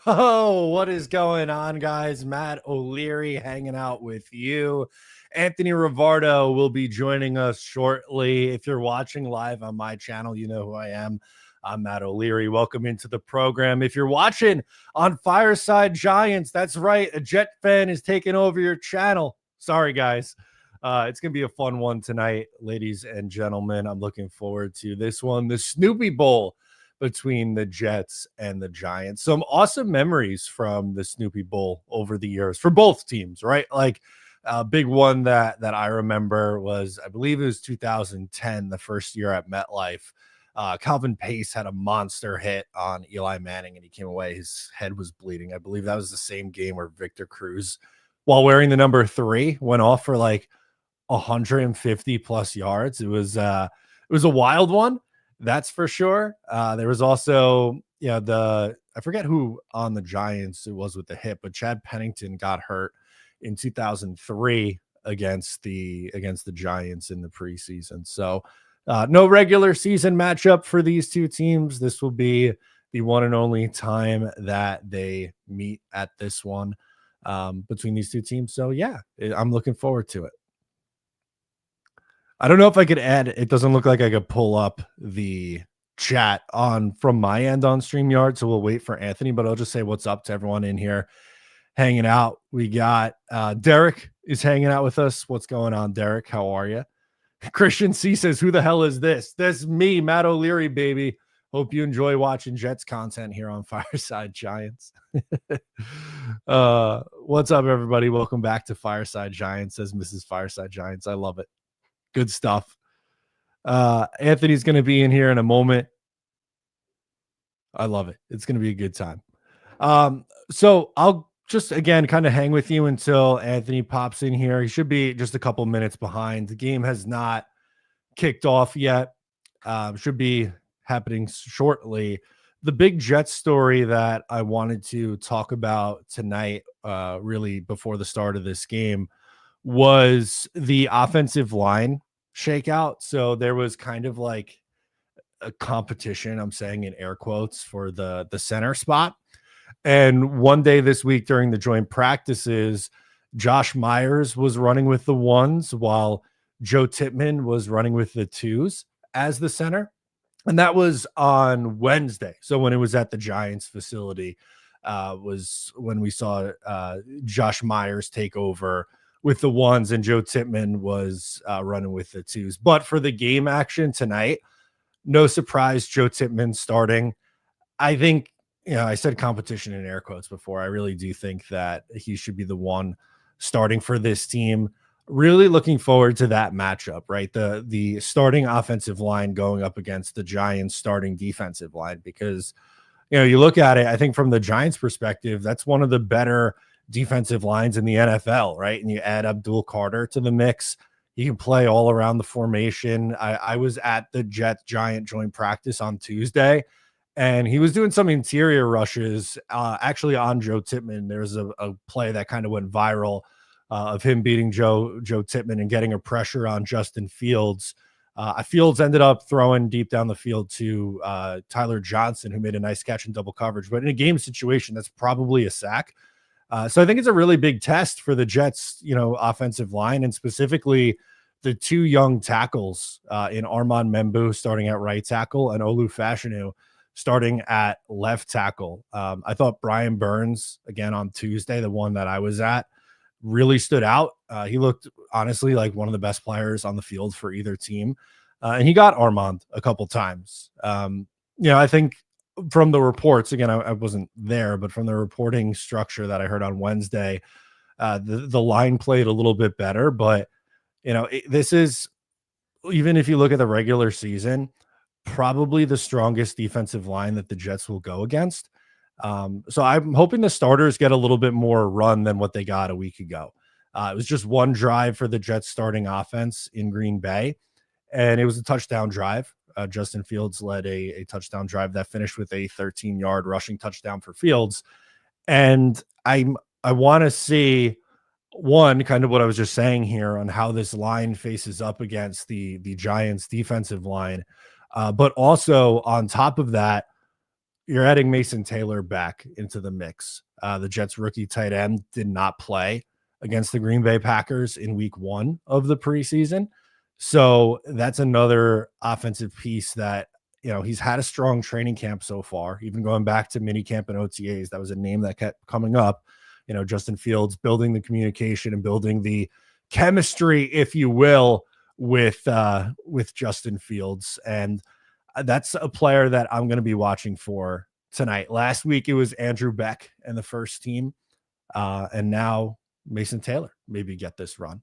Oh, what is going on, guys? Matt O'Leary hanging out with you. Anthony Rivardo will be joining us shortly. If you're watching live on my channel, you know who I am. I'm Matt O'Leary. Welcome into the program. If you're watching on Fireside Giants, that's right. A Jet fan is taking over your channel. Sorry, guys. It's going to be a fun one tonight, ladies and gentlemen. I'm looking forward to this one. The Snoopy Bowl between the Jets and the Giants. Some awesome memories from the Snoopy Bowl over the years for both teams, right? Like a big one that I remember was, I believe it was 2010, the first year at MetLife. Calvin Pace had a monster hit on Eli Manning and he came away. His head was bleeding. I believe that was the same game where Victor Cruz, while wearing the number 3, went off for like 150 plus yards. It was a wild one. That's for sure. There was also, I forget who on the Giants it was with the hit, but Chad Pennington got hurt in 2003 against the Giants in the preseason. So no regular season matchup for these two teams. This will be the one and only time that they meet at this one between these two teams. So yeah, I'm looking forward to it. I don't know if I could add, it doesn't look like I could pull up the chat on from my end on StreamYard, so we'll wait for Anthony, but I'll just say what's up to everyone in here hanging out. We got Derek is hanging out with us. What's going on, Derek? How are you? Christian C says, who the hell is this? That's me, Matt O'Leary, baby. Hope you enjoy watching Jets content here on Fireside Giants. What's up, everybody? Welcome back to Fireside Giants, says Mrs. Fireside Giants. I love it. Good stuff. Anthony's going to be in here in a moment. I love it. It's going to be a good time. So I'll just, again, kind of hang with you until Anthony pops in here. He should be just a couple minutes behind. The game has not kicked off yet. Should be happening shortly. The big Jets story that I wanted to talk about tonight, really before the start of this game, was the offensive line shakeout. So there was kind of like a competition, I'm saying in air quotes, for the center spot. And one day this week during the joint practices, Josh Myers was running with the 1s while Joe Tippmann was running with the 2s as the center. And that was on Wednesday. So when it was at the Giants facility, was when we saw Josh Myers take over with the 1s and Joe Tippmann was running with the 2s. But for the game action tonight, no surprise, Joe Tippmann starting. I think, I said competition in air quotes before. I really do think that he should be the one starting for this team. Really looking forward to that matchup, right? The starting offensive line going up against the Giants starting defensive line, because, you look at it, I think from the Giants perspective, that's one of the better defensive lines in the NFL, right? And you add Abdul Carter to the mix, you can play all around the formation. I was at the Giant joint practice on Tuesday, and he was doing some interior rushes actually on Joe Tippmann. There's a play that kind of went viral of him beating Joe Tippmann and getting a pressure on Justin Fields. Fields ended up throwing deep down the field to Tyler Johnson, who made a nice catch in double coverage. But in a game situation, that's probably a sack. So I think it's a really big test for the Jets, offensive line, and specifically the 2 young tackles in Armand Membu starting at right tackle and Olu Fashanu starting at left tackle. I thought Brian Burns, again on Tuesday, the one that I was at, really stood out. He looked honestly like one of the best players on the field for either team. And he got Armand a couple times. I think from the reports, again, I wasn't there, but from the reporting structure that I heard on Wednesday, the line played a little bit better. But, this is, even if you look at the regular season, probably the strongest defensive line that the Jets will go against. So I'm hoping the starters get a little bit more run than what they got a week ago. It was just one drive for the Jets starting offense in Green Bay, and it was a touchdown drive. Justin Fields led a touchdown drive that finished with a 13-yard rushing touchdown for Fields. And I want to see, one, kind of what I was just saying here on how this line faces up against the Giants defensive line. But also on top of that, you're adding Mason Taylor back into the mix. The Jets rookie tight end did not play against the Green Bay Packers in week 1 of the preseason. So that's another offensive piece that, he's had a strong training camp so far, even going back to mini camp and OTAs. That was a name that kept coming up. Justin Fields building the communication and building the chemistry, if you will, with Justin Fields. And that's a player that I'm going to be watching for tonight. Last week, it was Andrew Beck and the first team. And now Mason Taylor maybe get this run.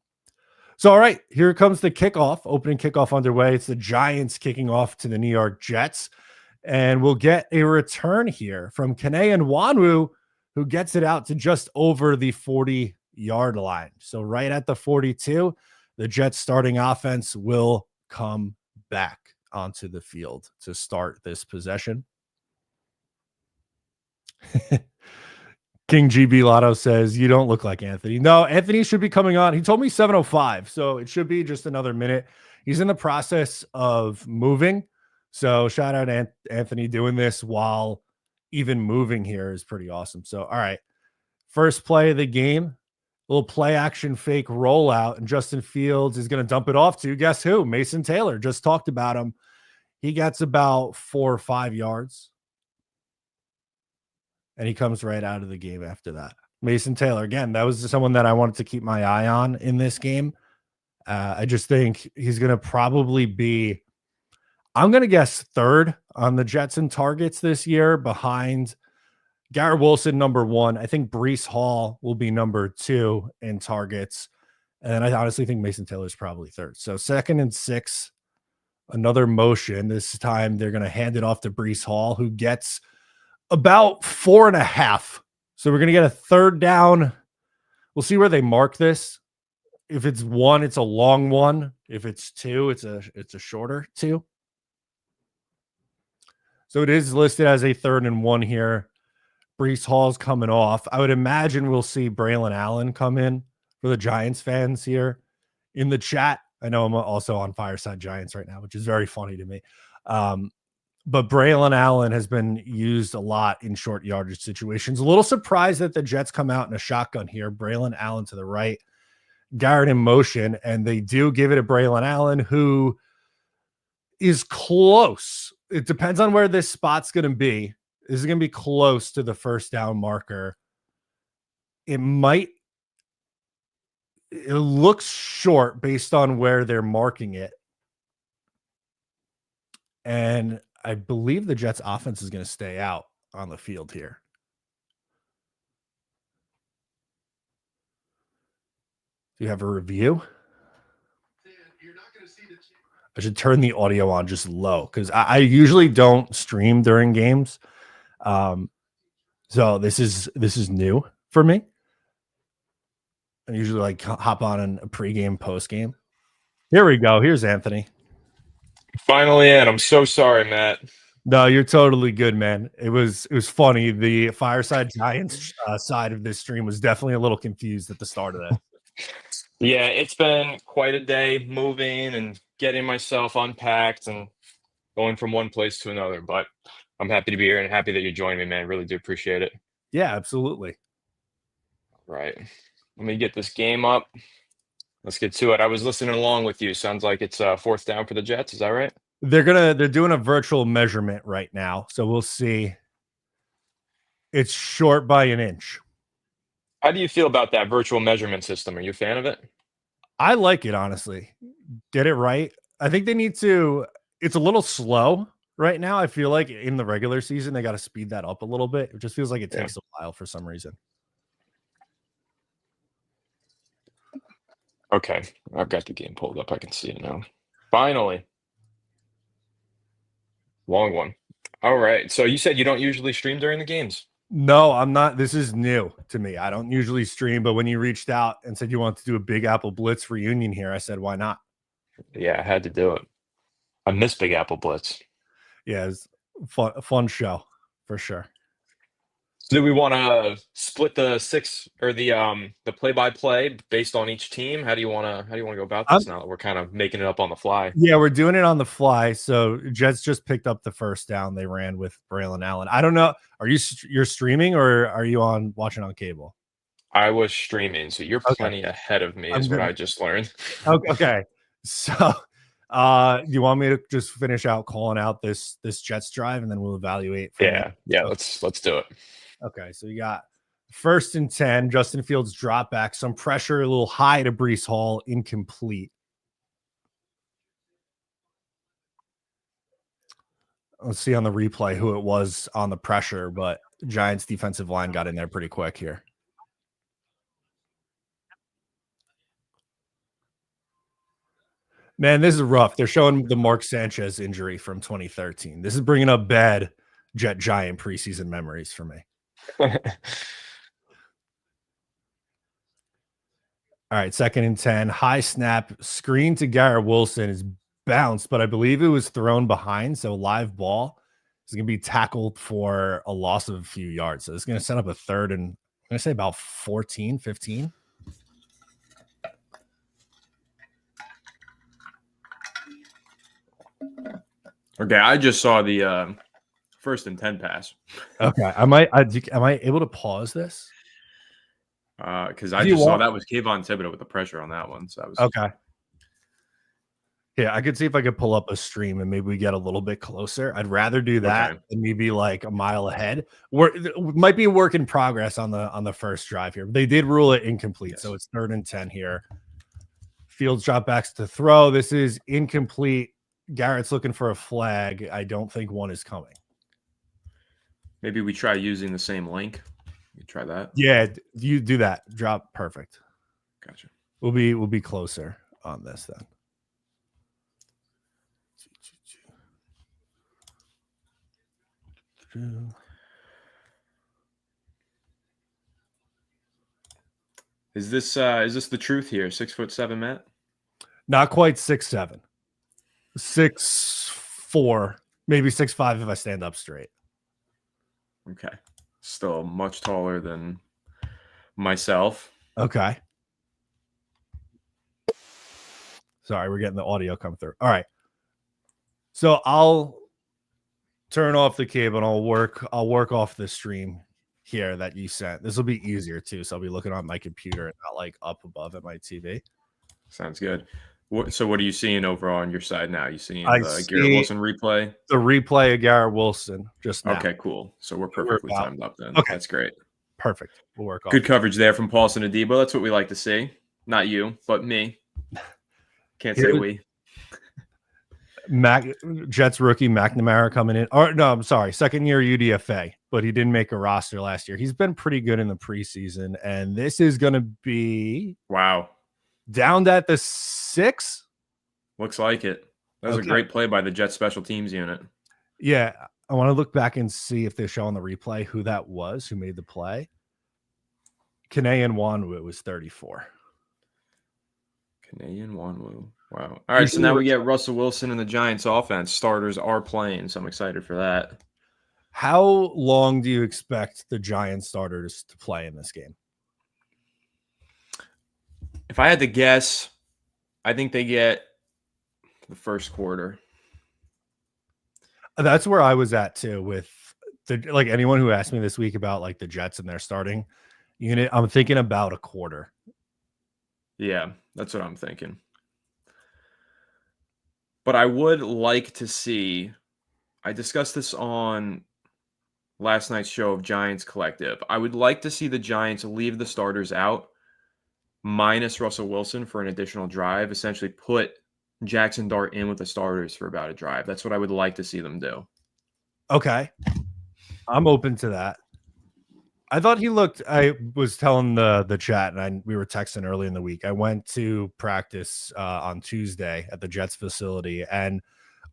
So, all right, here comes the kickoff, opening kickoff underway. It's the Giants kicking off to the New York Jets. And we'll get a return here from Kene Nwanwu, who gets it out to just over the 40-yard line. So right at the 42, the Jets starting offense will come back onto the field to start this possession. King GB Lotto says, you don't look like Anthony. No, Anthony should be coming on. He told me 7:05, so it should be just another minute. He's in the process of moving. So shout out Anthony doing this while even moving here is pretty awesome. So, all right, first play of the game, little play action fake rollout, and Justin Fields is going to dump it off to, guess who? Mason Taylor. Just talked about him. He gets about 4 or 5 yards. And he comes right out of the game after that. Mason Taylor, again, that was someone that I wanted to keep my eye on in this game. I just think he's going to probably be, I'm going to guess, third on the Jets in targets this year, behind Garrett Wilson, number 1. I think Breece Hall will be number 2 in targets. And I honestly think Mason Taylor is probably third. So 2nd and 6, another motion. This time they're going to hand it off to Breece Hall, who gets about 4.5. So we're going to get a third down. We'll see where they mark this. If it's 1, it's a long one. If it's 2, it's a shorter 2. So it is listed as a 3rd and 1 here. Breece Hall's coming off. I would imagine we'll see Braylon Allen come in for the Giants fans here in the chat. I know I'm also on Fireside Giants right now, which is very funny to me. But Braylon Allen has been used a lot in short yardage situations. A little surprised that the Jets come out in a shotgun here. Braylon Allen to the right, Garrett in motion, and they do give it to Braylon Allen, who is close. It depends on where this spot's going to be. This is going to be close to the first down marker. It looks short based on where they're marking it. And I believe the Jets offense is going to stay out on the field here. Do you have a review? I should turn the audio on just low because I usually don't stream during games. So this is new for me. I usually like hop on in a pregame, postgame. Here we go. Here's Anthony. Finally in. I'm so sorry, Matt. No, you're totally good, man. It was funny. The Fireside Giants side of this stream was definitely a little confused at the start of that. Yeah, it's been quite a day moving and getting myself unpacked and going from one place to another. But I'm happy to be here and happy that you joined me, man. Really do appreciate it. Yeah, absolutely. Right. Let me get this game up. Let's get to it. I was listening along with you. Sounds like it's 4th down for the Jets. Is that right? They're doing a virtual measurement right now. So we'll see. It's short by an inch. How do you feel about that virtual measurement system? Are you a fan of it? I like it, honestly. Get it right. I think they need to. It's a little slow right now. I feel like in the regular season, they got to speed that up a little bit. It just feels like it takes a while for some reason. Okay. I've got the game pulled up. I can see it now. Finally. Long one. All right. So you said you don't usually stream during the games? No, I'm not. This is new to me. I don't usually stream, but when you reached out and said you wanted to do a Big Apple Blitz reunion here, I said, why not? Yeah, I had to do it. I miss Big Apple Blitz. Yeah, it's a fun show for sure. Do we want to split the six or the play-by-play based on each team? How do you want to go about I'm, this now that we're kind of making it up on the fly? yeah, we're doing it on the fly. So Jets just picked up the first down they ran with Braylon Allen. I don't know. Are you're streaming or are you on watching on cable? I was streaming, so you're Okay, plenty ahead of me, I'm is what gonna. I just learned. Okay, so you want me to just finish out calling out this Jets drive and then we'll evaluate from there? Yeah. Okay. Let's do it. Okay, so you got 1st and 10. Justin Fields drop back, some pressure, a little high to Brees Hall, incomplete. Let's see on the replay who it was on the pressure, but Giants defensive line got in there pretty quick here. Man, this is rough. They're showing the Mark Sanchez injury from 2013. This is bringing up bad Giant preseason memories for me. All right, 2nd and 10. High snap, screen to Garrett Wilson is bounced, but I believe it was thrown behind. So live ball is going to be tackled for a loss of a few yards. So it's going to set up a third and I'm going to say about 14, 15. Okay, I just saw the 1st and 10 pass. Okay, am I able to pause this? Because I just saw that was Kayvon Thibodeau with the pressure on that one. So that was okay. Yeah, I could see if I could pull up a stream and maybe we get a little bit closer. I'd rather do that than maybe like a mile ahead. Might be a work in progress on the first drive here. They did rule it incomplete, yes. So it's 3rd and 10 here. Fields drop backs to throw. This is incomplete. Garrett's looking for a flag. I don't think one is coming. Maybe we try using the same link. You try that. Yeah, you do that. Drop perfect. Gotcha. We'll be closer on this then. Is this the truth here? 6'7", Matt? Not quite 6'7". 6'4", maybe 6'5" if I stand up straight. Okay. Still much taller than myself. Okay. Sorry, we're getting the audio come through. All right. So I'll turn off the cable and I'll work off the stream here that you sent. This will be easier too. So I'll be looking on my computer and not like up above at my TV. Sounds good. So what are you seeing over on your side now? You seeing the Garrett Wilson replay? The replay of Garrett Wilson just now. Okay, cool. So we're perfectly timed up then. Okay. That's great. Perfect. We'll work on good coverage there from Paulson and Adebo. That's what we like to see. Not you, but me. Can't say we. Jets rookie McNamara coming in. Or no, I'm sorry, 2nd-year UDFA, but he didn't make a roster last year. He's been pretty good in the preseason, and this is going to be downed at the 6. Looks like it. That was a great play by the Jets special teams unit. Yeah, I want to look back and see if they show on the replay who that was, who made the play. Kanayan Nwanwu was 34. Kanayan Nwanwu. Wow. All right, so now we get Russell Wilson and the Giants offense. Starters are playing, so I'm excited for that. How long do you expect the Giants starters to play in this game? If I had to guess, I think they get the first quarter. That's where I was at too with like anyone who asked me this week about like the Jets and their starting unit. I'm thinking about a quarter. Yeah, that's what I'm thinking. But I would like to see, I discussed this on last night's show of Giants Collective. I would like to see the Giants leave the starters out, minus Russell Wilson for an additional drive, essentially put Jackson Dart in with the starters for about a drive. That's what I would like to see them do. Okay. I'm open to that. I thought he looked, I was telling the chat and we were texting early in the week. I went to practice on Tuesday at the Jets facility and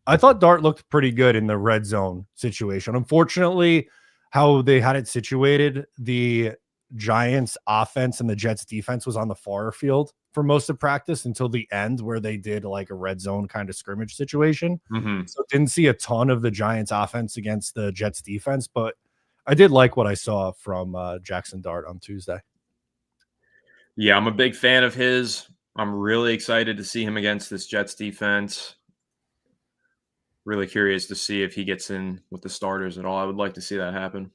I thought Dart looked pretty good in the red zone situation. Unfortunately, how they had it situated, the Giants offense and the Jets defense was on the far field for most of practice until the end where they did like a red zone kind of scrimmage situation. So didn't see a ton of the Giants offense against the Jets defense, but I did like what I saw from Jackson Dart on Tuesday. Yeah, I'm a big fan of his. I'm really excited to see him against this Jets defense. Really curious to see if he gets in with the starters at all. I would like to see that happen.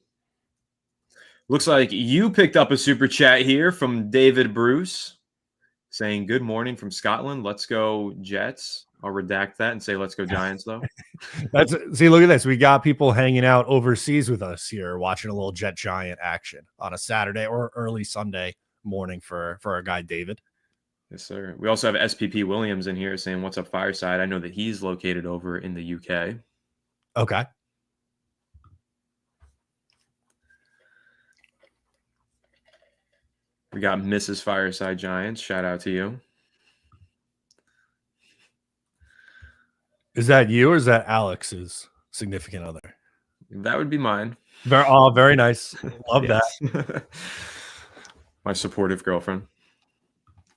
Looks like you picked up a super chat here from David Bruce saying, good morning from Scotland. Let's go Jets. I'll redact that and say, let's go Giants, though. See, look at this. We got people hanging out overseas with us here, watching a little Jet Giant action on a Saturday or early Sunday morning for our guy, David. Yes, sir. We also have SPP Williams in here saying, what's up, Fireside? I know that he's located over in the UK. Okay. We got Mrs. Fireside Giants. Shout out to you. Is that you or is that Alex's significant other? That would be mine. Very nice. Love that. My supportive girlfriend.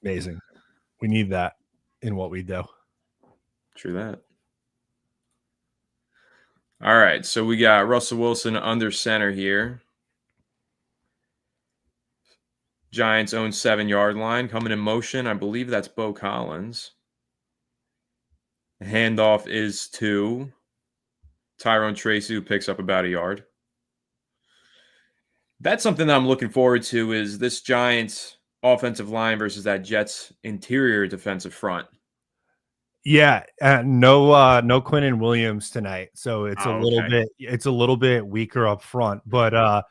Amazing. We need that in what we do. True that. All right. So we got Russell Wilson under center here. Giants own 7-yard line coming in motion. I believe that's Bo Collins. The handoff is to Tyrone Tracy, who picks up about a yard. That's something that I'm looking forward to is this Giants offensive line versus that Jets interior defensive front. Yeah, no Quinnen Williams tonight, so it's a little bit weaker up front. But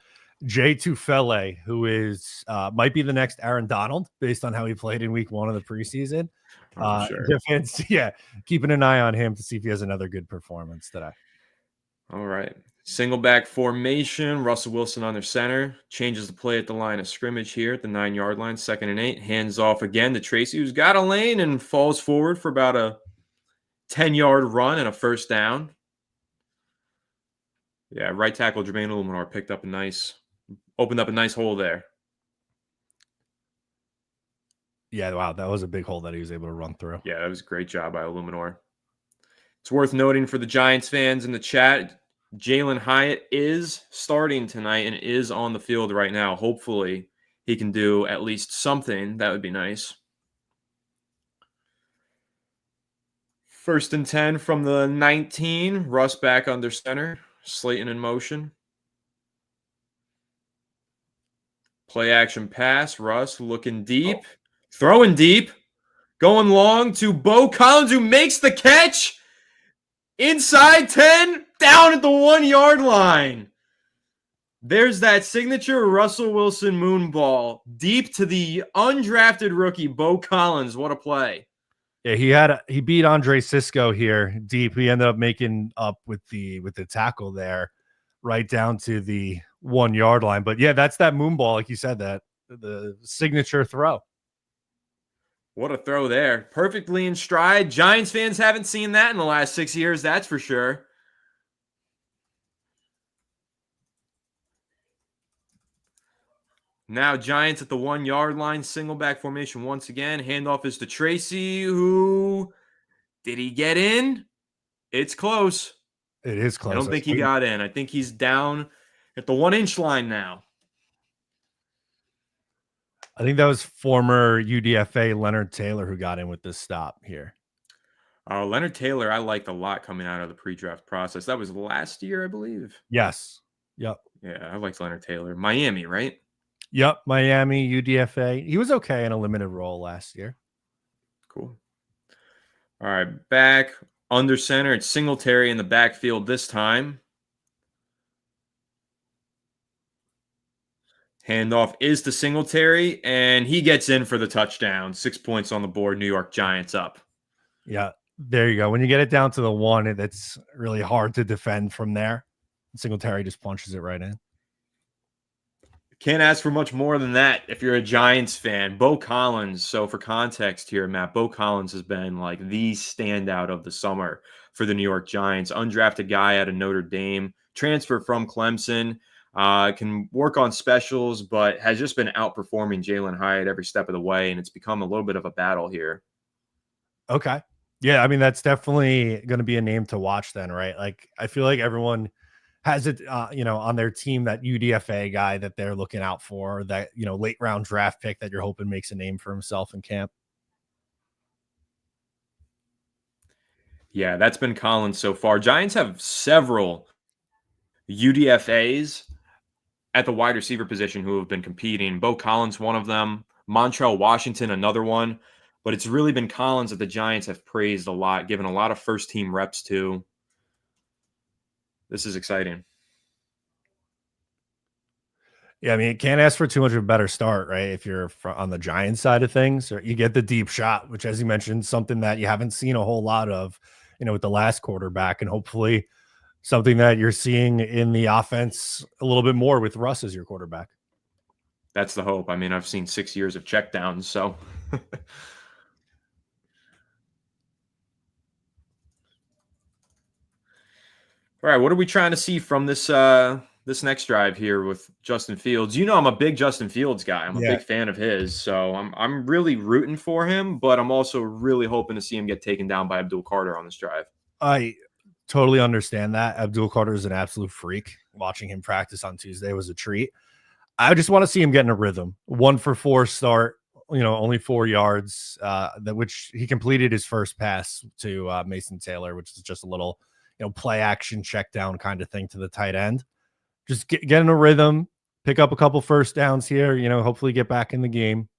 Jay Tufele, who is might be the next Aaron Donald based on how he played in week 1 of the preseason. Sure. Defense, keeping an eye on him to see if he has another good performance today. All right. Single back formation. Russell Wilson on their center. Changes the play at the line of scrimmage here at the 9-yard line. 2nd and 8. Hands off again to Tracy, who's got a lane and falls forward for about a 10-yard run and a first down. Yeah, right tackle Jermaine Illuminor opened up a nice hole there. Yeah, wow, that was a big hole that he was able to run through. Yeah, that was a great job by Illuminor. It's worth noting for the Giants fans in the chat, Jalen Hyatt is starting tonight and is on the field right now. Hopefully, he can do at least something. That would be nice. 1st and 10 from the 19. Russ back under center. Slayton in motion. Play action pass. Russ looking deep. Throwing deep. Going long to Bo Collins, who makes the catch. Inside 10. Down at the 1-yard line. There's that signature Russell Wilson moonball. Deep to the undrafted rookie, Bo Collins. What a play. Yeah, he beat Andre Cisco here deep. He ended up making up with the tackle there, right down to the 1-yard line. But yeah, that's that moon ball, like you said, that the signature throw. What a throw there. Perfectly in stride. Giants fans haven't seen that in the last 6 years, that's for sure. Now Giants at the 1-yard line, single back formation once again. Handoff is to Tracy, who did he get in? It's close. It is close. I don't think he got in. I think he's down at the 1-inch line now. I think that was former UDFA Leonard Taylor who got in with this stop here. Leonard Taylor, I liked a lot coming out of the pre-draft process. That was last year, I believe. Yes. Yep. Yeah, I liked Leonard Taylor. Miami, right? Yep. Miami, UDFA. He was okay in a limited role last year. Cool. All right, back under center. It's Singletary in the backfield this time. Handoff is to Singletary, and he gets in for the touchdown. 6 points on the board. New York Giants up. Yeah, there you go. When you get it down to the 1, it's really hard to defend from there. Singletary just punches it right in. Can't ask for much more than that if you're a Giants fan. Bo Collins, so for context here, Matt, Bo Collins has been like the standout of the summer for the New York Giants. Undrafted guy out of Notre Dame, transfer from Clemson. Can work on specials, but has just been outperforming Jalen Hyatt every step of the way, and it's become a little bit of a battle here. Okay. Yeah, I mean, that's definitely going to be a name to watch then, right? Like, I feel like everyone has it, on their team, that UDFA guy that they're looking out for, that, late round draft pick that you're hoping makes a name for himself in camp? Yeah, that's been Collins so far. Giants have several UDFAs at the wide receiver position who have been competing. Bo Collins, one of them. Montrell Washington, another one. But it's really been Collins that the Giants have praised a lot, given a lot of first-team reps to. This is exciting. Yeah, I mean, it can't ask for too much of a better start, right? If you're on the Giants side of things, or you get the deep shot, which, as you mentioned, something that you haven't seen a whole lot of, with the last quarterback, and hopefully something that you're seeing in the offense a little bit more with Russ as your quarterback. That's the hope. I mean, I've seen 6 years of checkdowns, so. All right, what are we trying to see from this this next drive here with Justin Fields? I'm a big Justin Fields guy. I'm a big fan of his, so I'm really rooting for him, but I'm also really hoping to see him get taken down by Abdul Carter on this drive. I totally understand that. Abdul Carter is an absolute freak. Watching him practice on Tuesday was a treat. I just want to see him get in a rhythm. 1 for 4 start, only 4 yards, which he completed his first pass to Mason Taylor, which is just a little, play action check down kind of thing to the tight end. Just get in a rhythm, pick up a couple first downs here, hopefully get back in the game.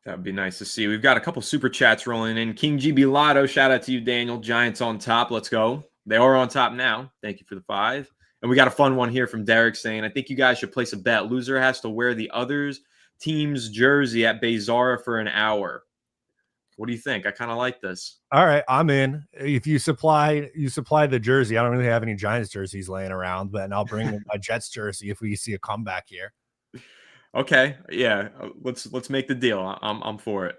That would be nice to see. We've got a couple super chats rolling in. King GB Lotto, shout out to you, Daniel. Giants on top. Let's go. They are on top now. Thank you for the 5. And we got a fun one here from Derek saying, I think you guys should place a bet. Loser has to wear the other team's jersey at Bezara for an hour. What do you think? I kind of like this. All right, I'm in. If you supply the jersey, I don't really have any Giants jerseys laying around, but I'll bring my Jets jersey if we see a comeback here. Okay, yeah, let's make the deal. I'm for it.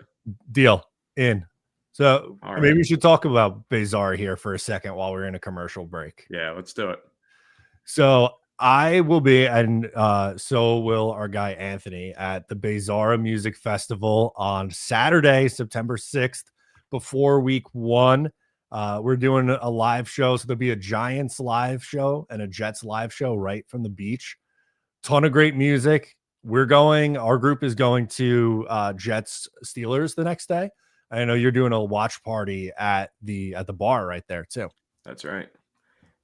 Deal in. So right. Maybe we should talk about Bezara here for a second while we're in a commercial break. Yeah, let's do it. So I will be, and so will our guy Anthony, at the Bezara Music Festival on Saturday, September 6th, before week 1. We're doing a live show. So there'll be a Giants live show and a Jets live show right from the beach. Ton of great music. Our group is going to Jets Steelers the next day. I know you're doing a watch party at the bar right there too. That's right.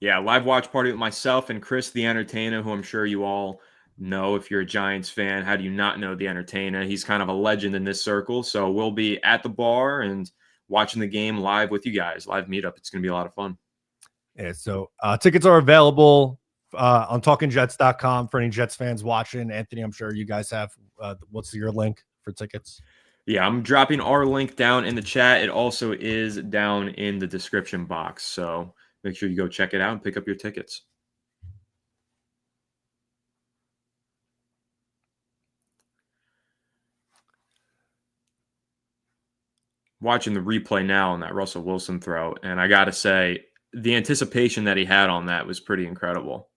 Yeah, live watch party with myself and Chris the Entertainer, who I'm sure you all know if you're a Giants fan. How do you not know the Entertainer? He's kind of a legend in this circle. So we'll be at the bar and watching the game live with you guys. Live meetup. It's going to be a lot of fun. Yeah, so tickets are available on talkingjets.com for any Jets fans watching. Anthony, I'm sure you guys have. What's your link for tickets? Yeah, I'm dropping our link down in the chat. It also is down in the description box. So make sure you go check it out and pick up your tickets. Watching the replay now on that Russell Wilson throw, and I got to say, the anticipation that he had on that was pretty incredible.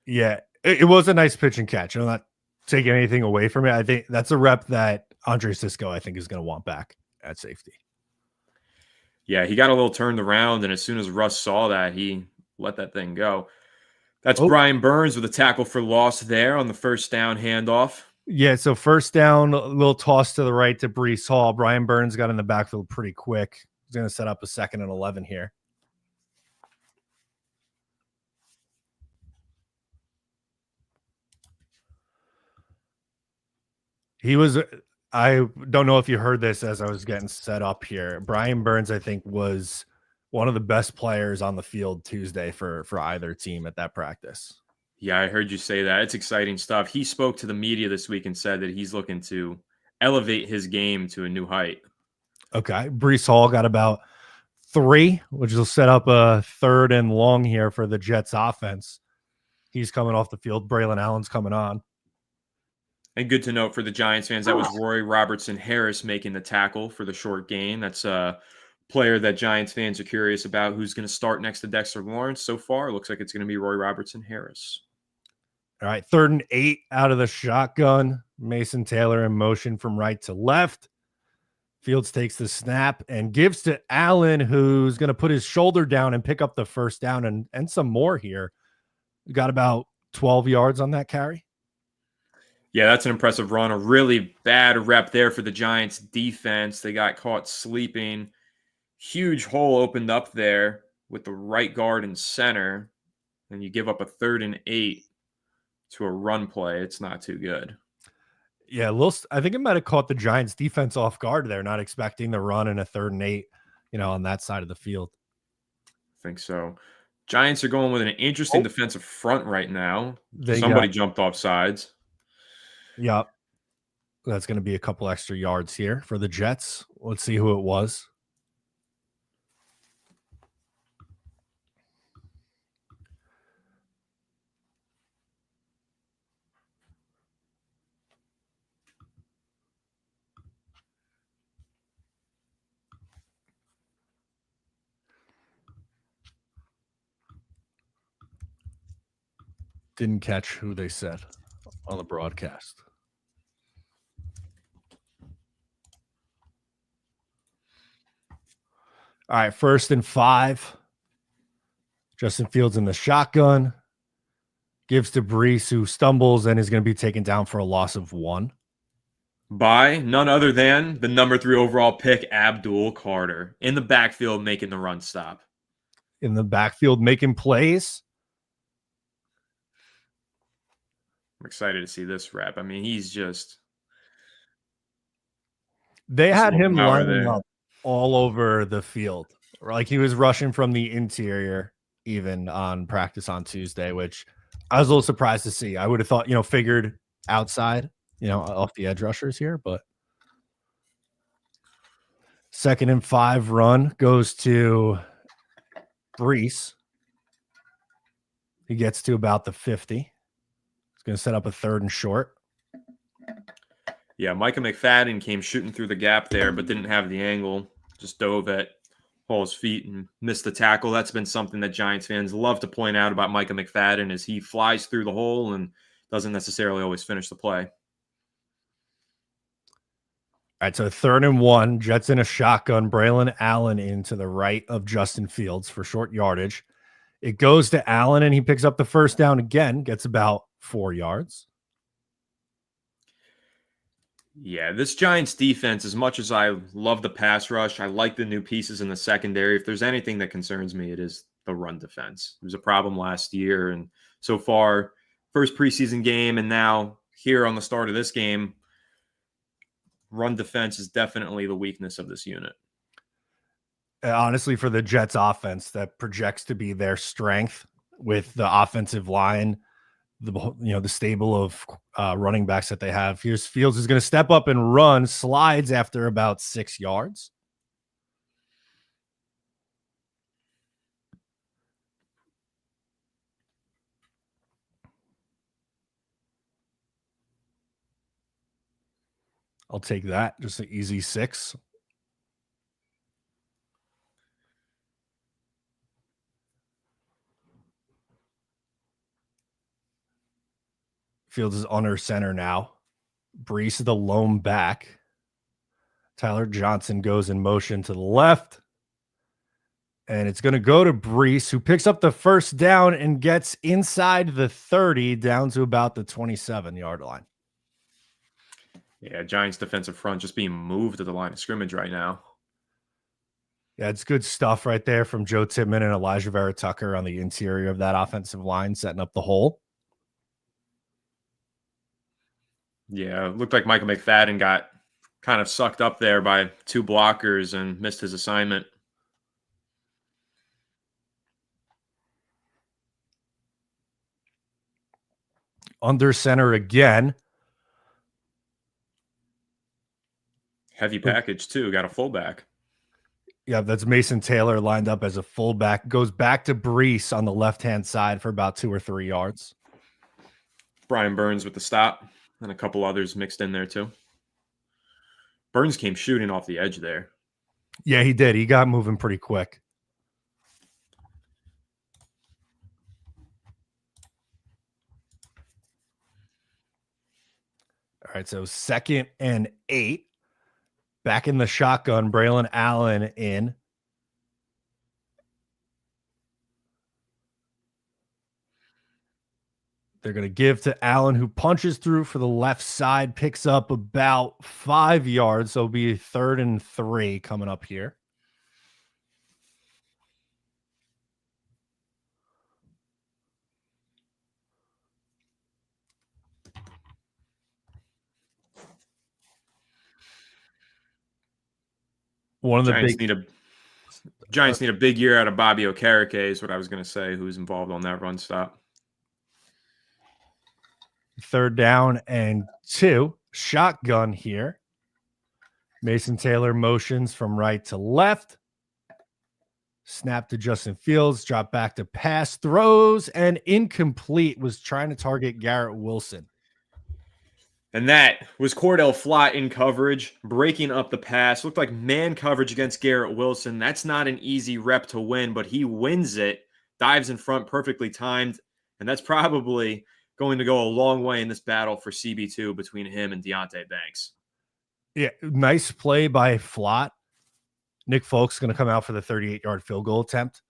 Yeah, it was a nice pitch and catch. I'm not taking anything away from it. I think that's a rep that Andre Sisco, I think, is going to want back at safety. Yeah, he got a little turned around, and as soon as Russ saw that, he let that thing go. That's Brian Burns with a tackle for loss there on the first down handoff. Yeah, so first down, a little toss to the right to Breece Hall. Brian Burns got in the backfield pretty quick. He's going to set up a 2nd and 11 here. I don't know if you heard this as I was getting set up here. Brian Burns, I think, was one of the best players on the field Tuesday for either team at that practice. Yeah, I heard you say that. It's exciting stuff. He spoke to the media this week and said that he's looking to elevate his game to a new height. Okay. Breece Hall got about 3, which will set up a 3rd and long here for the Jets offense. He's coming off the field. Braylon Allen's coming on. And good to note for the Giants fans, that was Roy Robertson Harris making the tackle for the short gain. That's a player that Giants fans are curious about who's going to start next to Dexter Lawrence. So far, it looks like it's going to be Roy Robertson Harris. All right, 3rd and 8 out of the shotgun. Mason Taylor in motion from right to left. Fields takes the snap and gives to Allen, who's going to put his shoulder down and pick up the first down and some more here. Got about 12 yards on that carry. Yeah, that's an impressive run. A really bad rep there for the Giants defense. They got caught sleeping. Huge hole opened up there with the right guard and center. And you give up a 3rd and 8 to a run play. It's not too good. Yeah, I think it might have caught the Giants defense off guard there, not expecting the run in a 3rd and 8, on that side of the field. I think so. Giants are going with an interesting defensive front right now. Somebody jumped off sides. Yep. That's going to be a couple extra yards here for the Jets. Let's see who it was. Didn't catch who they said on the broadcast. All right, 1st and 5. Justin Fields in the shotgun. Gives to Brees, who stumbles and is going to be taken down for a loss of 1. By none other than the number 3 overall pick, Abdul Carter, in the backfield making the run stop. In the backfield making plays. I'm excited to see this rep. I mean, he's just... They had him lining up all over the field. Like he was rushing from the interior even on practice on Tuesday, which I was a little surprised to see. I would have thought, figured outside, off the edge rushers here, but 2nd and 5 run goes to Brees. He gets to about the 50. He's going to set up a 3rd and short. Yeah, Micah McFadden came shooting through the gap there, but didn't have the angle. Just dove at Hall's feet and missed the tackle. That's been something that Giants fans love to point out about Micah McFadden, is he flies through the hole and doesn't necessarily always finish the play. All right, so 3rd and 1. Jets in a shotgun. Braylon Allen into the right of Justin Fields for short yardage. It goes to Allen, and he picks up the first down again, gets about 4 yards. Yeah, this Giants defense, as much as I love the pass rush, I like the new pieces in the secondary. If there's anything that concerns me, it is the run defense. It was a problem last year, and so far, first preseason game, and now here on the start of this game, run defense is definitely the weakness of this unit. Honestly, for the Jets offense, that projects to be their strength with the offensive line, the stable of running backs that they have. Here's Fields is going to step up and run, slides after about 6 yards. I'll take that. Just an easy 6. Fields is under center now. Brees is the lone back. Tyler Johnson goes in motion to the left. And it's going to go to Brees, who picks up the first down and gets inside the 30 down to about the 27-yard line. Yeah, Giants defensive front just being moved to the line of scrimmage right now. Yeah, it's good stuff right there from Joe Tippmann and Elijah Vera Tucker on the interior of that offensive line, setting up the hole. Yeah, it looked like Michael McFadden got kind of sucked up there by 2 blockers and missed his assignment. Under center again. Heavy package, too. Got a fullback. Yeah, that's Mason Taylor lined up as a fullback. Goes back to Brees on the left-hand side for about 2 or 3 yards. Brian Burns with the stop, and a couple others mixed in there, too. Burns came shooting off the edge there. Yeah, he did. He got moving pretty quick. All right, so 2nd and 8. Back in the shotgun, Braylon Allen in. They're going to give to Allen, who punches through for the left side, picks up about 5 yards. So it'll be 3rd and 3 coming up here. One of the Giants need a big year out of Bobby Okereke is what I was going to say, who's involved on that run stop. 3rd down and 2. Shotgun here. Mason Taylor motions from right to left. Snap to Justin Fields. Drop back to pass. Throws and incomplete. Was trying to target Garrett Wilson. And that was Cordell Flott in coverage, breaking up the pass. Looked like man coverage against Garrett Wilson. That's not an easy rep to win, but he wins it. Dives in front, perfectly timed. And that's probably going to go a long way in this battle for CB2 between him and Deontay Banks. Yeah, nice play by Flott. Nick Folk's going to come out for the 38-yard field goal attempt.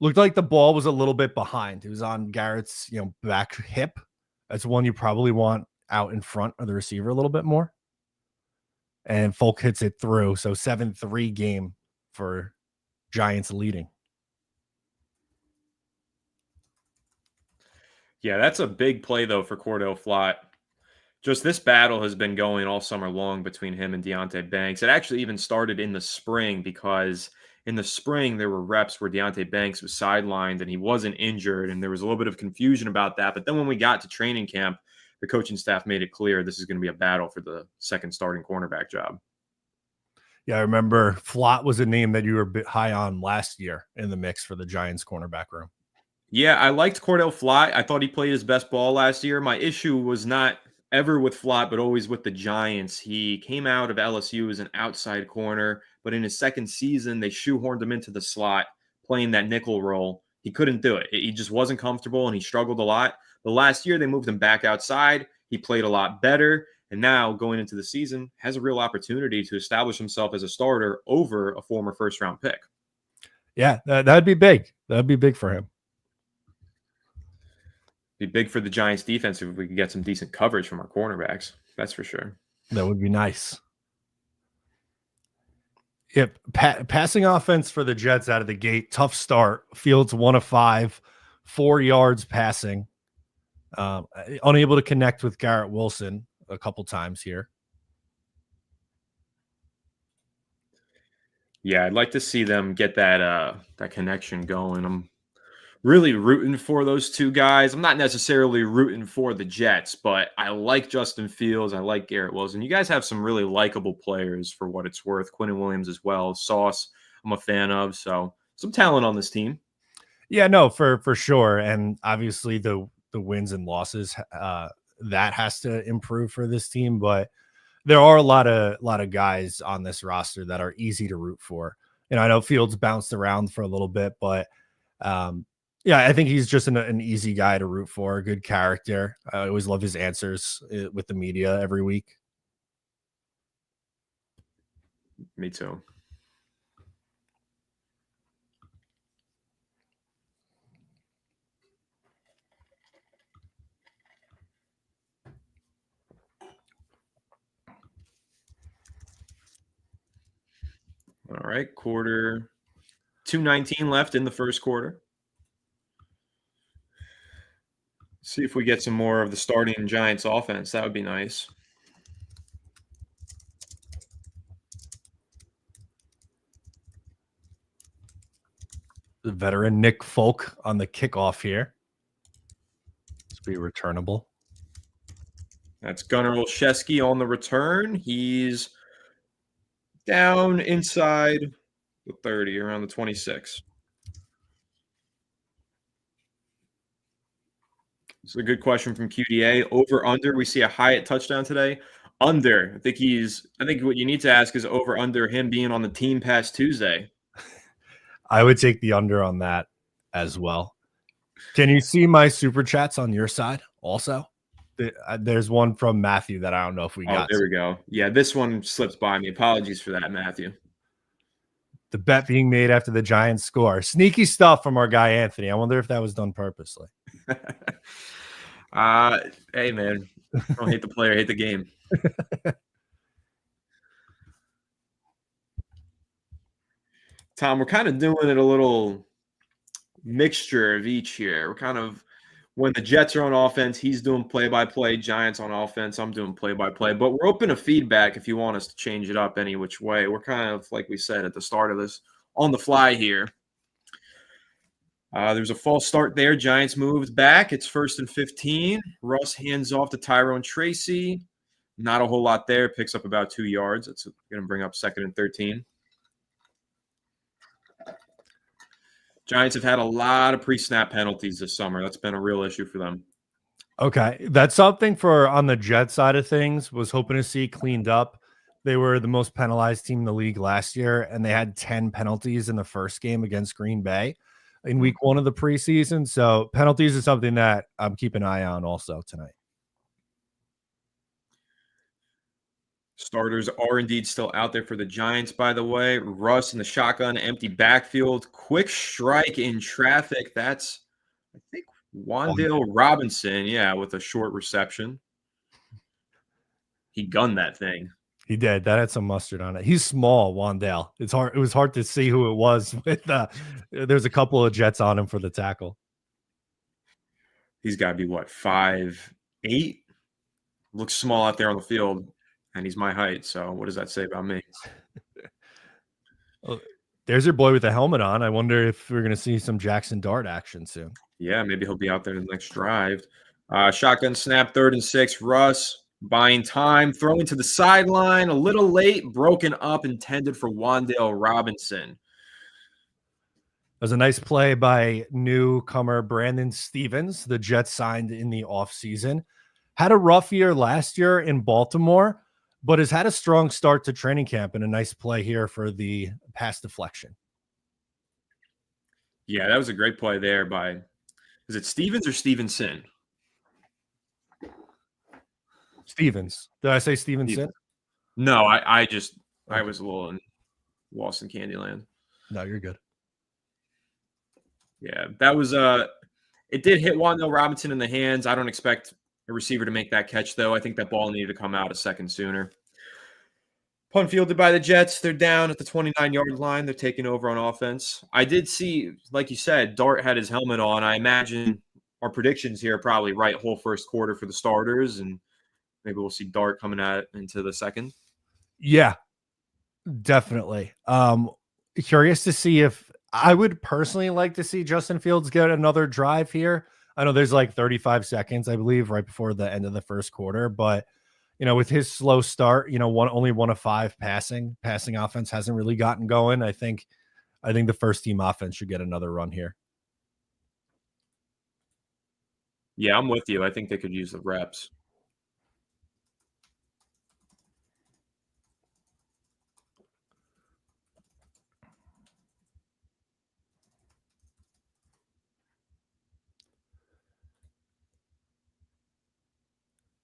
Looked like the ball was a little bit behind. It was on Garrett's, back hip. That's one you probably want out in front of the receiver a little bit more. And Folk hits it through. So 7-3 game for Giants leading. Yeah, that's a big play, though, for Cordell Flott. Just this battle has been going all summer long between him and Deontay Banks. It actually even started in the spring because in the spring there were reps where Deontay Banks was sidelined and he wasn't injured, and there was a little bit of confusion about that. But then when we got to training camp, the coaching staff made it clear this is going to be a battle for the second starting cornerback job. Yeah, I remember Flott was a name that you were a bit high on last year in the mix for the Giants cornerback room. Yeah, I liked Cordell Flott. I thought he played his best ball last year. My issue was not ever with Flott, but always with the Giants. He came out of LSU as an outside corner, but in his second season, they shoehorned him into the slot, playing that nickel role. He couldn't do it. He just wasn't comfortable, and he struggled a lot. The last year, they moved him back outside. He played a lot better, and now going into the season, has a real opportunity to establish himself as a starter over a former first-round pick. Yeah, that'd be big. That'd be big for him. Be big for the Giants defense if we could get some decent coverage from our cornerbacks. That's for sure. That would be nice. Yep. Passing offense for the Jets out of the gate. Tough start. Fields 1 of 5, 4 yards passing. Unable to connect with Garrett Wilson a couple times here. Yeah, I'd like to see them get that connection going. I'm really rooting for those two guys. I'm not necessarily rooting for the Jets, but I like Justin Fields. I like Garrett Wilson. You guys have some really likable players for what it's worth. Quinnen Williams as well. Sauce, I'm a fan of. So some talent on this team. Yeah, no, for sure. And obviously the wins and losses, that has to improve for this team. But there are a lot of guys on this roster that are easy to root for. I know Fields bounced around for a little bit, but yeah, I think he's just an easy guy to root for. A good character. I always love his answers with the media every week. Me too. All right, quarter 2:19 left in the first quarter. See if we get some more of the starting Giants offense. That would be nice. The veteran Nick Folk on the kickoff here. This will be returnable. That's Gunnar Olszewski on the return. He's down inside the 30, around the 26. This is a good question from QDA. Over under, we see a Hyatt touchdown today. Under, I think what you need to ask is over under him being on the team past Tuesday. I would take the under on that as well. Can you see my super chats on your side also? There's one from Matthew that I don't know if we got. There we go. Yeah, this one slipped by me. Apologies for that, Matthew. The bet being made after the Giants score. Sneaky stuff from our guy Anthony. I wonder if that was done purposely. Hey, man. Don't hate the player, hate the game. Tom, we're kind of doing it a little mixture of each here. We're kind of, when the Jets are on offense, he's doing play-by-play. Giants on offense, I'm doing play-by-play. But we're open to feedback if you want us to change it up any which way. We're kind of, like we said at the start of this, on the fly here. There's a false start there. Giants moved back. It's 1st and 15. Russ hands off to Tyrone Tracy. Not a whole lot there. Picks up about 2 yards. It's going to bring up 2nd and 13. Giants have had a lot of pre-snap penalties this summer. That's been a real issue for them. Okay. That's something for on the Jet side of things. Was hoping to see cleaned up. They were the most penalized team in the league last year, and they had 10 penalties in the first game against Green Bay in week 1 of the preseason. So penalties is something that I'm keeping an eye on also tonight. Starters are indeed still out there for the Giants, by the way. Russ in the shotgun, empty backfield. Quick strike in traffic. That's, I think, Wan'Dale Robinson, with a short reception. He gunned that thing. He did. That had some mustard on it. He's small, Wan'Dale. It's hard. It was hard to see who it was. With there's a couple of Jets on him for the tackle. He's got to be, 5'8"? Looks small out there on the field, and he's my height. So what does that say about me? Well, there's your boy with the helmet on. I wonder if we're going to see some Jackson Dart action soon. Yeah, maybe he'll be out there in the next drive. Shotgun snap, 3rd and 6. Russ buying time, throwing to the sideline, a little late, broken up, intended for Wan'Dale Robinson. It was a nice play by newcomer Brandon Stevens. The Jets signed in the offseason. Had a rough year last year in Baltimore, but has had a strong start to training camp and a nice play here for the pass deflection. Yeah, that was a great play there by, is it Stevens or Stevenson? Stevens. Did I say Stevenson? No, I was a little lost in Candyland. No, you're good. Yeah, that was it did hit Wan'Dale Robinson in the hands. I don't expect a receiver to make that catch, though. I think that ball needed to come out a second sooner. Punt fielded by the Jets. They're down at the 29-yard line. They're taking over on offense. I did see, like you said, Dart had his helmet on. I imagine our predictions here are probably right whole first quarter for the starters, and maybe we'll see Dart coming into the second. Yeah, definitely. Curious to see if I would personally like to see Justin Fields get another drive here. I know there's 35 seconds, I believe, right before the end of the first quarter, but with his slow start, only 1 of 5 passing offense hasn't really gotten going. I think the first team offense should get another run here. Yeah, I'm with you. I think they could use the reps.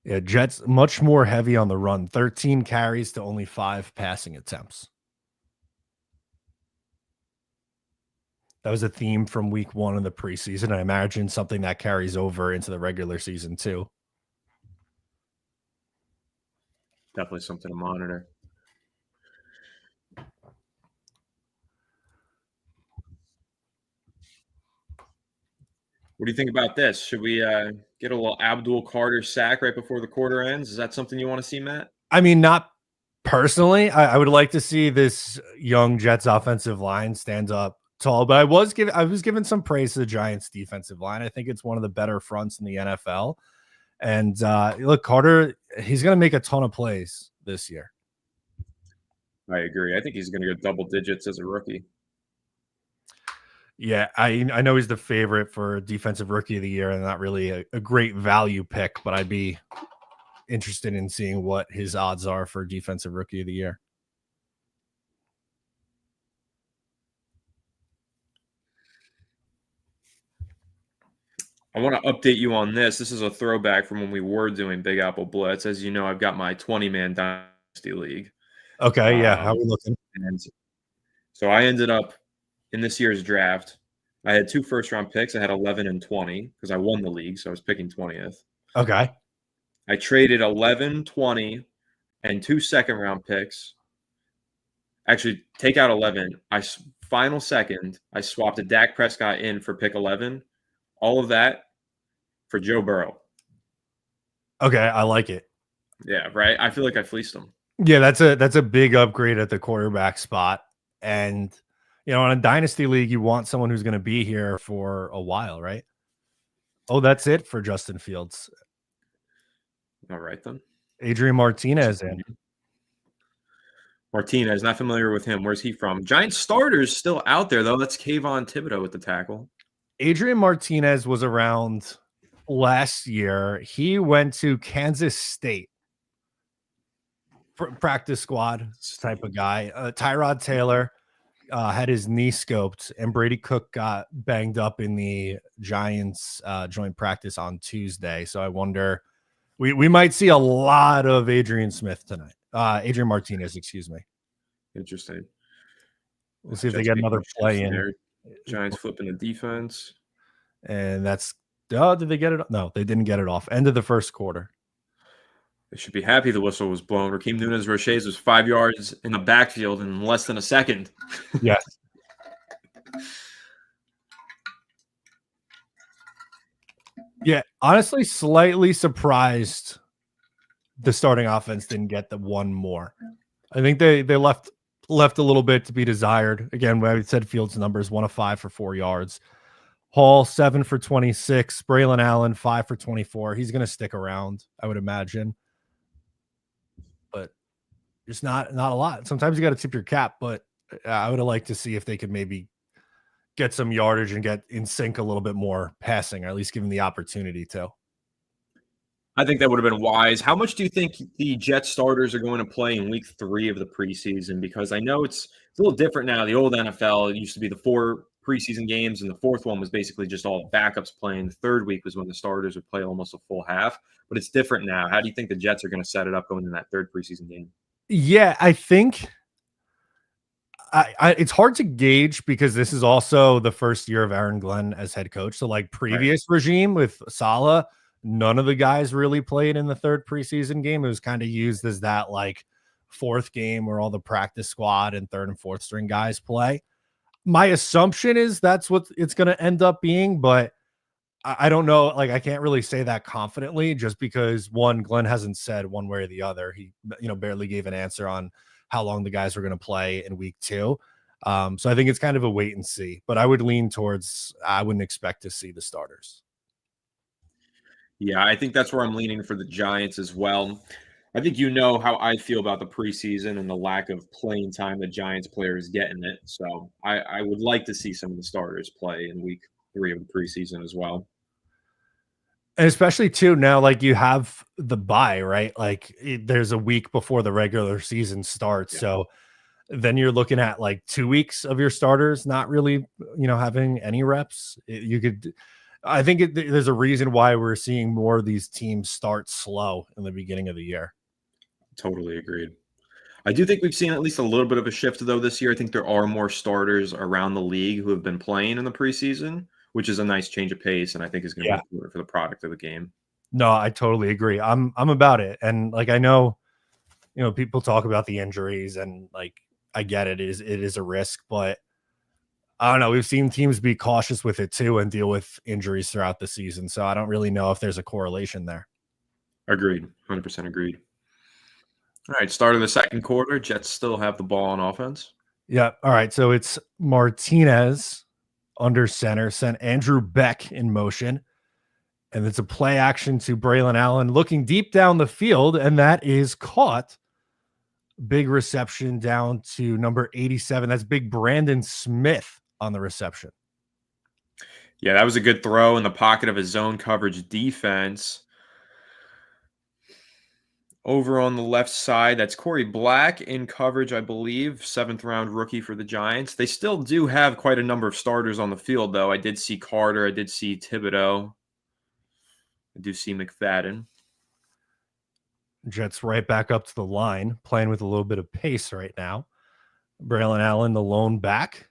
Yeah, Jets much more heavy on the run. 13 carries to only 5 passing attempts. That was a theme from week 1 of the preseason. I imagine something that carries over into the regular season too. Definitely something to monitor. What do you think about this? Should we get a little Abdul Carter sack right before the quarter ends? Is that something you want to see, Matt? I mean, not personally. I would like to see this young Jets offensive line stand up tall, but I was given some praise to the Giants defensive line. I think it's one of the better fronts in the NFL. And look, Carter, he's going to make a ton of plays this year. I agree. I think he's going to go double digits as a rookie. Yeah, I know he's the favorite for defensive rookie of the year and not really a great value pick, but I'd be interested in seeing what his odds are for defensive rookie of the year. I want to update you on this. This is a throwback from when we were doing Big Apple Blitz. As you know, I've got my 20-man Dynasty League. Okay, yeah. How are we looking? And so I ended up in this year's draft. I had 2 first-round picks. I had 11 and 20 because I won the league, so I was picking 20th. Okay. I traded 11, 20, and 2 second-round picks. Actually, take out 11. Final second, I swapped a Dak Prescott in for pick 11. All of that for Joe Burrow. Okay, I like it. Yeah, right. I feel like I fleeced him. Yeah, that's a big upgrade at the quarterback spot. And in a dynasty league, you want someone who's going to be here for a while, right? Oh, that's it for Justin Fields. All right, then. Adrian Martinez in. Martinez, not familiar with him. Where's he from? Giants starters still out there, though. That's Kayvon Thibodeau with the tackle. Adrian Martinez was around last year. He went to Kansas State. Practice squad type of guy. Tyrod Taylor had his knee scoped, and Brady Cook got banged up in the Giants joint practice on Tuesday. So I wonder, we might see a lot of Adrian Martinez, excuse me. Interesting. We'll see if they get another play in there. Giants flipping the defense. And that's, did they get it? No, they didn't get it off. End of the first quarter. They should be happy the whistle was blown. Raheem Nunez-Roches was 5 yards in the backfield in less than a second. Yes. Yeah, honestly, slightly surprised the starting offense didn't get the one more. I think they left a little bit to be desired. Again, I said Fields' numbers, 1 of 5 for 4 yards. Hall, 7 for 26. Braylon Allen, 5 for 24. He's going to stick around, I would imagine. But just not a lot. Sometimes you got to tip your cap, but I would have liked to see if they could maybe get some yardage and get in sync a little bit more passing, or at least give them the opportunity to. I think that would have been wise. How much do you think the Jets starters are going to play in week 3 of the preseason? Because I know it's a little different now. The old NFL, it used to be the 4 preseason games, and the 4th one was basically just all the backups playing. The 3rd week was when the starters would play almost a full half. But it's different now. How do you think the Jets are going to set it up going in that 3rd preseason game? Yeah, I think it's hard to gauge because this is also the first year of Aaron Glenn as head coach. So like previous regime with Saleh, none of the guys really played in the 3rd preseason game. It was kind of used as that like 4th game where all the practice squad and 3rd and 4th string guys play. My assumption is that's what it's going to end up being, but I don't know. Like, I can't really say that confidently just because one, Glenn hasn't said one way or the other. He, barely gave an answer on how long the guys were going to play in week 2. So I think it's kind of a wait and see, but I would lean towards, I wouldn't expect to see the starters. Yeah, I think that's where I'm leaning for the Giants as well. I think you know how I feel about the preseason and the lack of playing time the Giants players get in it. So I would like to see some of the starters play in week 3 of the preseason as well. And especially too now, like you have the bye, right? Like there's a week before the regular season starts. Yeah. So then you're looking at like 2 weeks of your starters not really, having any reps. I think there's a reason why we're seeing more of these teams start slow in the beginning of the year. Totally agreed. I do think we've seen at least a little bit of a shift, though, this year. I think there are more starters around the league who have been playing in the preseason, which is a nice change of pace, and I think is going to be good for the product of the game. No, I totally agree. I'm about it. And like I know, people talk about the injuries, and like I get it is a risk, but I don't know. We've seen teams be cautious with it too and deal with injuries throughout the season. So I don't really know if there's a correlation there. Agreed. 100% agreed. All right, start of the second quarter. Jets still have the ball on offense. Yeah. All right. So it's Martinez under center, sent Andrew Beck in motion. And it's a play action to Braylon Allen looking deep down the field, and that is caught. Big reception down to number 87. That's big Brandon Smith on the reception. Yeah, that was a good throw in the pocket of his zone coverage defense. Over on the left side, that's Corey Black in coverage, I believe. 7th-round rookie for the Giants. They still do have quite a number of starters on the field, though. I did see Carter. I did see Thibodeau. I do see McFadden. Jets right back up to the line, playing with a little bit of pace right now. Braylon Allen, the lone back.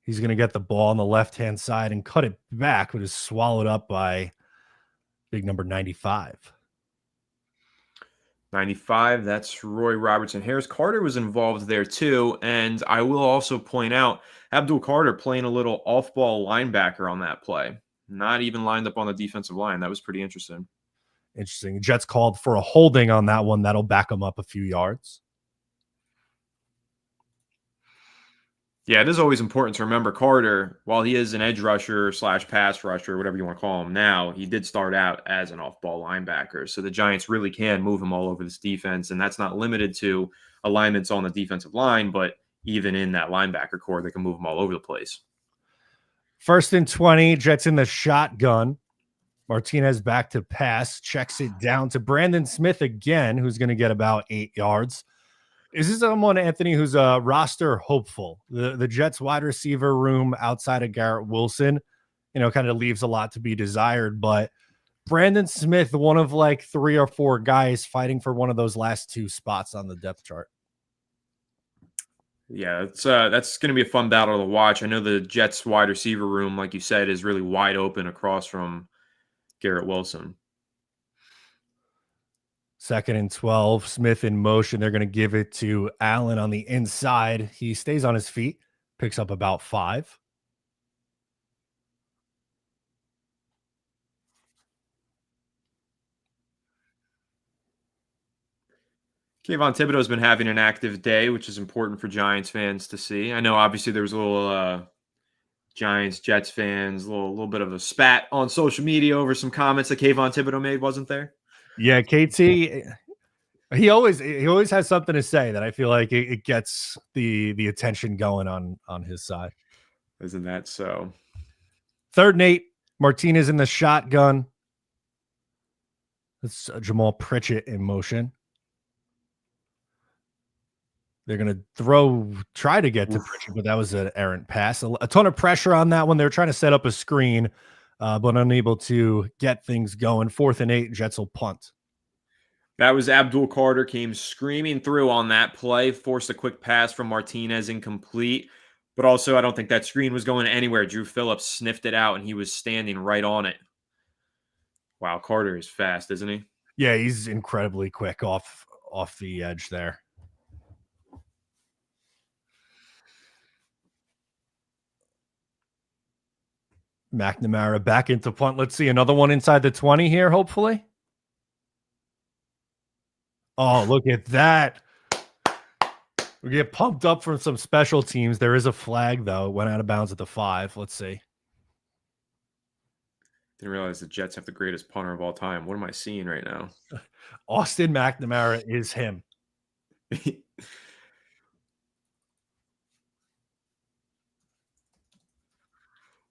He's going to get the ball on the left-hand side and cut it back, but is swallowed up by big number 95. 95, that's Roy Robertson Harris. Carter was involved there too. And I will also point out Abdul Carter playing a little off-ball linebacker on that play. Not even lined up on the defensive line. That was pretty interesting. Interesting. Jets called for a holding on that one. That'll back them up a few yards. Yeah, it is always important to remember Carter, while he is an edge rusher / pass rusher, whatever you want to call him now, he did start out as an off-ball linebacker. So the Giants really can move him all over this defense, and that's not limited to alignments on the defensive line, but even in that linebacker core, they can move him all over the place. 1st and 20, Jets in the shotgun. Martinez back to pass, checks it down to Brandon Smith again, who's going to get about 8 yards. Is this someone, Anthony, who's a roster hopeful? The Jets wide receiver room outside of Garrett Wilson, kind of leaves a lot to be desired. But Brandon Smith, one of like 3 or 4 guys fighting for one of those last 2 spots on the depth chart. Yeah, that's going to be a fun battle to watch. I know the Jets wide receiver room, like you said, is really wide open across from Garrett Wilson. 2nd and 12, Smith in motion. They're going to give it to Allen on the inside. He stays on his feet, picks up about 5. Kayvon Thibodeau has been having an active day, which is important for Giants fans to see. I know obviously there was a little Giants, Jets fans, a little bit of a spat on social media over some comments that Kayvon Thibodeau made, wasn't there? Yeah, KT, he always has something to say that I feel like it gets the attention going on his side. Isn't that so? 3rd and 8, Martinez in the shotgun. That's Jamal Pritchett in motion. They're going to try to get to Pritchett, but that was an errant pass. A ton of pressure on that one. They were trying to set up a screen, but unable to get things going. 4th and 8, Jets will punt. That was Abdul Carter, came screaming through on that play, forced a quick pass from Martinez, incomplete. But also, I don't think that screen was going anywhere. Drew Phillips sniffed it out, and he was standing right on it. Wow, Carter is fast, isn't he? Yeah, he's incredibly quick off the edge there. McNamara back into punt. Let's see another one inside the 20 here, hopefully. Oh, look at that. We get pumped up from some special teams. There is a flag, though. It went out of bounds at the 5. Let's see. Didn't realize the Jets have the greatest punter of all time. What am I seeing right now? Austin McNamara is him.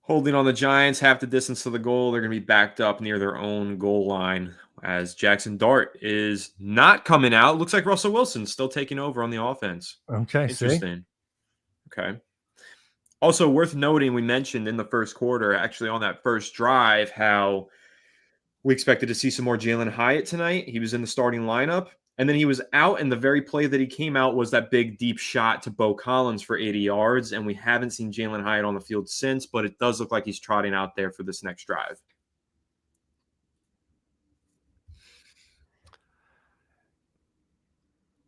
Holding on the Giants, half the distance to the goal. They're going to be backed up near their own goal line as Jackson Dart is not coming out. Looks like Russell Wilson's still taking over on the offense. Okay, interesting. Okay. Also worth noting, we mentioned in the first quarter, actually on that first drive, how we expected to see some more Jalen Hyatt tonight. He was in the starting lineup. And then he was out, and the very play that he came out was that big, deep shot to Bo Collins for 80 yards, and we haven't seen Jalen Hyatt on the field since, but it does look like he's trotting out there for this next drive.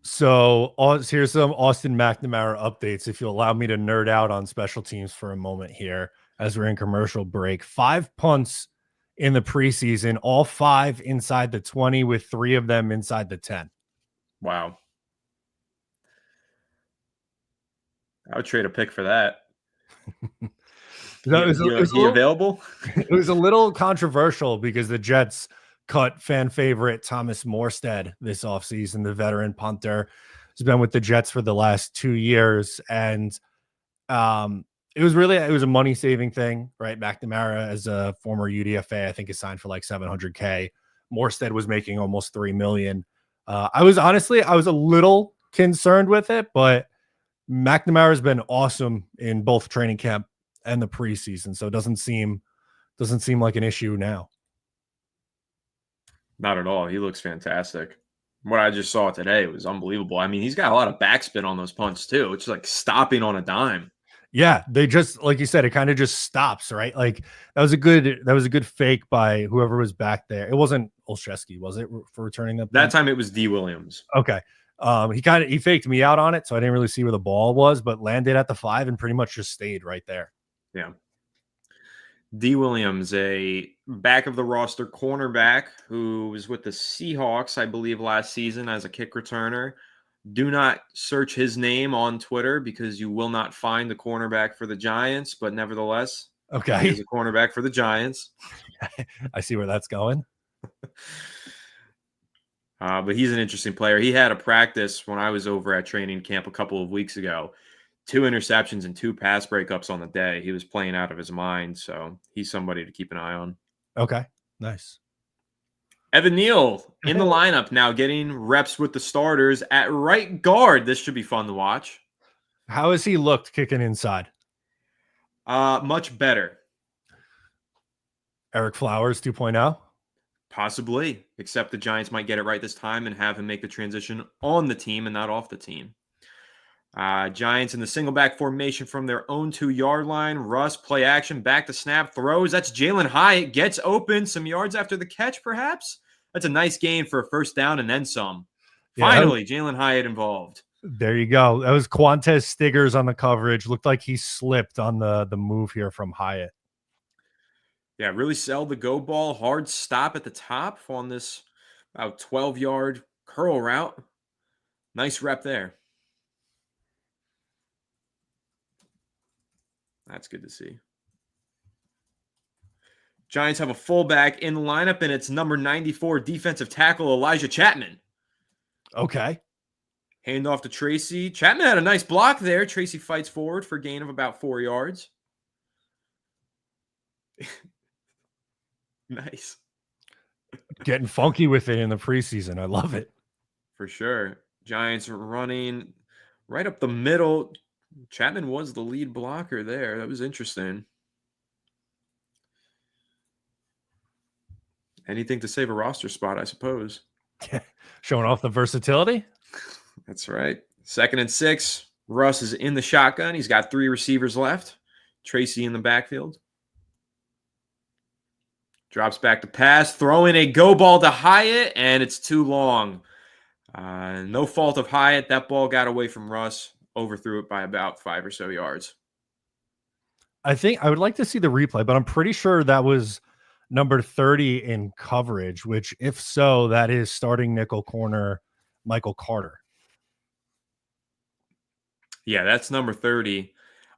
So here's some Austin McNamara updates, if you'll allow me to nerd out on special teams for a moment here as we're in commercial break. 5 punts in the preseason, all 5 inside the 20, with 3 of them inside the 10. Wow. I would trade a pick for that. Is he available? It was a little controversial because the Jets cut fan favorite Thomas Morstead this offseason, the veteran punter. He's been with the Jets for the last 2 years. And it was a money-saving thing, right? McNamara, as a former UDFA, I think is signed for like $700K. Morstead was making almost $3 million. I was a little concerned with it, but McNamara has been awesome in both training camp and the preseason, so it doesn't seem like an issue now. Not at all. He looks fantastic. What I just saw today was unbelievable. I mean, he's got a lot of backspin on those punts too. It's like stopping on a dime. Yeah, they just, like you said, it kind of just stops, right? Like that was a good fake by whoever was back there. It wasn't Olszewski, was it, for returning that? That time it was D. Williams. Okay. He faked me out on it, so I didn't really see where the ball was, but landed at the 5 and pretty much just stayed right there. Yeah. D. Williams, a back of the roster cornerback who was with the Seahawks, I believe, last season as a kick returner. Do not search his name on Twitter because you will not find the cornerback for the Giants, but nevertheless, Okay. he is a cornerback for the Giants. I see where that's going. But he's an interesting player. He had a practice when I was over at training camp a couple of weeks ago. 2 interceptions and 2 pass breakups on the day. He was playing out of his mind, so he's somebody to keep an eye on. Okay, nice. Evan Neal in the lineup now, getting reps with the starters at right guard. This should be fun to watch. How has he looked kicking inside? Much better. Eric Flowers 2.0? Possibly, except the Giants might get it right this time and have him make the transition on the team and not off the team. Giants in the single back formation from their own 2-yard line. Russ, play action, back to snap, throws. That's Jalen Hyatt. Gets open. Some yards after the catch, perhaps. That's a nice gain for a first down and then some. Finally, Jalen Hyatt involved. There you go. That was Quantez Stiggers on the coverage. Looked like he slipped on the move here from Hyatt. Yeah, really sell the go ball. Hard stop at the top on this about 12-yard curl route. Nice rep there. That's good to see. Giants have a fullback in the lineup, and it's number 94 defensive tackle Elijah Chapman. Okay. Hand off to Tracy. Chapman had a nice block there. Tracy fights forward for a gain of about 4 yards. Nice. Getting funky with it in the preseason. I love it. For sure. Giants running right up the middle. Chapman was the lead blocker there. That was interesting. Anything to save a roster spot, I suppose. Showing off the versatility. That's right. 2nd and 6. Russ is in the shotgun. He's got 3 receivers left. Tracy in the backfield. Drops back to pass, throwing a go ball to Hyatt, and it's too long. No fault of Hyatt. That ball got away from Russ. Overthrew it by about 5 or so yards. I think I would like to see the replay, but I'm pretty sure that was number 30 in coverage, which if so, that is starting nickel corner Michael Carter. Yeah, that's number 30.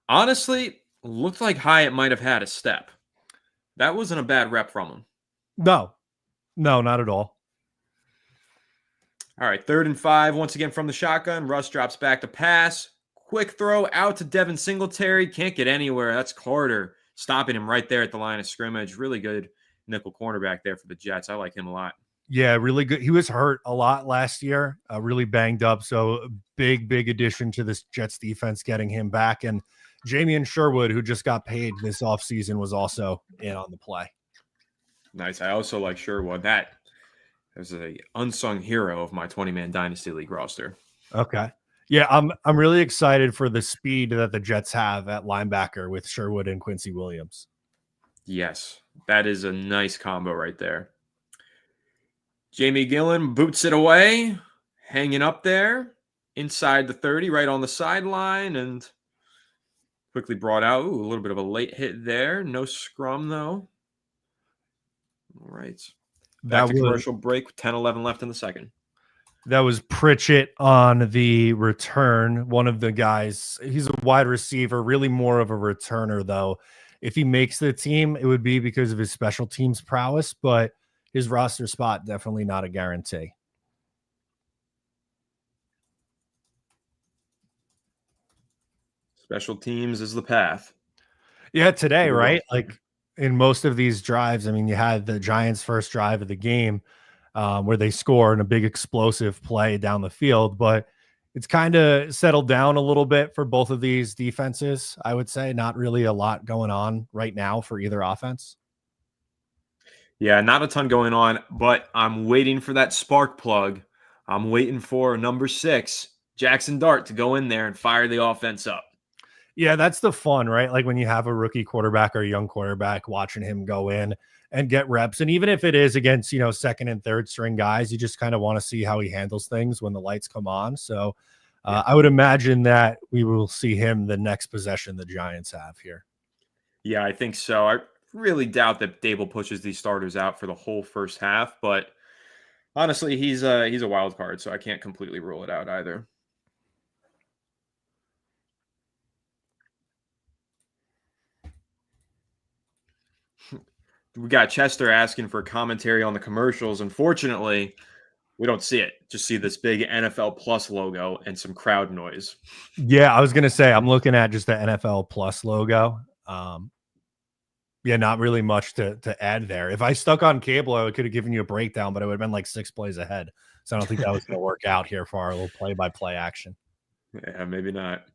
Honestly, looked like Hyatt might have had a step. That wasn't a bad rep from him. No, not at all. All right, 3rd and 5. Once again from the shotgun. Russ drops back to pass. Quick throw out to Devin Singletary. Can't get anywhere. That's Carter stopping him right there at the line of scrimmage. Really good nickel cornerback there for the Jets. I like him a lot. Yeah, really good. He was hurt a lot last year, really banged up. So big addition to this Jets defense, getting him back. And Jamie Sherwood, who just got paid this offseason, was also in on the play. Nice. I also like Sherwood. That is a unsung hero of my 20-man Dynasty League roster. Okay. Yeah, I'm really excited for the speed that the Jets have at linebacker with Sherwood and Quincy Williams. Yes, that is a nice combo right there. Jamie Gillen boots it away, hanging up there inside the 30, right on the sideline, and quickly brought out. Ooh, a little bit of a late hit there. No scrum, though. All right. Back to commercial break, 10-11 left in the second. That was Pritchett on the return. One of the guys, he's a wide receiver, really more of a returner, though. If he makes the team, it would be because of his special teams prowess, but his roster spot, definitely not a guarantee. Special teams is the path. Yeah, today, right? Like in most of these drives, I mean, you had the Giants' first drive of the game where they score in a big explosive play down the field, but it's kind of settled down a little bit for both of these defenses. I would say not really a lot going on right now for either offense. Yeah, not a ton going on, but I'm waiting for that spark plug. I'm waiting for number 6, Jackson Dart, to go in there and fire the offense up. Yeah, that's the fun, right? Like when you have a rookie quarterback or a young quarterback, watching him go in and get reps. And even if it is against, second and third string guys, you just kind of want to see how he handles things when the lights come on. So I would imagine that we will see him the next possession the Giants have here. Yeah, I think so. I really doubt that Dable pushes these starters out for the whole first half, but honestly, he's a wild card, so I can't completely rule it out either. We got Chester asking for commentary on the commercials. Unfortunately, we don't see it. Just see this big NFL Plus logo and some crowd noise. Yeah, I was going to say, I'm looking at just the NFL Plus logo. Yeah, not really much to add there. If I stuck on cable, I could have given you a breakdown, but it would have been like 6 plays ahead. So I don't think that was going to work out here for our little play-by-play action. Yeah, maybe not.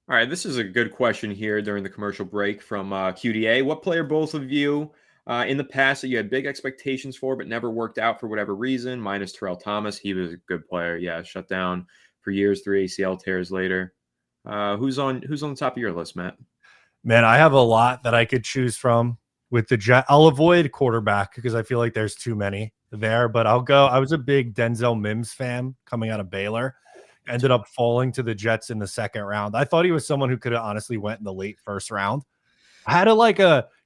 All right, this is a good question here during the commercial break from QDA. What player both of you in the past that you had big expectations for but never worked out for whatever reason? Minus Terrell Thomas. He was a good player. Yeah, shut down for years, 3 ACL tears later. Who's on the top of your list, Matt? Man, I have a lot that I could choose from with the Jet. I'll avoid quarterback because I feel like there's too many there, but I'll go. I was a big Denzel Mims fan coming out of Baylor. Ended up falling to the Jets in the second round. I thought he was someone who could have honestly went in the late first round.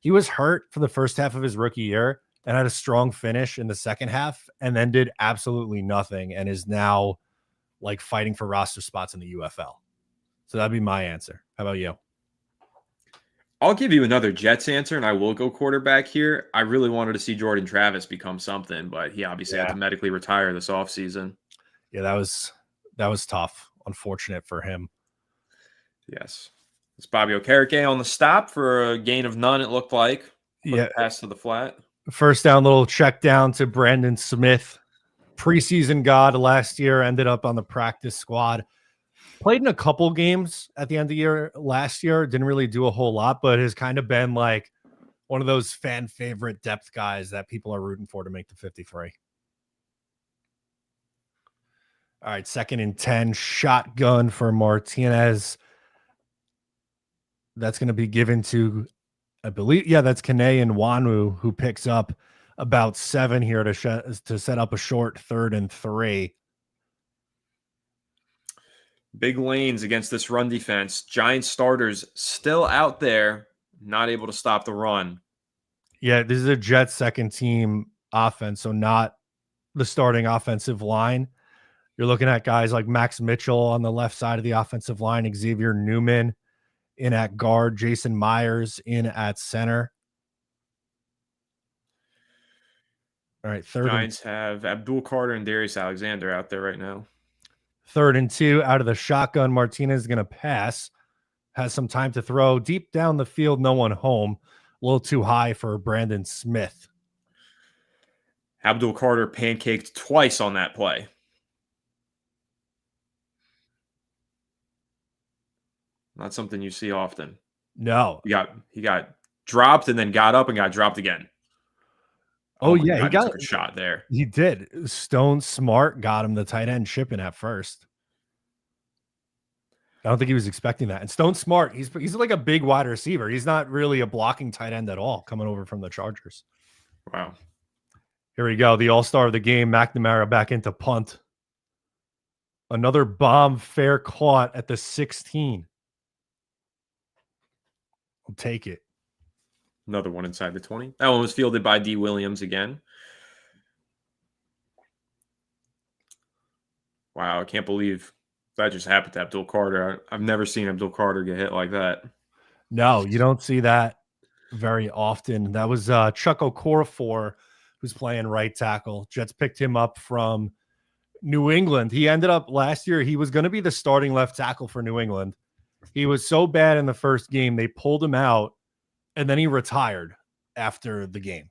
He was hurt for the first half of his rookie year and had a strong finish in the second half and then did absolutely nothing and is now like fighting for roster spots in the UFL. So that'd be my answer. How about you? I'll give you another Jets answer, and I will go quarterback here. I really wanted to see Jordan Travis become something, but he obviously had to medically retire this offseason. Yeah, that was tough. Unfortunate for him. Yes. It's Bobby Okereke on the stop for a gain of none, it looked like. Pass to the flat. First down, little check down to Brandon Smith. Preseason god last year, ended up on the practice squad. Played in a couple games at the end of the year last year. Didn't really do a whole lot, but has kind of been like one of those fan favorite depth guys that people are rooting for to make the 53. All right, 2nd and 10, shotgun for Martinez. That's going to be given to, I believe, that's Kane and Nwanwu, who picks up about 7 here to set up a short 3rd and 3. Big lanes against this run defense. Giants starters still out there, not able to stop the run. Yeah, this is a Jets second team offense, so not the starting offensive line. You're looking at guys like Max Mitchell on the left side of the offensive line, Xavier Newman in at guard, Jason Myers in at center. All right, Giants have Abdul Carter and Darius Alexander out there right now. 3rd and 2 out of the shotgun. Martinez is going to pass. Has some time to throw. Deep down the field, no one home. A little too high for Brandon Smith. Abdul Carter pancaked twice on that play. Not something you see often. No. He got dropped and then got up and got dropped again. He took a shot there. He did. Stone Smart got him the tight end shipping at first. I don't think he was expecting that. And Stone Smart, he's like a big wide receiver. He's not really a blocking tight end at all coming over from the Chargers. Wow. Here we go. The all-star of the game, McNamara back into punt. Another bomb fair caught at the 16. I'll take it. Another one inside the 20. That one was fielded by D. Williams again. Wow, I can't believe that just happened to Abdul Carter. I've never seen Abdul Carter get hit like that. No, you don't see that very often. That was Chuck Okorafor, who's playing right tackle. Jets picked him up from New England. He ended up last year, he was going to be the starting left tackle for New England. He was so bad in the first game, they pulled him out, and then he retired after the game.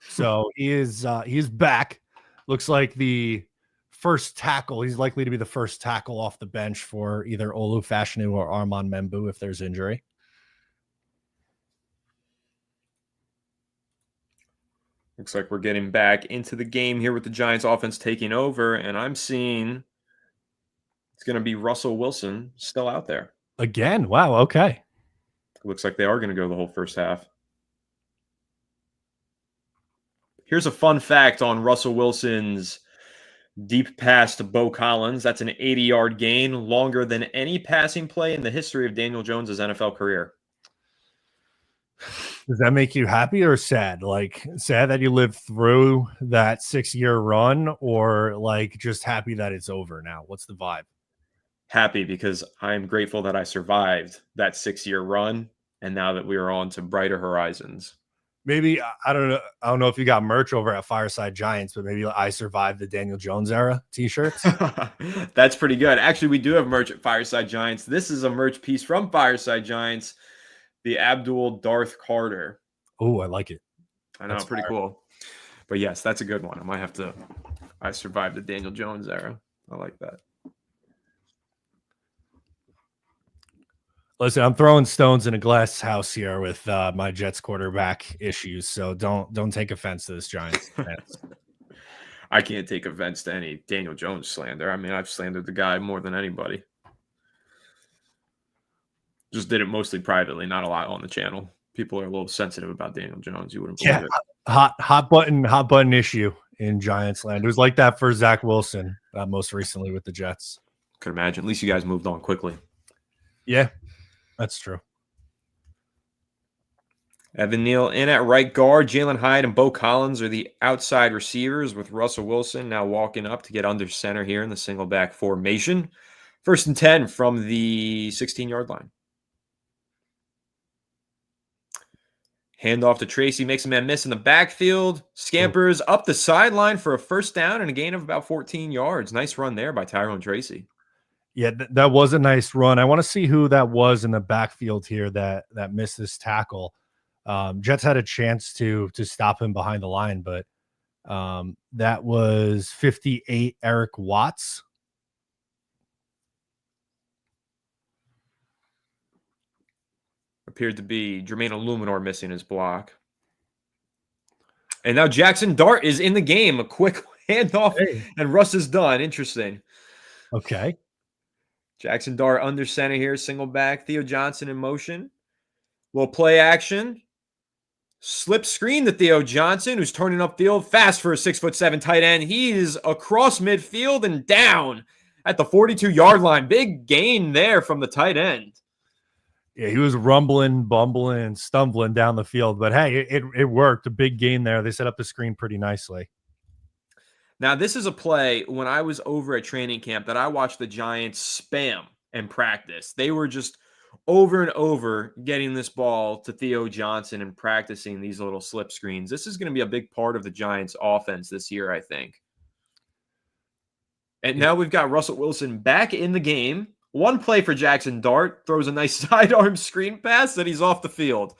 So he is back. Looks like the first tackle. He's likely to be the first tackle off the bench for either Olu Fashanu or Armand Membu if there's injury. Looks like we're getting back into the game here with the Giants offense taking over, and I'm seeing it's going to be Russell Wilson still out there. Again, wow, okay. Looks like they are going to go the whole first half. Here's a fun fact on Russell Wilson's deep pass to Bo Collins. That's an 80-yard gain, longer than any passing play in the history of Daniel Jones' NFL career. Does that make you happy or sad? Like sad that you lived through that 6-year run, or like just happy that it's over now? What's the vibe? Happy because I'm grateful that I survived that 6-year run, and now that we are on to brighter horizons. Maybe I don't know. I don't know if you got merch over at Fireside Giants, but maybe I survived the Daniel Jones era t-shirts. That's pretty good. Actually, we do have merch at Fireside Giants. This is a merch piece from Fireside Giants, the Abdul Darth Carter. Oh, I like it. I know, that's pretty cool. But yes, that's a good one. I might have to. I survived the Daniel Jones era. I like that. Listen, I'm throwing stones in a glass house here with my Jets quarterback issues, so don't take offense to this Giants fans. I can't take offense to any Daniel Jones slander. I mean, I've slandered the guy more than anybody. Just did it mostly privately, not a lot on the channel. People are a little sensitive about Daniel Jones. You wouldn't believe it. Hot button issue in Giants land. It was like that for Zach Wilson most recently with the Jets. Could imagine. At least you guys moved on quickly. Yeah. That's true. Evan Neal in at right guard. Jalen Hyde and Bo Collins are the outside receivers, with Russell Wilson now walking up to get under center here in the single back formation. 1st and 10 from the 16-yard line. Handoff to Tracy, makes a man miss in the backfield. Scampers up the sideline for a first down and a gain of about 14 yards. Nice run there by Tyrone Tracy. Yeah, that was a nice run. I want to see who that was in the backfield here that missed this tackle. Jets had a chance to stop him behind the line, but that was 58 Eric Watts. Appeared to be Jermaine Illuminor missing his block. And now Jackson Dart is in the game. A quick handoff, and Russ is done. Interesting. Okay. Jackson Dart under center here, single back. Theo Johnson in motion. Little play action. Slip screen to Theo Johnson, who's turning upfield fast for a 6'7" tight end. He is across midfield and down at the 42-yard line. Big gain there from the tight end. Yeah, he was rumbling, bumbling, stumbling down the field, but hey, it worked. A big gain there. They set up the screen pretty nicely. Now, this is a play when I was over at training camp that I watched the Giants spam and practice. They were just over and over getting this ball to Theo Johnson and practicing these little slip screens. This is going to be a big part of the Giants' offense this year, I think. And now we've got Russell Wilson back in the game. One play for Jackson Dart, throws a nice sidearm screen pass, that he's off the field.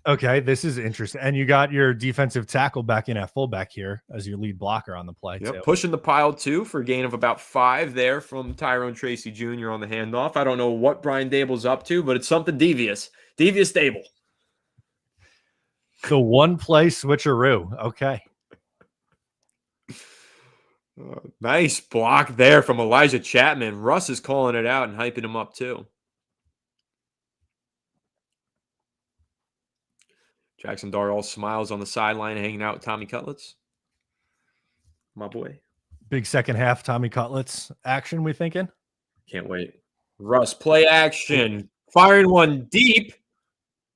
Okay, this is interesting. And you got your defensive tackle back in at fullback here as your lead blocker on the play. Yep, too. pushing the pile too for a gain of about 5 there from Tyrone Tracy Jr. on the handoff. I don't know what Brian Dable's up to, but it's something devious. Devious Dable. The one play switcheroo. Okay. Nice block there from Elijah Chapman. Russ is calling it out and hyping him up too. Jackson Dart all smiles on the sideline, hanging out with Tommy Cutlets. My boy. Big second half Tommy Cutlets action, we thinking? Can't wait. Russ, play action. Firing one deep.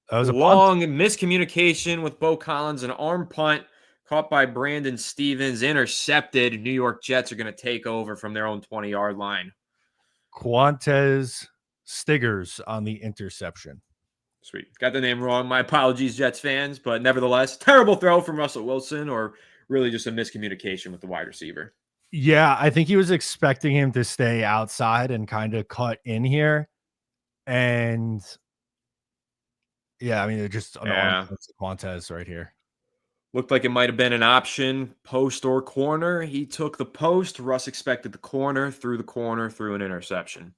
That was a long miscommunication with Bo Collins. An arm punt caught by Brandon Stevens. Intercepted. New York Jets are going to take over from their own 20-yard line. Quantez Stiggers on the interception. Sweet. Got the name wrong. My apologies, Jets fans. But nevertheless, terrible throw from Russell Wilson, or really just a miscommunication with the wide receiver. Yeah, I think he was expecting him to stay outside and kind of cut in here. And yeah, I mean, it just Quantez right here. Looked like it might have been an option, post or corner. He took the post. Russ expected the corner, threw an interception.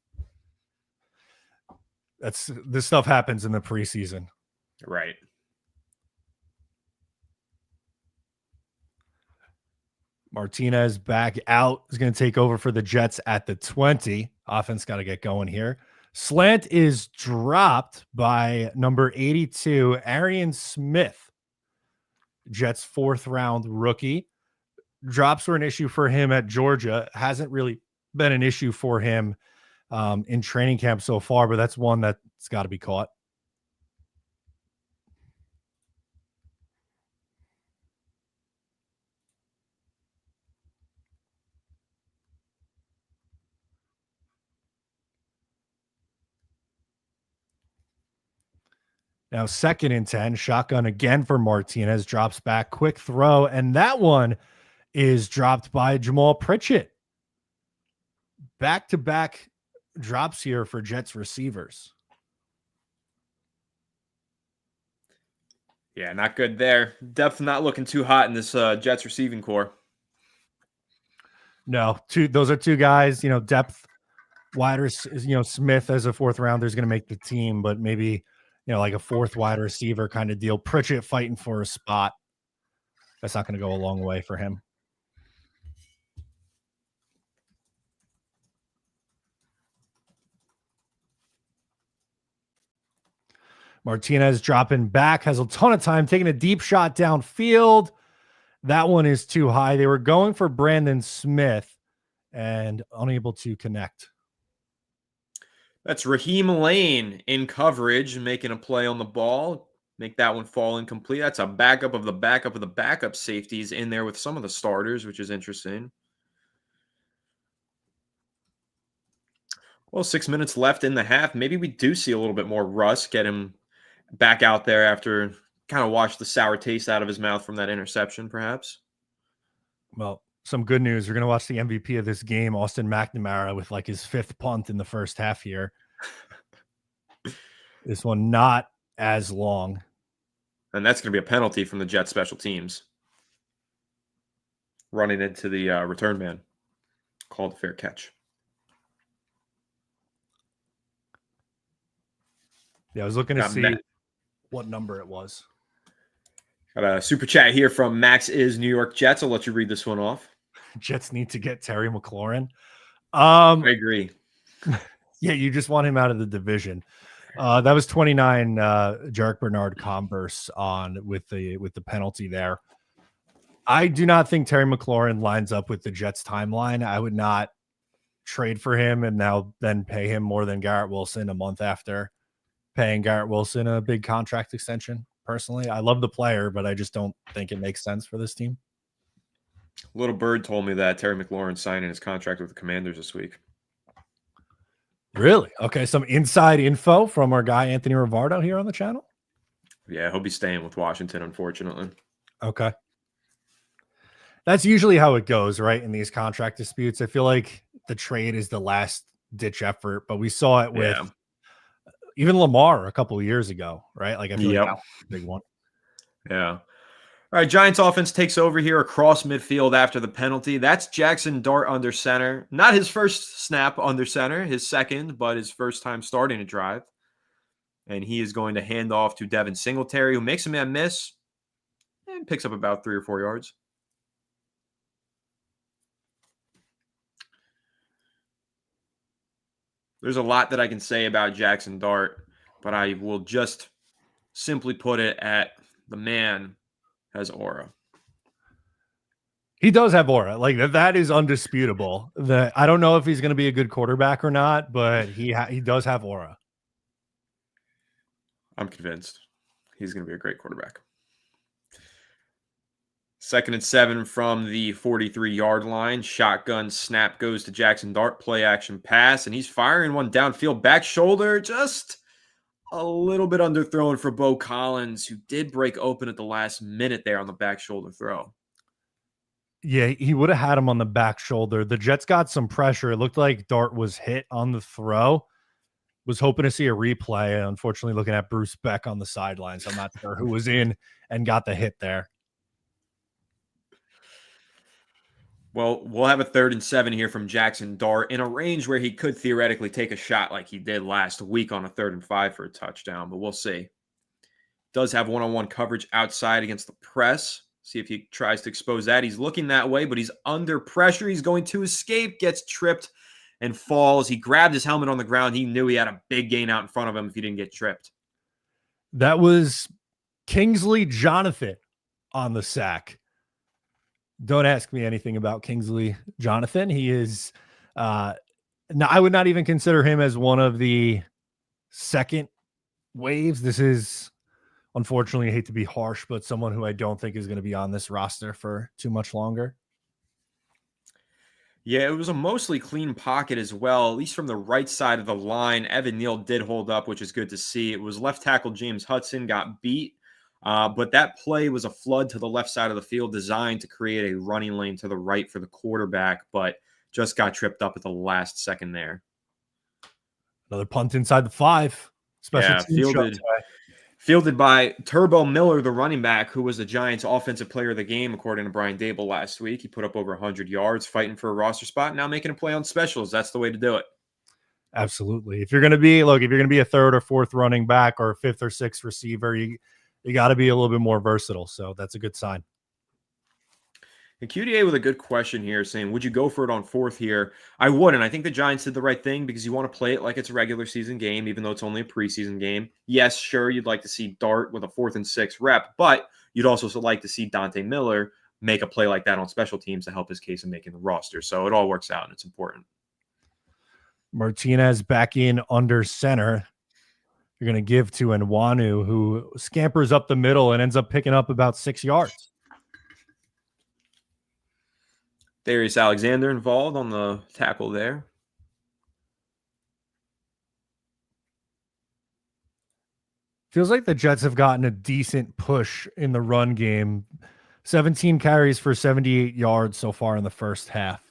This stuff happens in the preseason. Right. Martinez back out is going to take over for the Jets at the 20. Offense got to get going here. Slant is dropped by number 82, Arian Smith, Jets 4th round rookie. Drops were an issue for him at Georgia. Hasn't really been an issue for him in training camp so far, but that's one that's got to be caught. Now, 2nd and 10, shotgun again for Martinez, drops back, quick throw, and that one is dropped by Jamal Pritchett. Back-to-back drops here for Jets receivers. Yeah, not good there. Depth not looking too hot in this Jets receiving core. No, those are two guys, depth, wider, Smith as a 4th rounder is going to make the team, but maybe, like a 4th wide receiver kind of deal. Pritchett fighting for a spot. That's not going to go a long way for him. Martinez dropping back, has a ton of time, taking a deep shot downfield. That one is too high. They were going for Brandon Smith and unable to connect. That's Raheem Lane in coverage, making a play on the ball. Make that one fall incomplete. That's a backup of the backup of the backup safeties in there with some of the starters, which is interesting. Well, 6 minutes left in the half. Maybe we do see a little bit more Russ, get him back out there after kind of wash the sour taste out of his mouth from that interception, perhaps. Well, some good news. We're going to watch the MVP of this game, Austin McNamara, with like his 5th punt in the first half here. This one not as long. And that's going to be a penalty from the Jets special teams. Running into the return man. Called a fair catch. Yeah, I was looking to see what number it was. Got a super chat here from Max is New York Jets. I'll let you read this one off. Jets need to get Terry McLaurin. I agree. Yeah, you just want him out of the division. That was 29 Jarek Bernard Converse on with the penalty there. I do not think Terry McLaurin lines up with the Jets timeline. I would not trade for him and now then pay him more than Garrett Wilson a month after paying Garrett Wilson a big contract extension. Personally, I love the player, but I just don't think it makes sense for this team. Little Bird told me that Terry McLaurin signing his contract with the Commanders this week. Really? Okay, some inside info from our guy Anthony Rivardo here on the channel. Yeah, he'll be staying with Washington, unfortunately. Okay. That's usually how it goes, right? In these contract disputes, I feel like the trade is the last ditch effort, but we saw it with even Lamar a couple of years ago, right? Like I feel like that was a big one. Yeah. All right, Giants offense takes over here across midfield after the penalty. That's Jackson Dart under center. Not his first snap under center, his second, but his first time starting a drive. And he is going to hand off to Devin Singletary, who makes a man miss and picks up about 3 or 4 yards. There's a lot that I can say about Jackson Dart, but I will just simply put it at the man has aura. He does have aura. Like that is undisputable. I don't know if he's going to be a good quarterback or not, but he does have aura. I'm convinced he's going to be a great quarterback. 2nd and 7 from the 43-yard line. Shotgun snap goes to Jackson Dart. Play action pass, and he's firing one downfield. Back shoulder, just a little bit underthrown for Bo Collins, who did break open at the last minute there on the back shoulder throw. Yeah, he would have had him on the back shoulder. The Jets got some pressure. It looked like Dart was hit on the throw. Was hoping to see a replay. Unfortunately, looking at Bruce Beck on the sidelines, I'm not sure who was in and got the hit there. Well, we'll have a 3rd and 7 here from Jackson Dart in a range where he could theoretically take a shot like he did last week on a 3rd and 5 for a touchdown, but we'll see. Does have one-on-one coverage outside against the press. See if he tries to expose that. He's looking that way, but he's under pressure. He's going to escape, gets tripped, and falls. He grabbed his helmet on the ground. He knew he had a big gain out in front of him if he didn't get tripped. That was Kingsley Jonathan on the sack. Don't ask me anything about Kingsley Jonathan. He is now, I would not even consider him as one of the second waves. This is, unfortunately, I hate to be harsh, but someone who I don't think is going to be on this roster for too much longer. Yeah, it was a mostly clean pocket as well, at least from the right side of the line. Evan Neal did hold up, which is good to see. It was left tackle James Hudson got beat, but that play was a flood to the left side of the field designed to create a running lane to the right for the quarterback, but just got tripped up at the last second there. Another punt inside the 5. Special teams fielded by Turbo Miller, the running back, who was the Giants' offensive player of the game, according to Brian Dable last week. He put up over 100 yards fighting for a roster spot, now making a play on specials. That's the way to do it. Absolutely. If you're going to be a third or fourth running back or fifth or sixth receiver, you got to be a little bit more versatile. So that's a good sign. And QDA with a good question here saying, would you go for it on 4th here? I wouldn't. I think the Giants did the right thing because you want to play it like it's a regular season game, even though it's only a preseason game. Yes, sure, you'd like to see Dart with a 4th and 6 rep, but you'd also like to see Dante Miller make a play like that on special teams to help his case in making the roster. So it all works out, and it's important. Martinez back in under center. You're going to give to Nwanu, who scampers up the middle and ends up picking up about 6 yards. Darius Alexander involved on the tackle there. Feels like the Jets have gotten a decent push in the run game. 17 carries for 78 yards so far in the first half.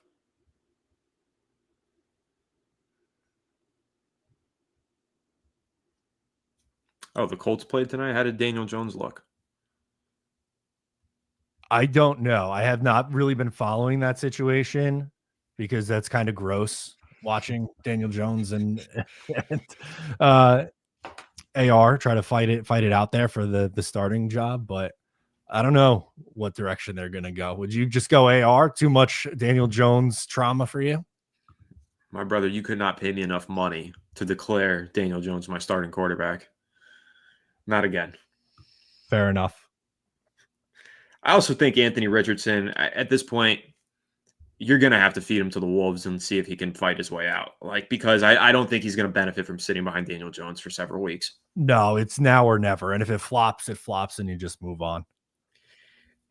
Oh, the Colts played tonight? How did Daniel Jones look? I don't know. I have not really been following that situation because that's kind of gross watching Daniel Jones and AR try to fight it out there for the starting job. But I don't know what direction they're going to go. Would you just go AR? Too much Daniel Jones trauma for you? My brother, you could not pay me enough money to declare Daniel Jones my starting quarterback. Not again. Fair enough. I also think Anthony Richardson, at this point, you're going to have to feed him to the wolves and see if he can fight his way out. Because I don't think he's going to benefit from sitting behind Daniel Jones for several weeks. No, it's now or never. And if it flops, and you just move on.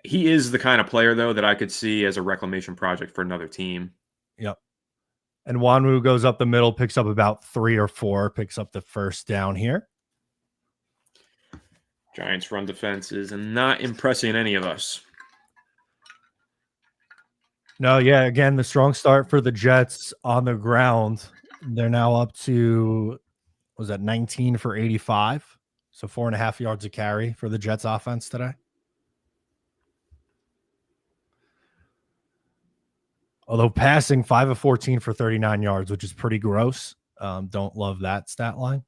He is the kind of player, though, that I could see as a reclamation project for another team. Yep. And Wanwu goes up the middle, picks up about 3 or 4, picks up the first down here. Giants run defenses and not impressing any of us. No, yeah, again, the strong start for the Jets on the ground. They're now up to, 19 for 85? So 4.5 yards a carry for the Jets offense today. Although passing 5 of 14 for 39 yards, which is pretty gross. Don't love that stat line.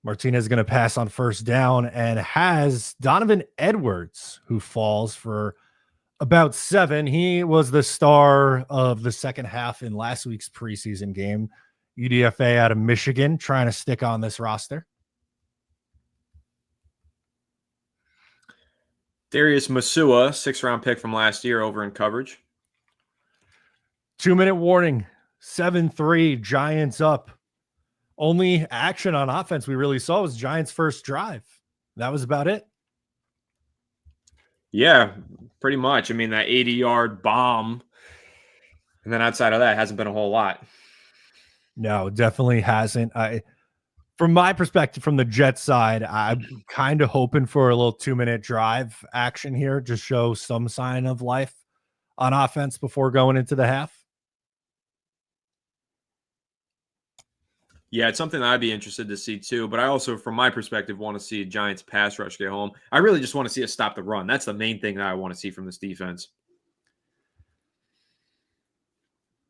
Martinez is going to pass on first down and has Donovan Edwards, who falls for about 7. He was the star of the second half in last week's preseason game. UDFA out of Michigan, trying to stick on this roster. Darius Masua, 6th-round pick from last year, over in coverage. 2-minute warning. 7-3, Giants up. Only action on offense we really saw was Giants' first drive. That was about it. Yeah, pretty much. I mean, that 80-yard bomb. And then outside of that, hasn't been a whole lot. No, definitely hasn't. From my perspective, from the Jets side, I'm kind of hoping for a little 2-minute drive action here. Just show some sign of life on offense before going into the half. Yeah, it's something I'd be interested to see too. But I also, from my perspective, want to see Giants pass rush get home. I really just want to see us stop the run. That's the main thing that I want to see from this defense.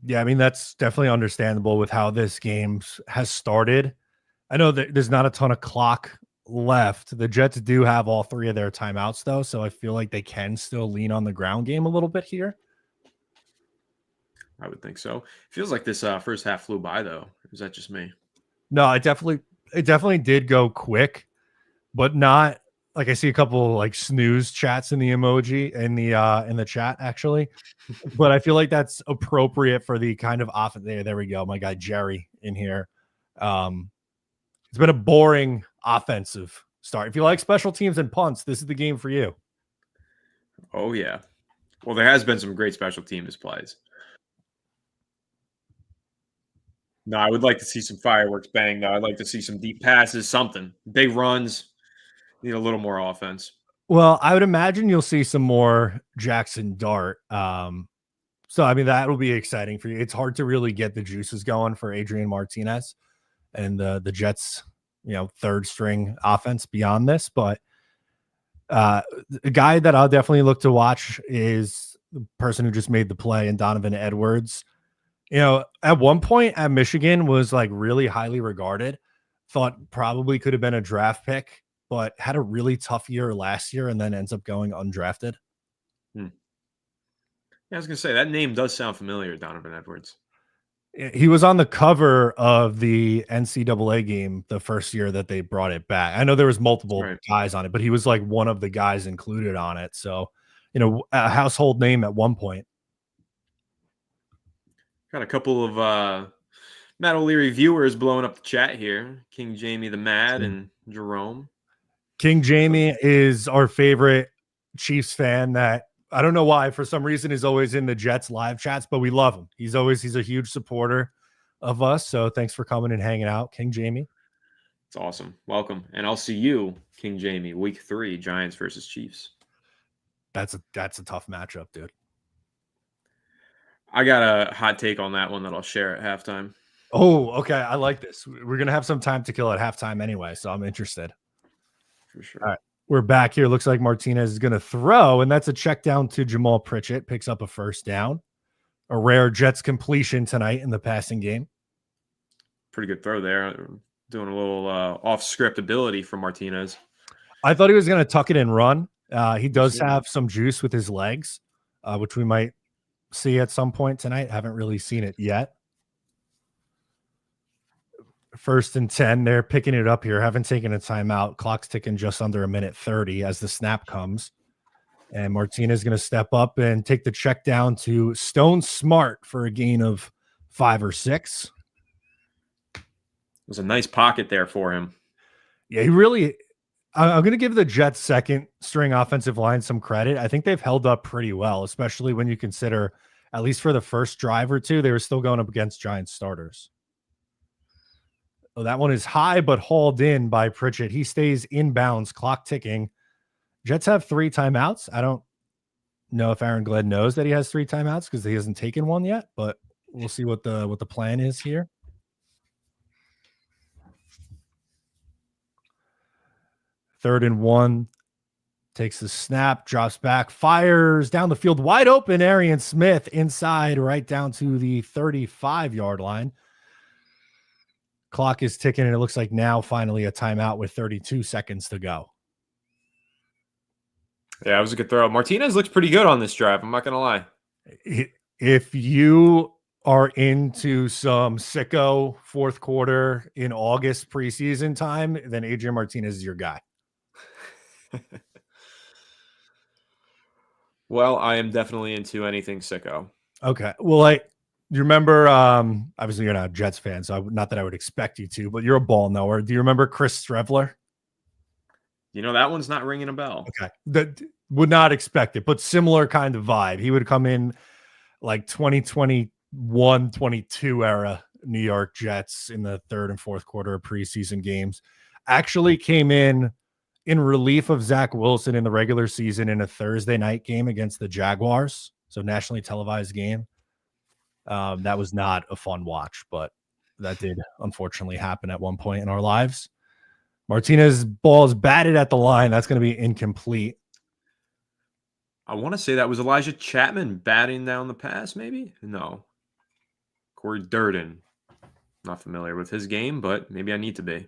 Yeah, I mean, that's definitely understandable with how this game has started. I know that there's not a ton of clock left. The Jets do have all 3 of their timeouts, though, so I feel like they can still lean on the ground game a little bit here. I would think so. Feels like this first half flew by, though. Or is that just me? No, it definitely did go quick, but not like I see a couple like snooze chats in the emoji in the chat actually. But I feel like that's appropriate for the kind of off there we go. My guy Jerry in here. It's been a boring offensive start. If you like special teams and punts, this is the game for you. Oh, yeah. Well, there has been some great special teams plays. No, I would like to see some fireworks bang, though. I'd like to see some deep passes, something. Big runs. Need a little more offense. Well, I would imagine you'll see some more Jackson Dart. So, I mean, that will be exciting for you. It's hard to really get the juices going for Adrian Martinez and the Jets, third string offense beyond this. But a guy that I'll definitely look to watch is the person who just made the play, and Donovan Edwards. At one point at Michigan was like really highly regarded, thought probably could have been a draft pick, but had a really tough year last year and then ends up going undrafted. Yeah, I was going to say, that name does sound familiar, Donovan Edwards. He was on the cover of the NCAA game the first year that they brought it back. I know there was multiple guys on it, but he was like one of the guys included on it. So, a household name at one point. Got a couple of Matt O'Leary viewers blowing up the chat here. King Jamie the Mad and Jerome. King Jamie is our favorite Chiefs fan that I don't know why, for some reason, is always in the Jets live chats, but we love him. He's a huge supporter of us. So thanks for coming and hanging out, King Jamie. It's awesome. Welcome. And I'll see you, King Jamie, week 3, Giants versus Chiefs. That's a tough matchup, dude. I got a hot take on that one that I'll share at halftime. Oh, okay. I like this. We're going to have some time to kill at halftime anyway, so I'm interested. For sure. All right. We're back here. Looks like Martinez is going to throw, and that's a check down to Jamal Pritchett. Picks up a first down. A rare Jets completion tonight in the passing game. Pretty good throw there. Doing a little off-script ability from Martinez. I thought he was going to tuck it and run. He does have some juice with his legs, which we might see at some point tonight. Haven't really seen it yet. 1st and 10. They're picking it up here. Haven't taken a timeout. Clock's ticking just under 1:30 as the snap comes. And Martinez is going to step up and take the check down to Stone Smart for a gain of 5 or 6. It was a nice pocket there for him. Yeah, he really – I'm going to give the Jets' second string offensive line some credit. I think they've held up pretty well, especially when you consider, at least for the first drive or two, they were still going up against Giants starters. Oh, that one is high but hauled in by Pritchett. He stays inbounds, clock ticking. Jets have 3 timeouts. I don't know if Aaron Glenn knows that he has 3 timeouts because he hasn't taken one yet, but we'll see what the plan is here. Third and 1. Takes the snap, drops back, fires down the field, wide open. Arian Smith inside, right down to the 35-yard line. Clock is ticking, and it looks like now finally a timeout with 32 seconds to go. Yeah, it was a good throw. Martinez looks pretty good on this drive. I'm not going to lie. If you are into some sicko fourth quarter in August preseason time, then Adrian Martinez is your guy. Well, I am definitely into anything sicko. Okay. Well, you remember, obviously you're not a Jets fan, so not that I would expect you to, but you're a ball knower. Do you remember Chris Strevler? That one's not ringing a bell. Okay. That would not expect it, but similar kind of vibe. He would come in like 2021, 22 era New York Jets in the 3rd and 4th quarter of preseason games. Actually came in relief of Zach Wilson in the regular season in a Thursday night game against the Jaguars. So nationally televised game. That was not a fun watch, but that did unfortunately happen at one point in our lives. Martinez ball is batted at the line. That's going to be incomplete. I want to say that was Elijah Chapman batting down the pass, maybe? No. Corey Durden. Not familiar with his game, but maybe I need to be.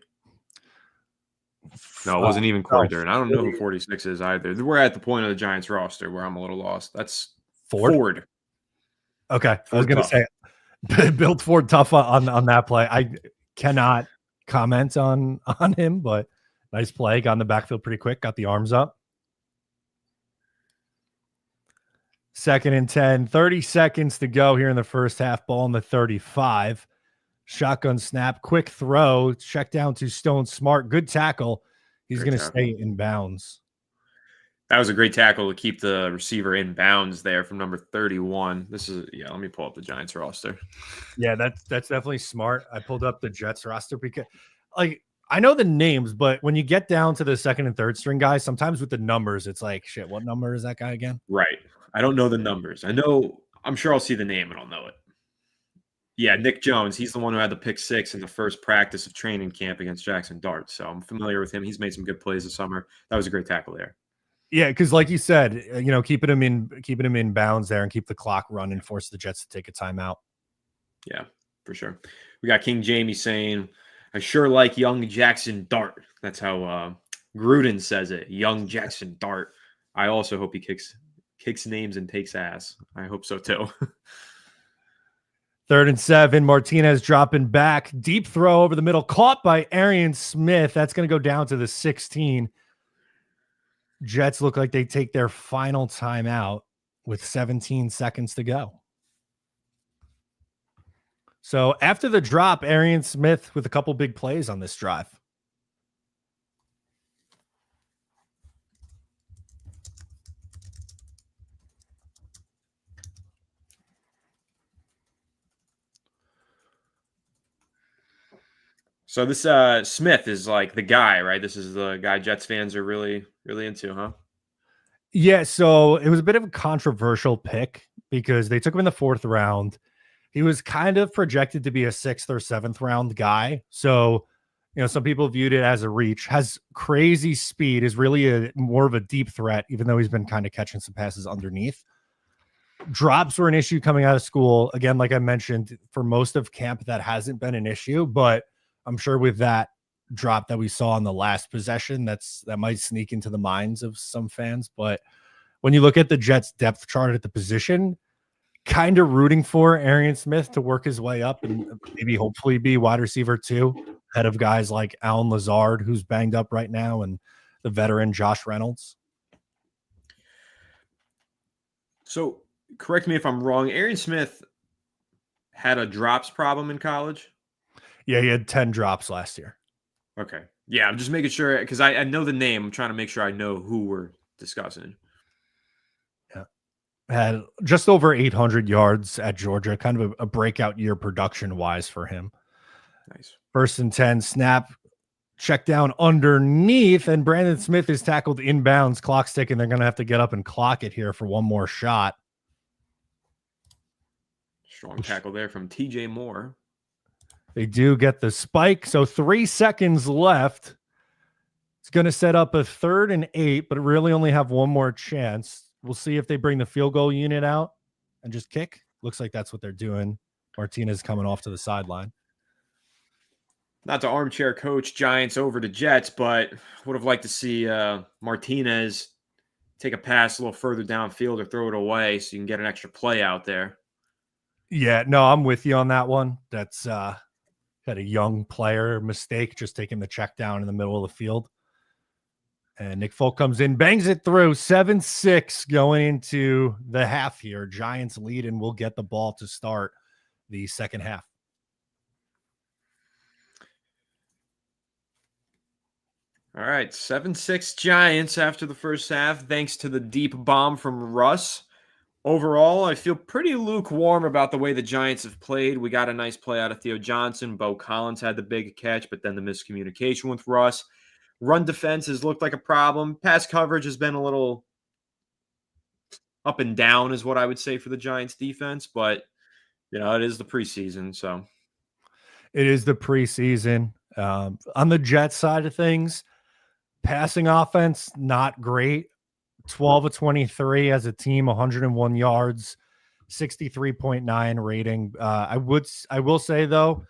No, it wasn't even Corey Durden. I don't know who 46 is either. We're at the point of the Giants roster where I'm a little lost. That's Ford. Okay. I was going to say, built Ford tough on that play. I cannot comment on him, but nice play. Got in the backfield pretty quick. Got the arms up. 2nd and 10. 30 seconds to go here in the first half. Ball in the 35. Shotgun snap. Quick throw. Check down to Stone Smart. Good tackle. He's going to stay in bounds. That was a great tackle to keep the receiver in bounds there from number 31. Let me pull up the Giants roster. Yeah, that's definitely smart. I pulled up the Jets roster because, like, I know the names, but when you get down to the 2nd and 3rd string guys, sometimes with the numbers, it's like, shit, what number is that guy again? Right. I don't know the numbers. I'm sure I'll see the name and I'll know it. Yeah, Nick Jones. He's the one who had the pick 6 in the first practice of training camp against Jackson Dart. So I'm familiar with him. He's made some good plays this summer. That was a great tackle there. Yeah, because like you said, keeping him in bounds there and keep the clock running, force the Jets to take a timeout. Yeah, for sure. We got King Jamie saying, "I sure like young Jackson Dart." That's how Gruden says it. Young Jackson Dart. I also hope he kicks names and takes ass. I hope so too. 3rd and 7. Martinez dropping back. Deep throw over the middle. Caught by Arian Smith. That's going to go down to the 16. Jets look like they take their final timeout with 17 seconds to go. So after the drop, Arian Smith with a couple big plays on this drive. So this Smith is like the guy, right? This is the guy Jets fans are really, really into, huh? Yeah, so it was a bit of a controversial pick because they took him in the 4th round. He was kind of projected to be a 6th or 7th round guy. So, some people viewed it as a reach. Has crazy speed, is really more of a deep threat, even though he's been kind of catching some passes underneath. Drops were an issue coming out of school. Again, like I mentioned, for most of camp, that hasn't been an issue, but I'm sure with that drop that we saw on the last possession, that might sneak into the minds of some fans. But when you look at the Jets depth chart at the position, kind of rooting for Arian Smith to work his way up and maybe hopefully be wide receiver 2, ahead of guys like Alan Lazard, who's banged up right now, and the veteran Josh Reynolds. So correct me if I'm wrong. Arian Smith had a drops problem in college. Yeah, he had 10 drops last year. Okay. Yeah, I'm just making sure because I know the name. I'm trying to make sure I know who we're discussing. Yeah. Had just over 800 yards at Georgia, kind of a breakout year production-wise for him. Nice. 1st and 10, snap, check down underneath, and Brandon Smith is tackled inbounds, clock's ticking. They're going to have to get up and clock it here for one more shot. Strong tackle there from TJ Moore. They do get the spike, so 3 seconds left. It's going to set up a 3rd and 8, but really only have one more chance. We'll see if they bring the field goal unit out and just kick. Looks like that's what they're doing. Martinez coming off to the sideline. Not to armchair coach Giants over to Jets, but would have liked to see Martinez take a pass a little further downfield or throw it away so you can get an extra play out there. Yeah, no, I'm with you on that one. That's had a young player mistake, just taking the check down in the middle of the field. And Nick Folk comes in, bangs it through. 7-6 going into the half here. Giants lead and will get the ball to start the second half. All right, 7-6 Giants after the first half, thanks to the deep bomb from Russ. Overall, I feel pretty lukewarm about the way the Giants have played. We got a nice play out of Theo Johnson. Bo Collins had the big catch, but then the miscommunication with Russ. Run defense has looked like a problem. Pass coverage has been a little up and down is what I would say for the Giants defense, but it is the preseason, so. It is the preseason. On the Jets side of things, passing offense, not great. 12 of 23 as a team, 101 yards, 63.9 rating. I will say though,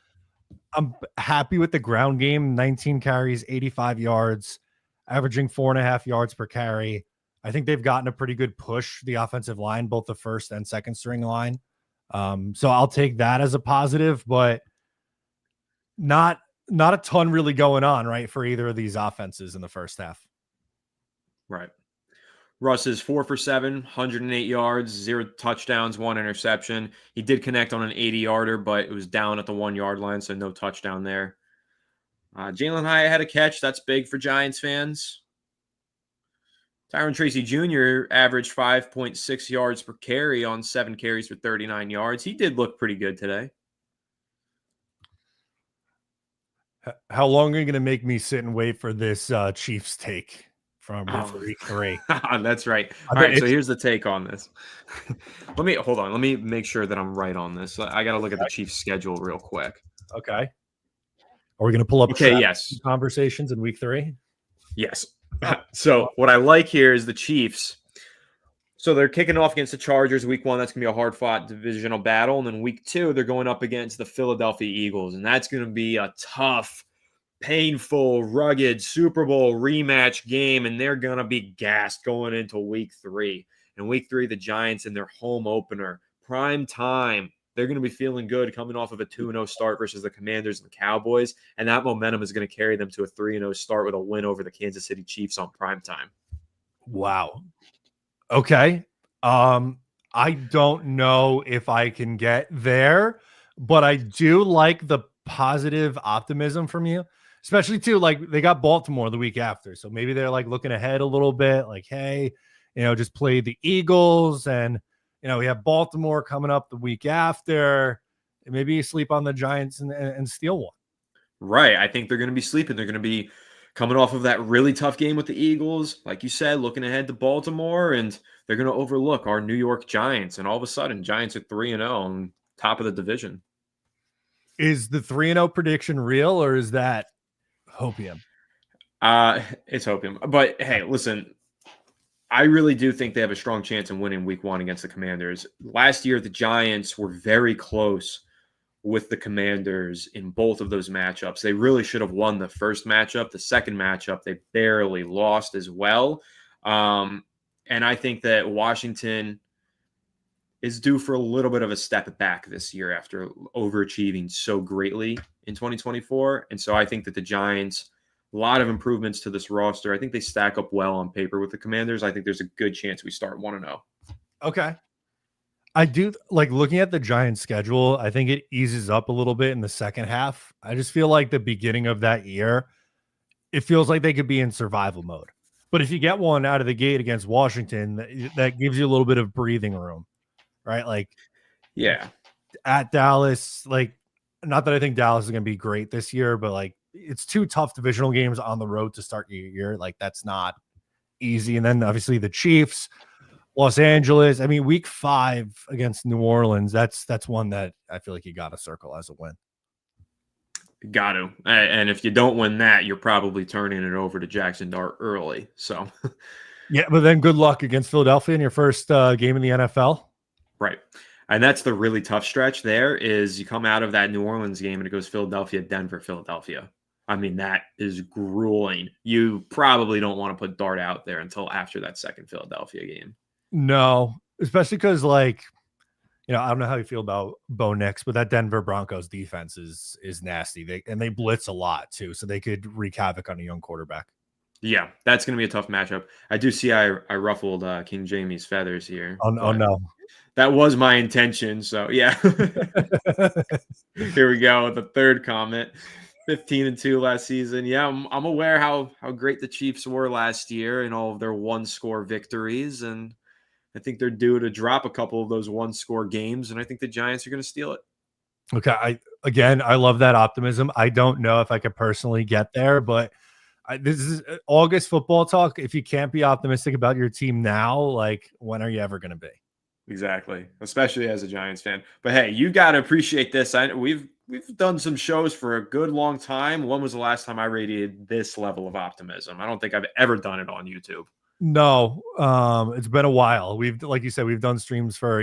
I'm happy with the ground game. 19 carries, 85 yards, averaging 4.5 yards per carry. I think they've gotten a pretty good push, the offensive line, both the first and second string line. So I'll take that as a positive, but not a ton really going on, right, for either of these offenses in the first half. Right. Russ is 4 for 7, 108 yards, 0 touchdowns, 1 interception. He did connect on an 80-yarder, but it was down at the 1-yard line, so no touchdown there. Jalen Hyatt had a catch. That's big for Giants fans. Tyron Tracy Jr. averaged 5.6 yards per carry on 7 carries for 39 yards. He did look pretty good today. How long are you going to make me sit and wait for this Chiefs take from week 3? That's right. All right, so here's the take on this. Let me make sure that I'm right on this. I got to look at the Chiefs schedule real quick. Okay. Are we going to pull up yes conversations in week 3? Yes. So what I like here is the Chiefs. So they're kicking off against the Chargers week 1. That's going to be a hard-fought divisional battle. And then week 2, they're going up against the Philadelphia Eagles. And that's going to be a tough, painful, rugged Super Bowl rematch game. And they're going to be gassed going into week 3. And week 3, the Giants in their home opener, prime time. They're going to be feeling good coming off of a 2-0 start versus the Commanders and the Cowboys. And that momentum is going to carry them to a 3-0 start with a win over the Kansas City Chiefs on prime time. Wow. Okay. I don't know if I can get there, but I do like the positive optimism from you, especially too, like they got Baltimore the week after. So maybe they're like looking ahead a little bit, like, hey, just play the Eagles and, we have Baltimore coming up the week after. And maybe you sleep on the Giants and steal one. Right. I think they're going to be sleeping. They're going to be coming off of that really tough game with the Eagles. Like you said, looking ahead to Baltimore, and they're going to overlook our New York Giants. And all of a sudden, Giants are 3-0 on top of the division. Is the 3-0 prediction real, or is that hopium? It's hopium. But hey, listen, I really do think they have a strong chance in winning week 1 against the Commanders. Last year, the Giants were very close with the Commanders in both of those matchups. They really should have won the first matchup. The second matchup, they barely lost as well. And I think that Washington is due for a little bit of a step back this year after overachieving so greatly in 2024. And so I think that the Giants, a lot of improvements to this roster. I think they stack up well on paper with the Commanders. I think there's a good chance we start 1-0. Okay. I do like looking at the Giants schedule. I think it eases up a little bit in the second half. I just feel like the beginning of that year, it feels like they could be in survival mode. But if you get one out of the gate against Washington, that gives you a little bit of breathing room, right? Like, yeah, at Dallas, like, not that I think Dallas is going to be great this year, but like, it's 2 tough divisional games on the road to start your year. Like, that's not easy. And then obviously the Chiefs, Los Angeles. I mean, week 5 against New Orleans, that's one that I feel like you got to circle as a win. Got to. And if you don't win that, you're probably turning it over to Jackson Dart early. So, yeah, but then good luck against Philadelphia in your first game in the NFL. Right. And that's the really tough stretch there is you come out of that New Orleans game and it goes Philadelphia, Denver, Philadelphia. I mean, that is grueling. You probably don't want to put Dart out there until after that second Philadelphia game. No, especially because, like, I don't know how you feel about Bo Nix, but that Denver Broncos defense is nasty. They blitz a lot too, so they could wreak havoc on a young quarterback. Yeah, that's going to be a tough matchup. I do see I ruffled King Jamie's feathers here. Oh no. That was my intention. So, yeah. Here we go with the third comment. 15-2 last season. Yeah, I'm aware how great the Chiefs were last year in all of their one-score victories. And I think they're due to drop a couple of those one-score games. And I think the Giants are going to steal it. Okay. I love that optimism. I don't know if I could personally get there, but this is August football talk. If you can't be optimistic about your team now, like, when are you ever going to be? Exactly, especially as a Giants fan. But hey, you got to appreciate this. We've done some shows for a good long time. When was the last time I radiated this level of optimism? I don't think I've ever done it on YouTube. No, it's been a while. Like you said, we've done streams for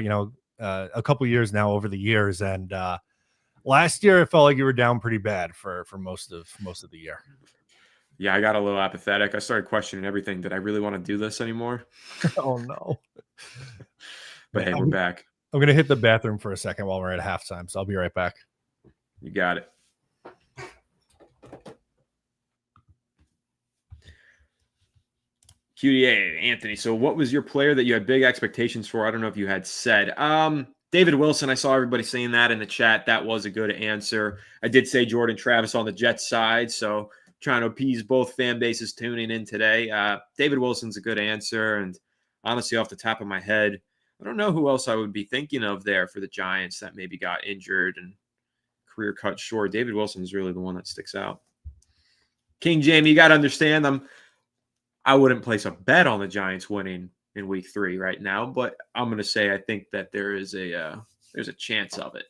a couple years now over the years, and Last year, it felt like you were down pretty bad for most of the year. Yeah, I got a little apathetic. I started questioning everything. Did I really want to do this anymore? Oh no! But hey, we're back. I'm gonna hit the bathroom for a second while we're at halftime, so I'll be right back. You got it. QDA, Anthony. So what was your player that you had big expectations for? I don't know if you had said. David Wilson. I saw everybody saying that in the chat. That was a good answer. I did say Jordan Travis on the Jets side, so trying to appease both fan bases tuning in today. David Wilson's a good answer, and honestly, off the top of my head, I don't know who else I would be thinking of there for the Giants that maybe got injured and career cut short. David Wilson is really the one that sticks out. King Jamie, you got to understand, I wouldn't place a bet on the Giants winning in week 3 right now, but I'm going to say I think that there's a chance of it.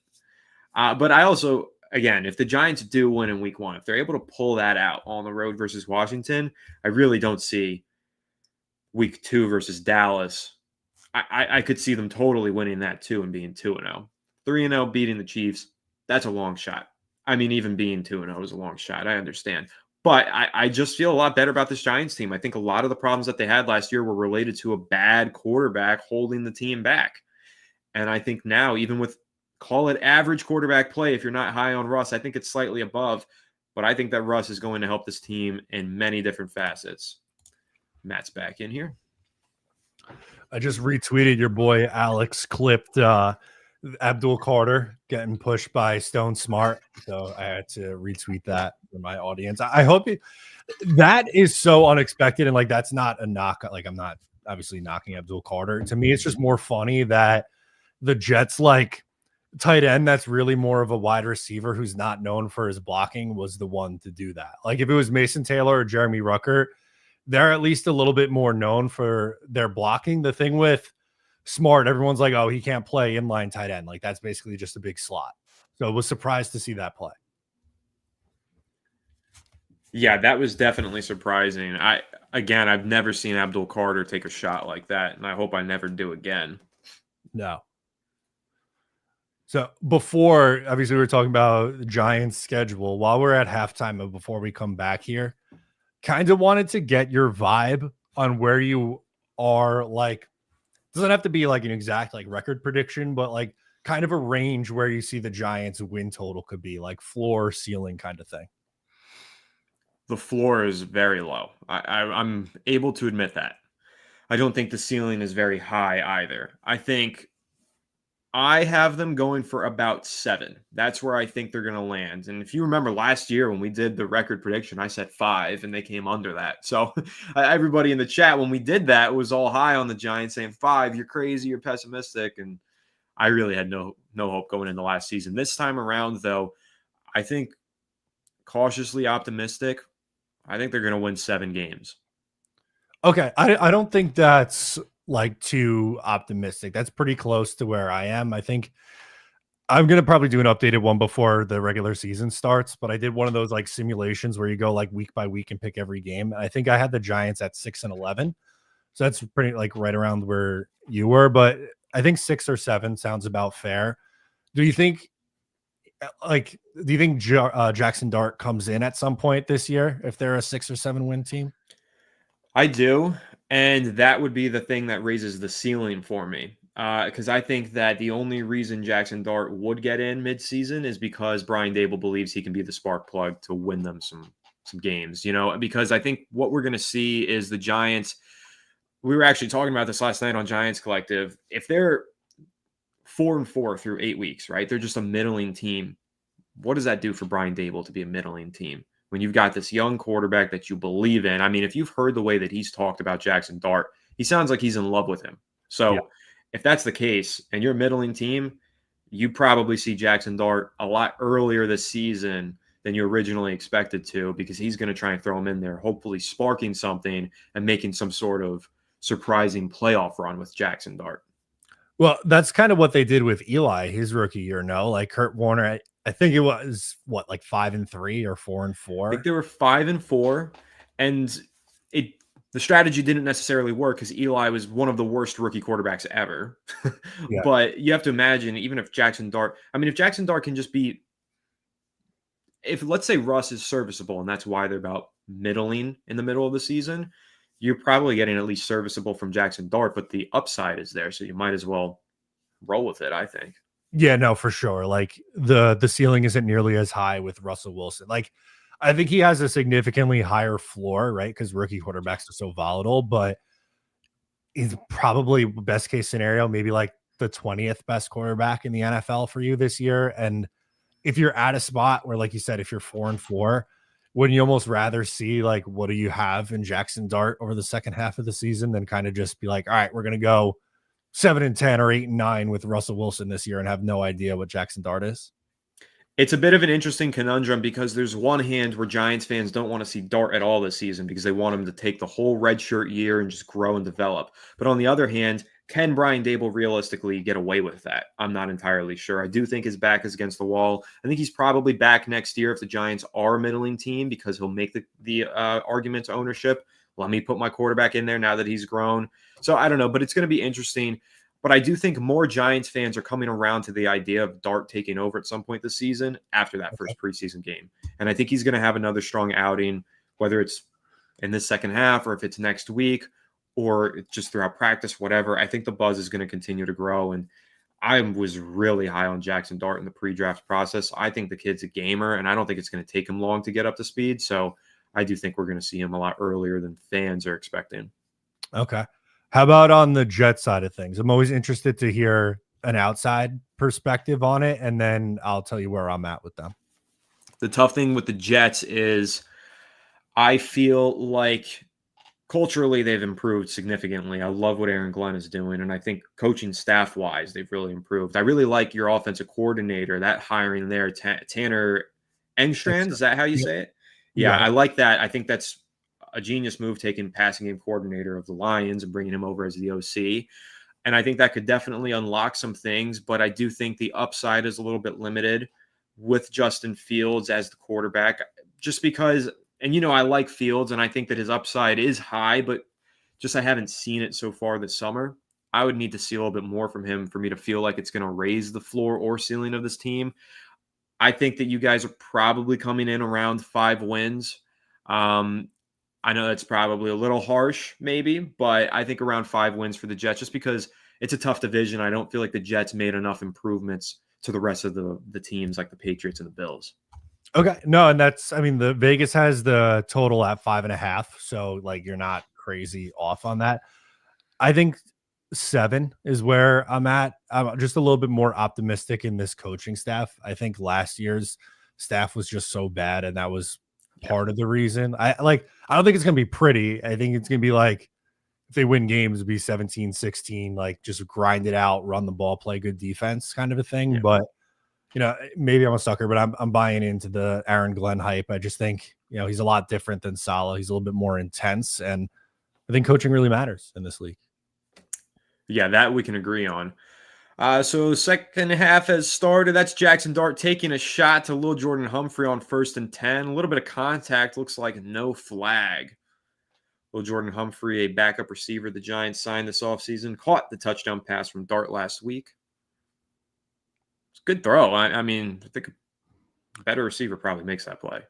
But I also, again, if the Giants do win in week 1, if they're able to pull that out on the road versus Washington, I really don't see week 2 versus Dallas. I could see them totally winning that too and being 2-0. 3-0 beating the Chiefs, that's a long shot. I mean, even being 2-0 is a long shot. I understand. But I just feel a lot better about this Giants team. I think a lot of the problems that they had last year were related to a bad quarterback holding the team back. And I think now, even with, call it average quarterback play, if you're not high on Russ, I think it's slightly above. But I think that Russ is going to help this team in many different facets. Matt's back in here. I just retweeted your boy Alex clipped Abdul Carter getting pushed by Stone Smart, so I had to retweet that for my audience. I hope that is so unexpected, and like that's not a knock. Like I'm not obviously knocking Abdul Carter. To me, it's just more funny that the Jets like tight end that's really more of a wide receiver who's not known for his blocking was the one to do that. Like if it was Mason Taylor or Jeremy Ruckert, they're at least a little bit more known for their blocking. The thing with Smart, everyone's like, oh, he can't play inline tight end. Like that's basically just a big slot. So I was surprised to see that play. Yeah, that was definitely surprising. I've never seen Abdul Carter take a shot like that, and I hope I never do again. No. So before, obviously, we were talking about the Giants' schedule. While we're at halftime and before we come back here, kind of wanted to get your vibe on where you are. Like, doesn't have to be like an exact like record prediction, but like kind of a range where you see the Giants' win total could be, like floor, ceiling kind of thing. The floor is very low. I'm able to admit that. I don't think the ceiling is very high either. I think I have them going for about 7. That's where I think they're going to land. And if you remember last year when we did the record prediction, I said 5 and they came under that. So everybody in the chat, when we did that, was all high on the Giants saying 5, you're crazy, you're pessimistic. And I really had no hope going into last season. This time around, though, I think cautiously optimistic. I think they're going to win 7 games. Okay. I don't think that's like too optimistic. That's pretty close to where I am. I think I'm going to probably do an updated one before the regular season starts, but I did one of those like simulations where you go like week by week and pick every game. And I think I had the Giants at 6-11. So that's pretty like right around where you were, but I think 6 or 7 sounds about fair. Do you think Jackson Dart comes in at some point this year if they're a 6 or 7 win team? I do. And that would be the thing that raises the ceiling for me. Because I think that the only reason Jackson Dart would get in midseason is because Brian Daboll believes he can be the spark plug to win them some games, because I think what we're going to see is the Giants. We were actually talking about this last night on Giants Collective. If they're 4-4 through 8 weeks, right? They're just a middling team. What does that do for Brian Daboll to be a middling team? When you've got this young quarterback that you believe in. I mean, if you've heard the way that he's talked about Jackson Dart, he sounds like he's in love with him. So if that's the case and you're a middling team, you probably see Jackson Dart a lot earlier this season than you originally expected to, because he's going to try and throw him in there, hopefully sparking something and making some sort of surprising playoff run with Jackson Dart. Well, that's kind of what they did with Eli his rookie year. No, like Kurt Warner, I think it was like 5-3 or 4-4. I think they were 5-4, and the strategy didn't necessarily work because Eli was one of the worst rookie quarterbacks ever. Yeah. But you have to imagine, even if Jackson Dart can just be if let's say Russ is serviceable and that's why they're about middling in the middle of the season, you're probably getting at least serviceable from Jackson Dart, but the upside is there. So you might as well roll with it, I think. Yeah, no, for sure. Like the ceiling isn't nearly as high with Russell Wilson. Like I think he has a significantly higher floor, right? Because rookie quarterbacks are so volatile, but he's probably best case scenario, maybe like the 20th best quarterback in the NFL for you this year. And if you're at a spot where, like you said, if you're 4-4, wouldn't you almost rather see like what do you have in Jackson Dart over the second half of the season than kind of just be like, all right, we're gonna go 7-10 or 8-9 with Russell Wilson this year and have no idea what Jackson Dart is? It's a bit of an interesting conundrum because there's one hand where Giants fans don't want to see Dart at all this season because they want him to take the whole redshirt year and just grow and develop. But on the other hand, can Brian Dable realistically get away with that? I'm not entirely sure. I do think his back is against the wall. I think he's probably back next year if the Giants are a middling team because he'll make the argument to ownership. Let me put my quarterback in there now that he's grown. So I don't know, but it's going to be interesting. But I do think more Giants fans are coming around to the idea of Dart taking over at some point this season after that first preseason game. And I think he's going to have another strong outing, whether it's in the second half or if it's next week or just throughout practice, whatever. I think the buzz is going to continue to grow. And I was really high on Jackson Dart in the pre-draft process. I think the kid's a gamer, and I don't think it's going to take him long to get up to speed. So I do think we're going to see him a lot earlier than fans are expecting. Okay. How about on the Jet side of things? I'm always interested to hear an outside perspective on it, and then I'll tell you where I'm at with them. The tough thing with the Jets is I feel like culturally they've improved significantly. I love what Aaron Glenn is doing, and I think coaching staff-wise they've really improved. I really like your offensive coordinator, that hiring there, Tanner Engstrand. Is that how you say it? Yeah, I like that. I think that's a genius move, taking passing game coordinator of the Lions and bringing him over as the OC. And I think that could definitely unlock some things, but I do think the upside is a little bit limited with Justin Fields as the quarterback, just because, and I like Fields and I think that his upside is high, but just I haven't seen it so far this summer. I would need to see a little bit more from him for me to feel like it's going to raise the floor or ceiling of this team. I think that you guys are probably coming in around 5 wins. I know that's probably a little harsh, maybe, but I think around 5 wins for the Jets, just because it's a tough division. I don't feel like the Jets made enough improvements to the rest of the teams like the Patriots and the Bills. Okay. No, and the Vegas has the total at 5.5. So like you're not crazy off on that. I think 7 is where I'm at. I'm just a little bit more optimistic in this coaching staff. I think last year's staff was just so bad, and that was part of the reason. I don't think it's gonna be pretty. I think it's gonna be like if they win games, it'd be 17-16, like just grind it out, run the ball, play good defense kind of a thing. Yeah. But maybe I'm a sucker, but I'm buying into the Aaron Glenn hype. I just think he's a lot different than Saleh. He's a little bit more intense, and I think coaching really matters in this league. Yeah, that we can agree on. So second half has started. That's Jackson Dart taking a shot to Lil Jordan Humphrey on 1st and 10. A little bit of contact. Looks like no flag. Lil Jordan Humphrey, a backup receiver the Giants signed this offseason, caught the touchdown pass from Dart last week. It's a good throw. I mean, I think a better receiver probably makes that play.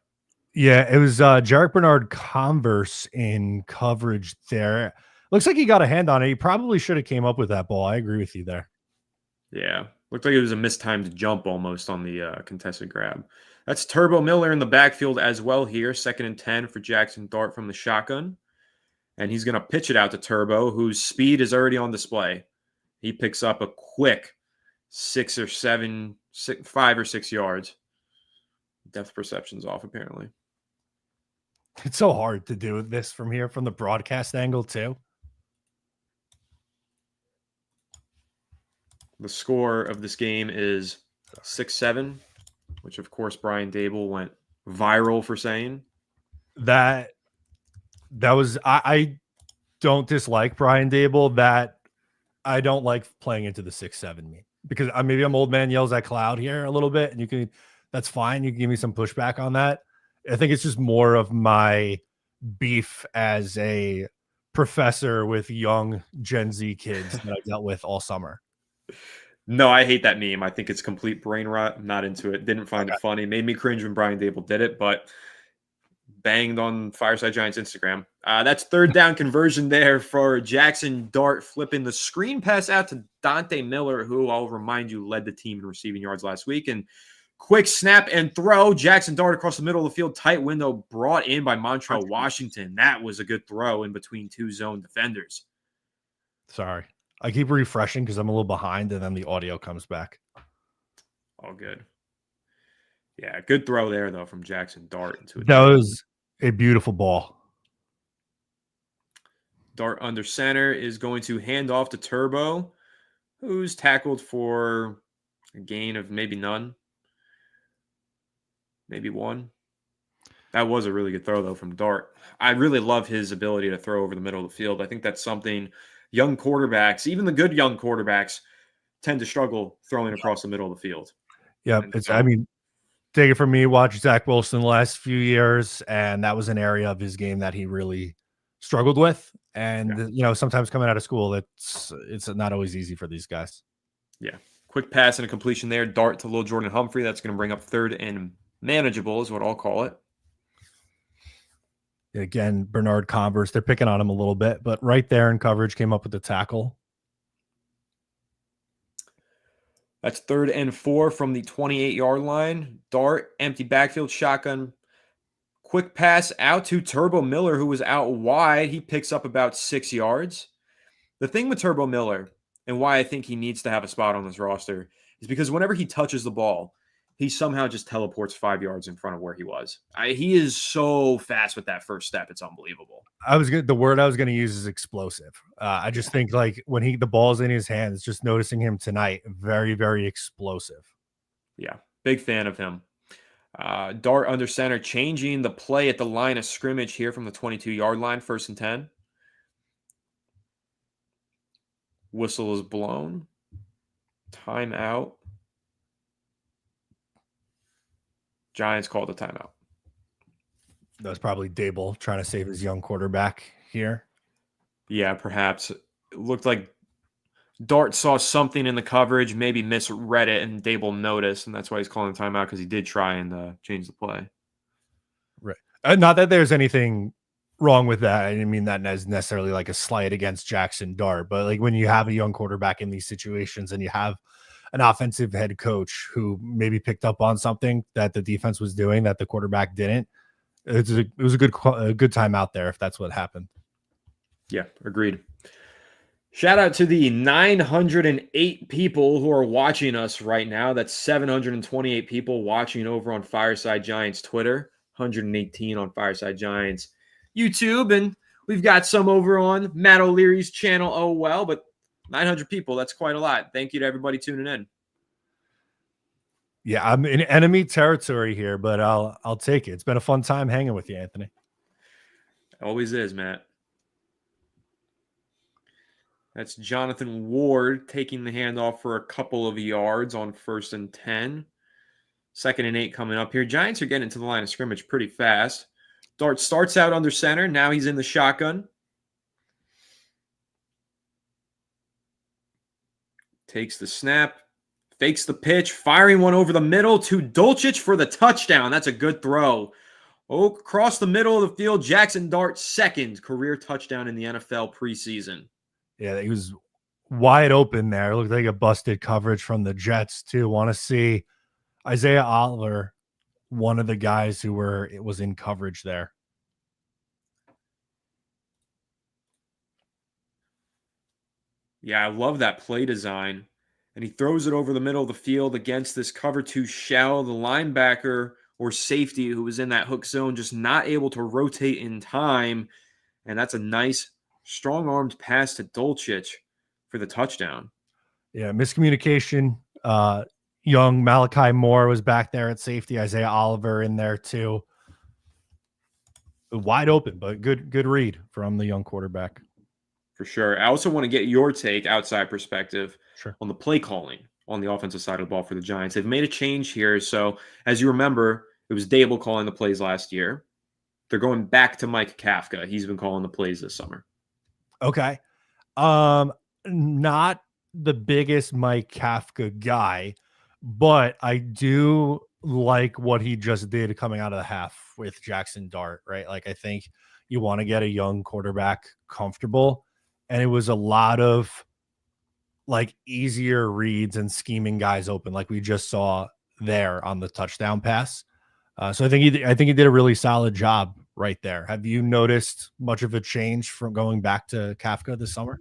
Yeah, it was Jarek Bernard Converse in coverage there. Looks like he got a hand on it. He probably should have came up with that ball. I agree with you there. Yeah, looked like it was a mistimed jump almost on the contested grab. That's Turbo Miller in the backfield as well here. 2nd and 10 for Jackson Dart from the shotgun. And he's going to pitch it out to Turbo, whose speed is already on display. He picks up a quick 5 or 6 yards. Depth perception's off, apparently. It's so hard to do this from here, from the broadcast angle, too. The score of this game is 6-7, which, of course, Brian Dable went viral for saying. That was, I don't dislike Brian Dable. That I don't like playing into the 6-7 meme, because maybe I'm old man yells at cloud here a little bit, and that's fine. You can give me some pushback on that. I think it's just more of my beef as a professor with young Gen Z kids that I dealt with all summer. No, I hate that meme. I think it's complete brain rot. I'm not into it. Didn't find it funny. Made me cringe when Brian Dable did it, but banged on Fireside Giants Instagram. That's third down conversion there for Jackson Dart, flipping the screen pass out to Dante Miller, who I'll remind you led the team in receiving yards last week. And quick snap and throw. Jackson Dart across the middle of the field, tight window, brought in by Montrell Washington. That was a good throw in between two zone defenders. Sorry. I keep refreshing because I'm a little behind, and then the audio comes back. All good. Yeah, good throw there, though, from Jackson Dart. That was a beautiful ball. Dart under center is going to hand off to Turbo, who's tackled for a gain of maybe none. Maybe one. That was a really good throw, though, from Dart. I really love his ability to throw over the middle of the field. I think that's something young quarterbacks, even the good young quarterbacks, tend to struggle throwing across the middle of the field. Yeah, take it from me, watch Zach Wilson the last few years, and that was an area of his game that he really struggled with. And, sometimes coming out of school, it's not always easy for these guys. Yeah. Quick pass and a completion there. Dart to little Jordan Humphrey. That's going to bring up third and manageable is what I'll call it. Again, Bernard Converse, they're picking on him a little bit, but right there in coverage came up with the tackle. That's 3rd and 4 from the 28-yard line. Dart, empty backfield, shotgun. Quick pass out to Turbo Miller, who was out wide. He picks up about 6 yards. The thing with Turbo Miller, and why I think he needs to have a spot on this roster, is because whenever he touches the ball, he somehow just teleports 5 yards in front of where he was. He is so fast with that first step. It's unbelievable. The word I was going to use is explosive. I just think like when the ball's in his hands, just noticing him tonight, very, very explosive. Yeah, big fan of him. Dart under center, changing the play at the line of scrimmage here from the 22-yard line, 1st and 10. Whistle is blown. Timeout. Giants called the timeout. That was probably Dable trying to save his young quarterback here. Yeah, perhaps. It looked like Dart saw something in the coverage, maybe misread it, and Dable noticed, and that's why he's calling the timeout, because he did try and change the play. Right. Not that there's anything wrong with that. I didn't mean that as necessarily like a slight against Jackson Dart, but like when you have a young quarterback in these situations and you have an offensive head coach who maybe picked up on something that the defense was doing that the quarterback didn't, it was a good time out there if that's what happened. Yeah, agreed. Shout out to the 908 people who are watching us right now. That's 728 people watching over on Fireside Giants Twitter, 118 on Fireside Giants YouTube, and we've got some over on Matt O'Leary's channel. Oh, well, but 900 people, that's quite a lot. Thank you to everybody tuning in. Yeah, I'm in enemy territory here, but I'll take it. It's been a fun time hanging with you, Anthony. Always is, Matt. That's Jonathan Ward taking the handoff for a couple of yards on 1st and 10. 2nd and 8 coming up here. Giants are getting to the line of scrimmage pretty fast. Dart starts out under center. Now he's in the shotgun. Takes the snap. Fakes the pitch. Firing one over the middle to Dulcich for the touchdown. That's a good throw. Across the middle of the field, Jackson Dart's 2nd career touchdown in the NFL preseason. Yeah, he was wide open there. It looked like a busted coverage from the Jets, too. Want to see Isaiah Oliver, one of the guys who was in coverage there. Yeah, I love that play design. And he throws it over the middle of the field against this cover 2 shell. The linebacker or safety who was in that hook zone just not able to rotate in time. And that's a nice, strong-armed pass to Dulcich for the touchdown. Yeah, miscommunication. Young Malachi Moore was back there at safety. Isaiah Oliver in there too. Wide open, but good read from the young quarterback. For sure. I also want to get your take, outside perspective, sure, on the play calling on the offensive side of the ball for the Giants. They've made a change here. So, as you remember, it was Dable calling the plays last year. They're going back to Mike Kafka. He's been calling the plays this summer. Okay. Not the biggest Mike Kafka guy, but I do like what he just did coming out of the half with Jackson Dart, right? Like, I think you want to get a young quarterback comfortable, and it was a lot of like easier reads and scheming guys open, like we just saw there on the touchdown pass. So I think he did a really solid job right there. Have you noticed much of a change from going back to Kafka this summer?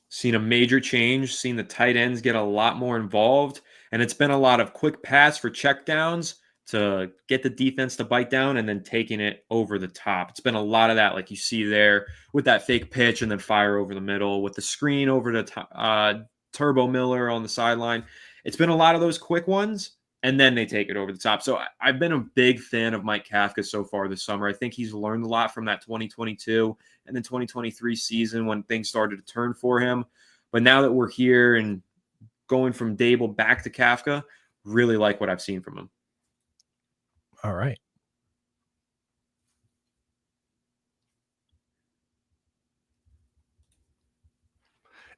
Seen a major change, seen the tight ends get a lot more involved, and it's been a lot of quick pass for checkdowns to get the defense to bite down and then taking it over the top. It's been a lot of that, like you see there with that fake pitch and then fire over the middle with the screen over to Turbo Miller on the sideline. It's been a lot of those quick ones, and then they take it over the top. So I've been a big fan of Mike Kafka so far this summer. I think he's learned a lot from that 2022 and then 2023 season when things started to turn for him. But now that we're here and going from Dable back to Kafka, really like what I've seen from him. All right.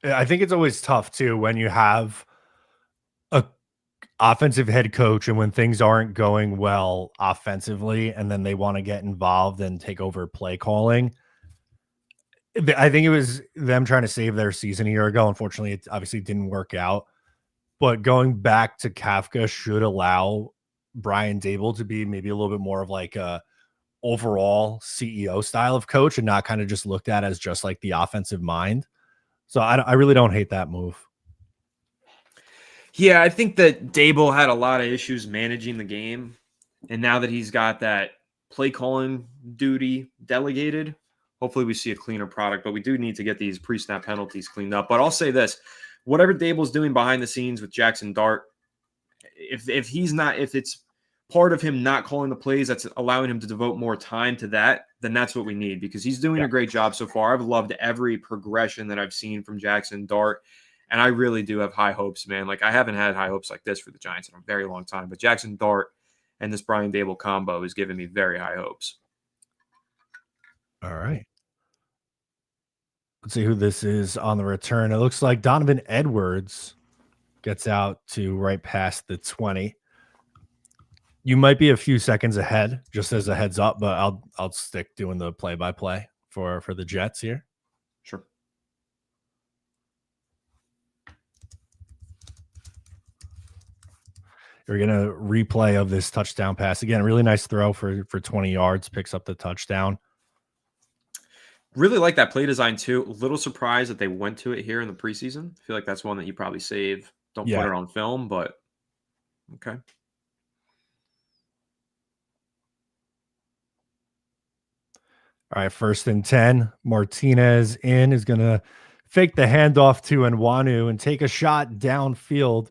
I think it's always tough too when you have a offensive head coach and when things aren't going well offensively and then they want to get involved and take over play calling. I think it was them trying to save their season a year ago. Unfortunately, it obviously didn't work out. But going back to Kafka should allow Brian Dable to be maybe a little bit more of like a overall CEO style of coach and not kind of just looked at as just like the offensive mind. So I really don't hate that move. Yeah, I think that Dable had a lot of issues managing the game. And now that he's got that play calling duty delegated, hopefully we see a cleaner product. But we do need to get these pre-snap penalties cleaned up. But I'll say this, whatever Dable's doing behind the scenes with Jackson Dart, if it's part of him not calling the plays that's allowing him to devote more time to that, then that's what we need because he's doing a great job so far. I've loved every progression that I've seen from Jackson Dart. And I really do have high hopes, man. Like I haven't had high hopes like this for the Giants in a very long time. But Jackson Dart and this Brian Dable combo is giving me very high hopes. All right. Let's see who this is on the return. It looks like Donovan Edwards gets out to right past the 20. You might be a few seconds ahead, just as a heads up, but I'll stick doing the play-by-play for the Jets here. Sure. You're gonna replay of this touchdown pass again. Really nice throw for 20 yards, picks up the touchdown. Really like that play design too. A little surprised that they went to it here in the preseason. I feel like that's one that you probably save. Don't put it on film, but okay. All right, 1st and 10. Martinez is going to fake the handoff to Nwanu and take a shot downfield.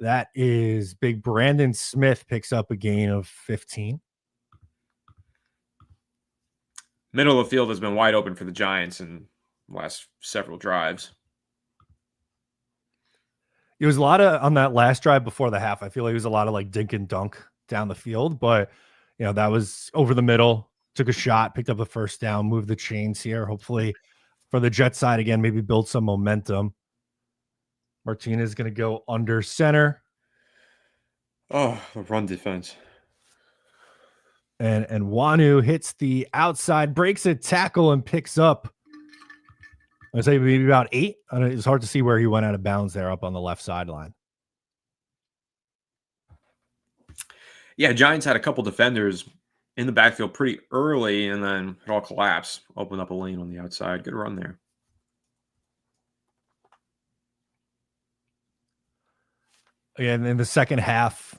That is big. Brandon Smith picks up a gain of 15. Middle of the field has been wide open for the Giants in the last several drives. It was a lot of on that last drive before the half. I feel like it was a lot of like dink and dunk down the field, but that was over the middle. Took a shot, picked up a first down, moved the chains here. Hopefully for the Jet side again, maybe build some momentum. Martinez is going to go under center. Oh, the run defense. And Nwanu hits the outside, breaks a tackle, and picks up, I'd say maybe about 8. It's hard to see where he went out of bounds there up on the left sideline. Yeah, Giants had a couple defenders in the backfield pretty early, and then it all collapsed. Opened up a lane on the outside. Good run there. Again, in the second half,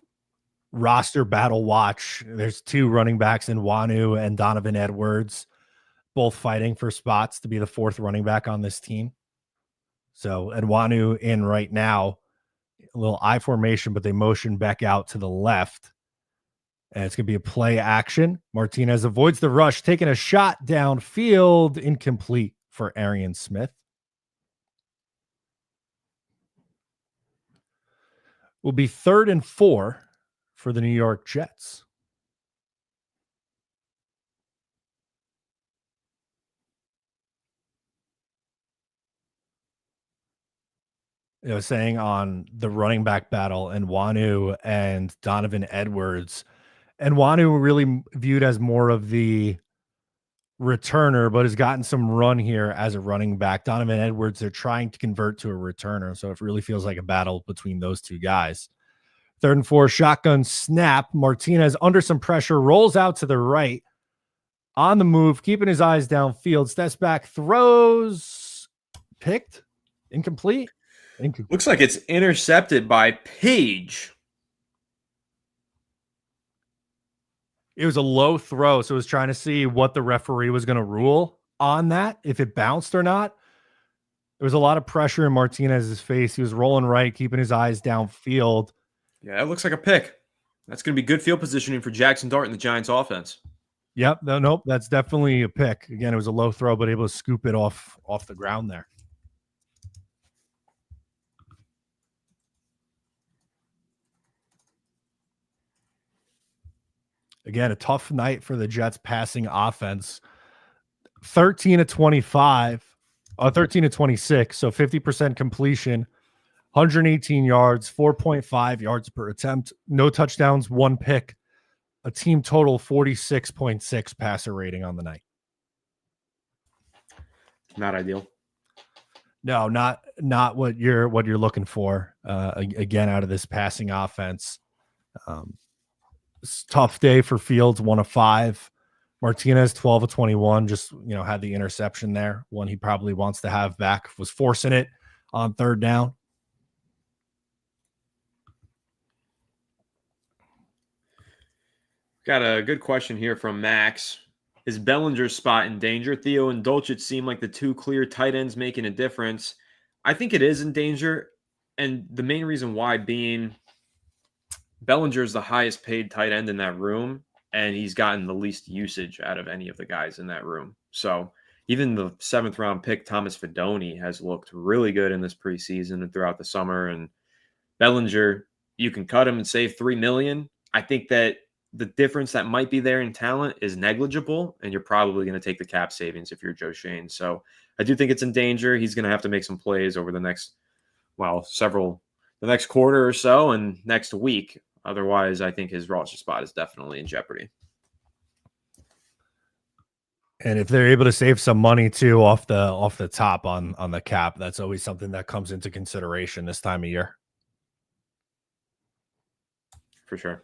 roster battle watch. There's 2 running backs in Nwanu and Donovan Edwards, both fighting for spots to be the 4th running back on this team. So Nwanu in right now, a little I formation, but they motion back out to the left. And it's going to be a play action. Martinez avoids the rush, taking a shot downfield, incomplete for Arian Smith. Will be 3rd and 4 for the New York Jets. saying on the running back battle and Wanu and Donovan Edwards, and Wanu really viewed as more of the returner, but has gotten some run here as a running back. Donovan Edwards, they're trying to convert to a returner, so it really feels like a battle between those two guys. 3rd and 4, shotgun snap. Martinez under some pressure, rolls out to the right, on the move, keeping his eyes downfield, steps back, throws, picked, incomplete. Looks like it's intercepted by Page. It was a low throw, so I was trying to see what the referee was going to rule on that, if it bounced or not. There was a lot of pressure in Martinez's face. He was rolling right, keeping his eyes downfield. Yeah, it looks like a pick. That's going to be good field positioning for Jackson Dart and the Giants offense. Yep. Nope. That's definitely a pick. Again, it was a low throw, but able to scoop it off the ground there. Again, a tough night for the Jets passing offense. 13 of 25, 13 of 26. So 50% completion, 118 yards, 4.5 yards per attempt, no touchdowns, 1 pick, a team total 46.6 passer rating on the night. Not ideal. No, not what you're looking for. Again, out of this passing offense. Tough day for Fields, 1 of 5. Martinez, 12 of 21, just, had the interception there. One he probably wants to have back, was forcing it on 3rd down. Got a good question here from Max. Is Bellinger's spot in danger? Theo and Dulcich seem like the 2 clear tight ends making a difference. I think it is in danger, and the main reason why being Bellinger is the highest paid tight end in that room, and he's gotten the least usage out of any of the guys in that room. So even the 7th round pick, Thomas Fidone, has looked really good in this preseason and throughout the summer. And Bellinger, you can cut him and save $3 million. I think that the difference that might be there in talent is negligible, and you're probably going to take the cap savings if you're Joe Schoen. So I do think it's in danger. He's going to have to make some plays over the next, the next quarter or so and next week. Otherwise, I think his roster spot is definitely in jeopardy. And if they're able to save some money too off the top on the cap, that's always something that comes into consideration this time of year. For sure.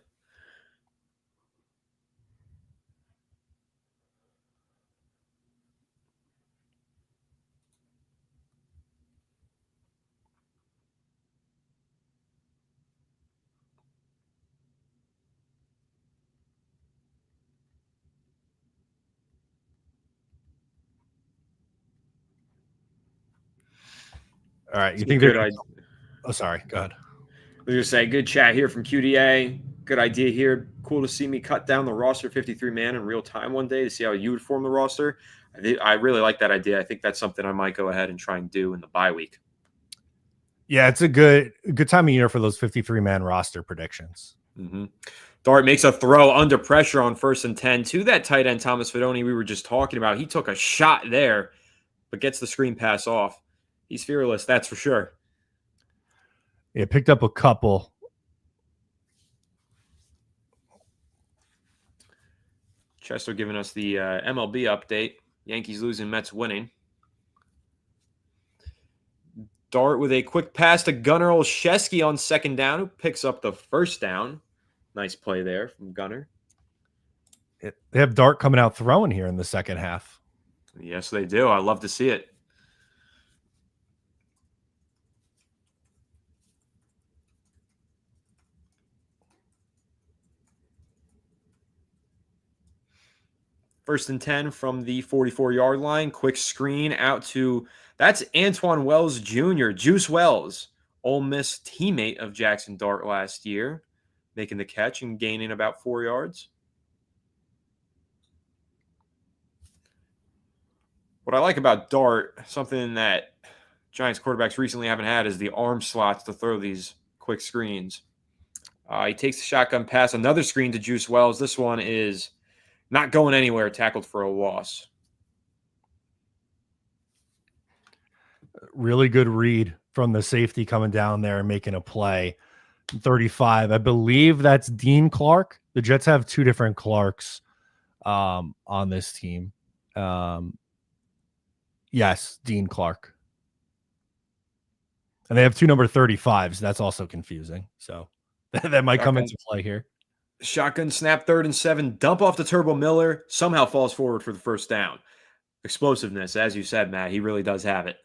All right. You think they're – oh, sorry. Go ahead. I was going to say, good chat here from QDA. Good idea here. Cool to see me cut down the roster 53-man in real time one day to see how you would form the roster. I really like that idea. I think that's something I might go ahead and try and do in the bye week. Yeah, it's a good time of year for those 53-man roster predictions. Mm-hmm. Dart makes a throw under pressure on 1st and 10 to that tight end, Thomas Fidone, we were just talking about. He took a shot there, but gets the screen pass off. He's fearless, that's for sure. Yeah, picked up a couple. Chester giving us the MLB update. Yankees losing, Mets winning. Dart with a quick pass to Gunnar Olszewski on 2nd down, who picks up the 1st down. Nice play there from Gunnar. They have Dart coming out throwing here in the second half. Yes, they do. I love to see it. First and 10 from the 44-yard line. Quick screen out to, that's Antoine Wells Jr., Juice Wells, Ole Miss teammate of Jackson Dart last year, making the catch and gaining about 4 yards. What I like about Dart, something that Giants quarterbacks recently haven't had, is the arm slots to throw these quick screens. He takes the shotgun pass, another screen to Juice Wells. This one is not going anywhere, tackled for a loss. Really good read from the safety coming down there and making a play. 35. I believe that's Dean Clark. The Jets have two different Clarks on this team. Yes, Dean Clark. And they have two number 35s. That's also confusing. So that might come into play here. Shotgun snap, 3rd and 7. Dump off to Turbo Miller. Somehow falls forward for the first down. Explosiveness, as you said, Matt. He really does have it.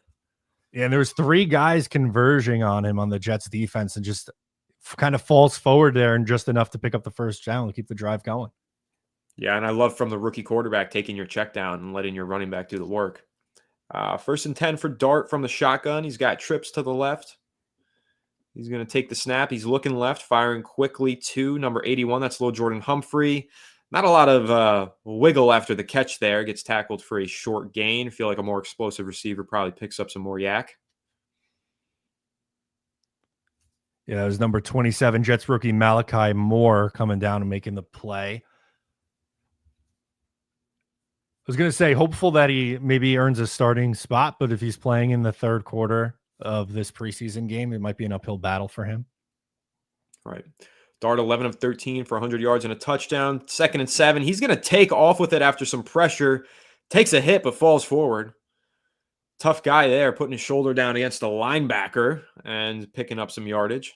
Yeah, and there's 3 guys converging on him on the Jets defense and just kind of falls forward there and just enough to pick up the first down to keep the drive going. Yeah, and I love from the rookie quarterback taking your check down and letting your running back do the work. 1st and 10 for Dart from the shotgun. He's got trips to the left. He's going to take the snap. He's looking left, firing quickly to number 81. That's Lil Jordan Humphrey. Not a lot of wiggle after the catch there. Gets tackled for a short gain. I feel like a more explosive receiver probably picks up some more yak. Yeah, it was number 27, Jets rookie Malachi Moore coming down and making the play. I was going to say, hopeful that he maybe earns a starting spot, but if he's playing in the third quarter of this preseason game, it might be an uphill battle for him. Right. Dart 11 of 13 for 100 yards and a touchdown. 2nd and 7. He's going to take off with it after some pressure. Takes a hit, but falls forward. Tough guy there, putting his shoulder down against a linebacker and picking up some yardage.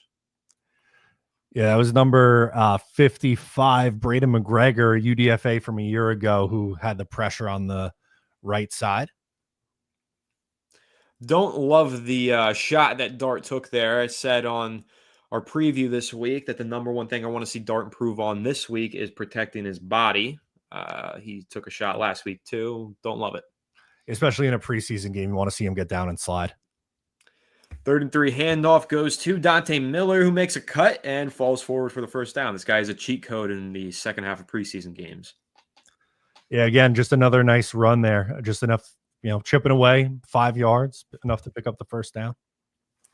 Yeah, that was number 55, Braden McGregor, UDFA from a year ago, who had the pressure on the right side. Don't love the shot that Dart took there. I said on our preview this week that the number one thing I want to see Dart improve on this week is protecting his body. He took a shot last week too. Don't love it. Especially in a preseason game, you want to see him get down and slide. 3rd and 3 handoff goes to Dante Miller, who makes a cut and falls forward for the first down. This guy is a cheat code in the second half of preseason games. Yeah, again, just another nice run there. Just enough, chipping away 5 yards, enough to pick up the first down.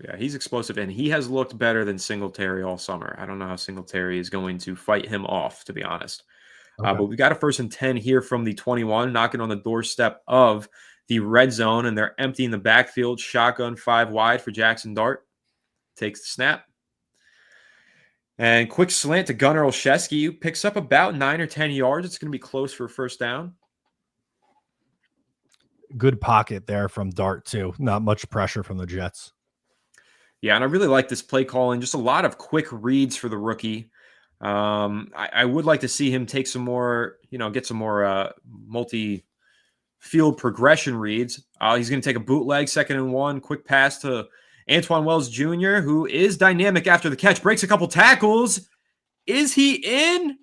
Yeah, he's explosive, and he has looked better than Singletary all summer. I don't know how Singletary is going to fight him off, to be honest. Okay. But we got a 1st and 10 here from the 21, knocking on the doorstep of the red zone, and they're emptying the backfield. Shotgun 5 wide for Jackson Dart. Takes the snap. And quick slant to Gunnar Olszewski, who picks up about 9 or 10 yards. It's going to be close for a first down. Good pocket there from Dart, too. Not much pressure from the Jets. Yeah, and I really like this play calling. Just a lot of quick reads for the rookie. I would like to see him take some more, get some more multi-field progression reads. He's going to take a bootleg, 2nd and 1, quick pass to Antoine Wells Jr., who is dynamic after the catch, breaks a couple tackles. Is he in?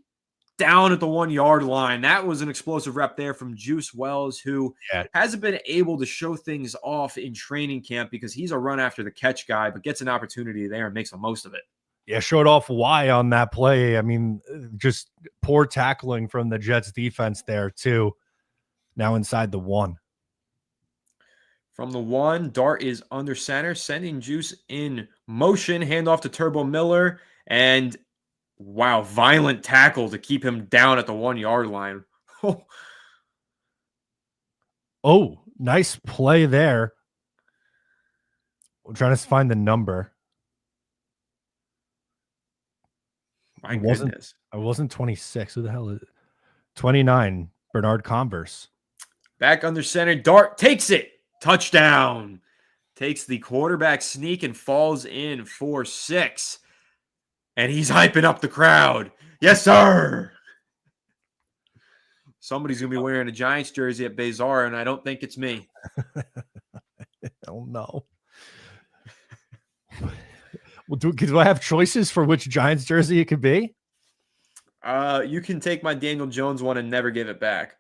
Down at the 1-yard line. That was an explosive rep there from Juice Wells, who hasn't been able to show things off in training camp because he's a run after the catch guy, but gets an opportunity there and makes the most of it. Yeah, showed off why on that play. I mean, just poor tackling from the Jets defense there, too. Now inside the 1. From the 1, Dart is under center, sending Juice in motion. Handoff to Turbo Miller. And, wow, violent tackle to keep him down at the 1-yard line. Oh, nice play there. I'm trying to find the number. My goodness. I wasn't 26. Who the hell is it? 29, Bernard Converse. Back under center. Dart takes it. Touchdown. Takes the quarterback sneak and falls in for 6. And he's hyping up the crowd. Yes, sir. Somebody's going to be wearing a Giants jersey at Bazar, and I don't think it's me. Oh, no. Well, do I have choices for which Giants jersey it could be? You can take my Daniel Jones one and never give it back.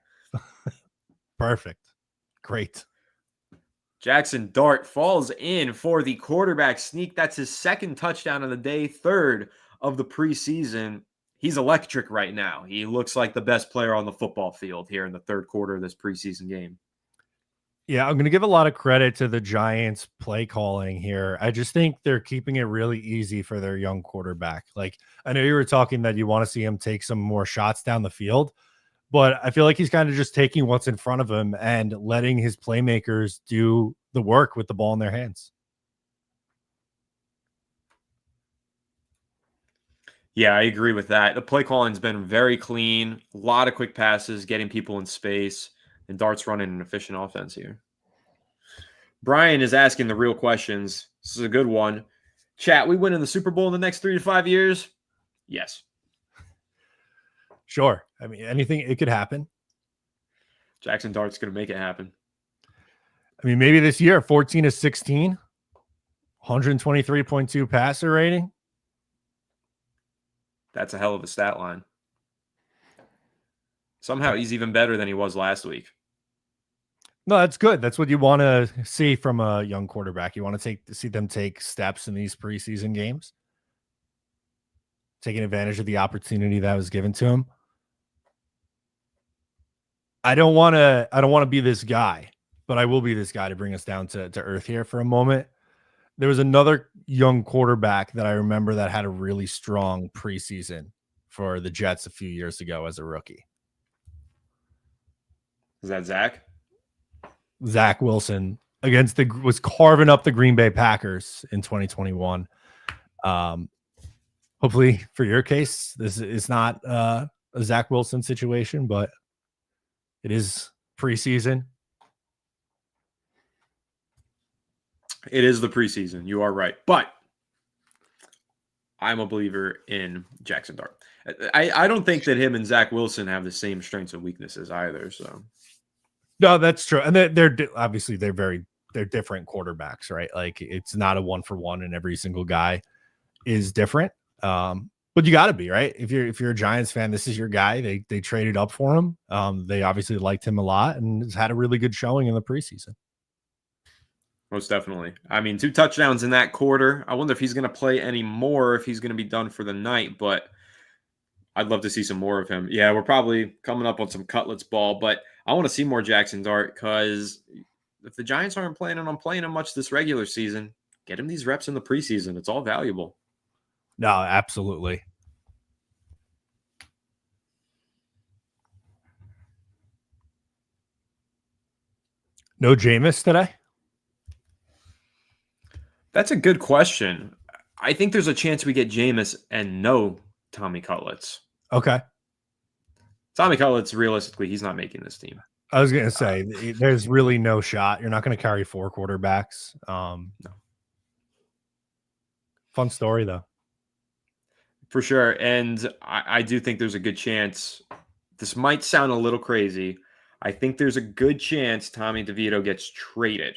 Perfect. Great. Jackson Dart falls in for the quarterback sneak. That's his 2nd touchdown of the day, 3rd of the preseason. He's electric right now. He looks like the best player on the football field here in the 3rd quarter of this preseason game. Yeah, I'm going to give a lot of credit to the Giants play calling here. I just think they're keeping it really easy for their young quarterback. Like, I know you were talking that you want to see him take some more shots down the field, but I feel like he's kind of just taking what's in front of him and letting his playmakers do the work with the ball in their hands. Yeah, I agree with that. The play calling's been very clean. A lot of quick passes, getting people in space, and Dart's running an efficient offense here. Brian is asking the real questions. This is a good one. Chat, we win in the Super Bowl in the next 3 to 5 years? Yes. Sure. I mean, anything, it could happen. Jackson Dart's going to make it happen. I mean, maybe this year, 14-16, 123.2 passer rating. That's a hell of a stat line. Somehow he's even better than he was last week. No, that's good. That's what you want to see from a young quarterback. You want to see them take steps in these preseason games, taking advantage of the opportunity that was given to him. I don't want to be this guy, but I will be this guy to bring us down to earth here for a moment. There was another young quarterback that I remember that had a really strong preseason for the Jets a few years ago as a rookie. Is that Zach? Zach Wilson was carving up the Green Bay Packers in 2021. Hopefully for your case, this is not a Zach Wilson situation, but it is preseason. It is the preseason. You are right. But I'm a believer in Jackson Dart. I don't think that him and Zach Wilson have the same strengths and weaknesses either. So no, that's true. And they're obviously they're different quarterbacks, right? Like it's not a 1-for-1 and every single guy is different. But you got to be, right? If you're a Giants fan, this is your guy. They traded up for him. They obviously liked him a lot and has had a really good showing in the preseason. Most definitely. I mean, 2 touchdowns in that quarter. I wonder if he's going to play any more, if he's going to be done for the night, but I'd love to see some more of him. Yeah, we're probably coming up on some Cutlets ball, but I want to see more Jackson Dart because if the Giants aren't planning on playing him much this regular season, get him these reps in the preseason. It's all valuable. No, absolutely. No Jameis today? That's a good question. I think there's a chance we get Jameis and no Tommy Cutlets. Okay. Tommy Cutlets, realistically, he's not making this team. I was going to say, there's really no shot. You're not going to carry 4 quarterbacks. No. Fun story, though. For sure. And I do think there's a good chance. This might sound a little crazy. I think there's a good chance Tommy DeVito gets traded.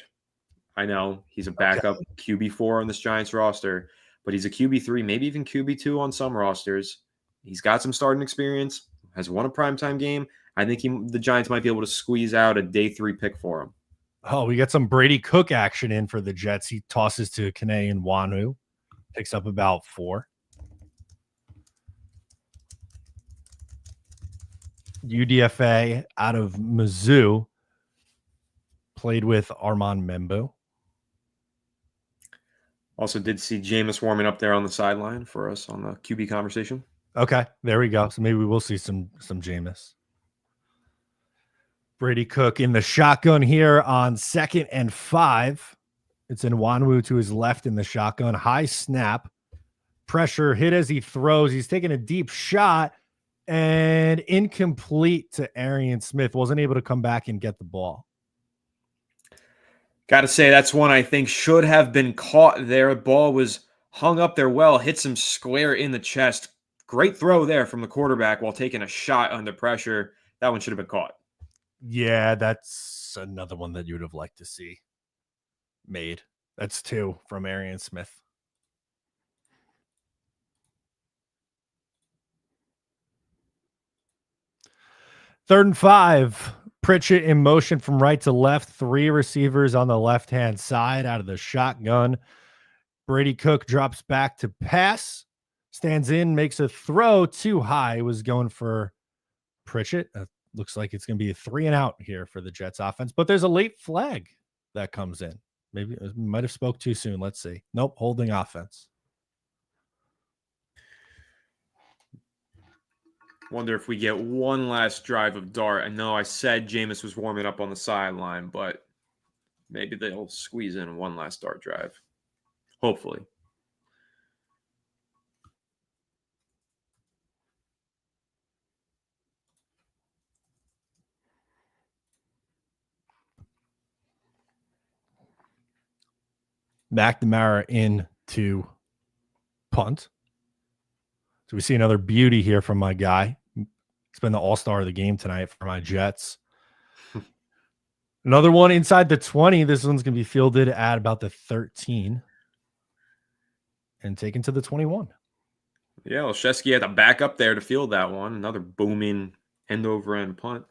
I know he's a backup QB4 on this Giants roster, but he's a QB3, maybe even QB2 on some rosters. He's got some starting experience, has won a primetime game. I think the Giants might be able to squeeze out a day 3 pick for him. Oh, we got some Brady Cook action in for the Jets. He tosses to Kene and Wanu, picks up about 4. UDFA out of Mizzou, played with Armand Membo. Also did see Jameis warming up there on the sideline for us on the QB conversation. Okay, there we go. So maybe we will see some Jameis. Brady Cook in the shotgun here on 2nd and 5. It's Nwanwu to his left in the shotgun. High snap. Pressure hit as he throws. He's taking a deep shot and incomplete to Arian Smith. Wasn't able to come back and get the ball. Got to say, that's one I think should have been caught there. The ball was hung up there well, hits him square in the chest. Great throw there from the quarterback while taking a shot under pressure. That one should have been caught. Yeah, that's another one that you would have liked to see made. That's 2 from Arian Smith. Third and 5. Pritchett in motion from right to left. 3 receivers on the left-hand side out of the shotgun. Brady Cook drops back to pass. Stands in, makes a throw too high. Was going for Pritchett. Looks like it's going to be a 3 and out here for the Jets offense. But there's a late flag that comes in. Maybe might have spoke too soon. Let's see. Nope, holding offense. Wonder if we get one last drive of Dart. I know I said Jameis was warming up on the sideline, but maybe they'll squeeze in one last Dart drive. Hopefully. McNamara in to punt. So we see another beauty here from my guy. He's been the all-star of the game tonight for my Jets. Another one inside the 20. This one's going to be fielded at about the 13 and taken to the 21. Yeah, Olszewski had to back up there to field that one. Another booming end-over-end punt.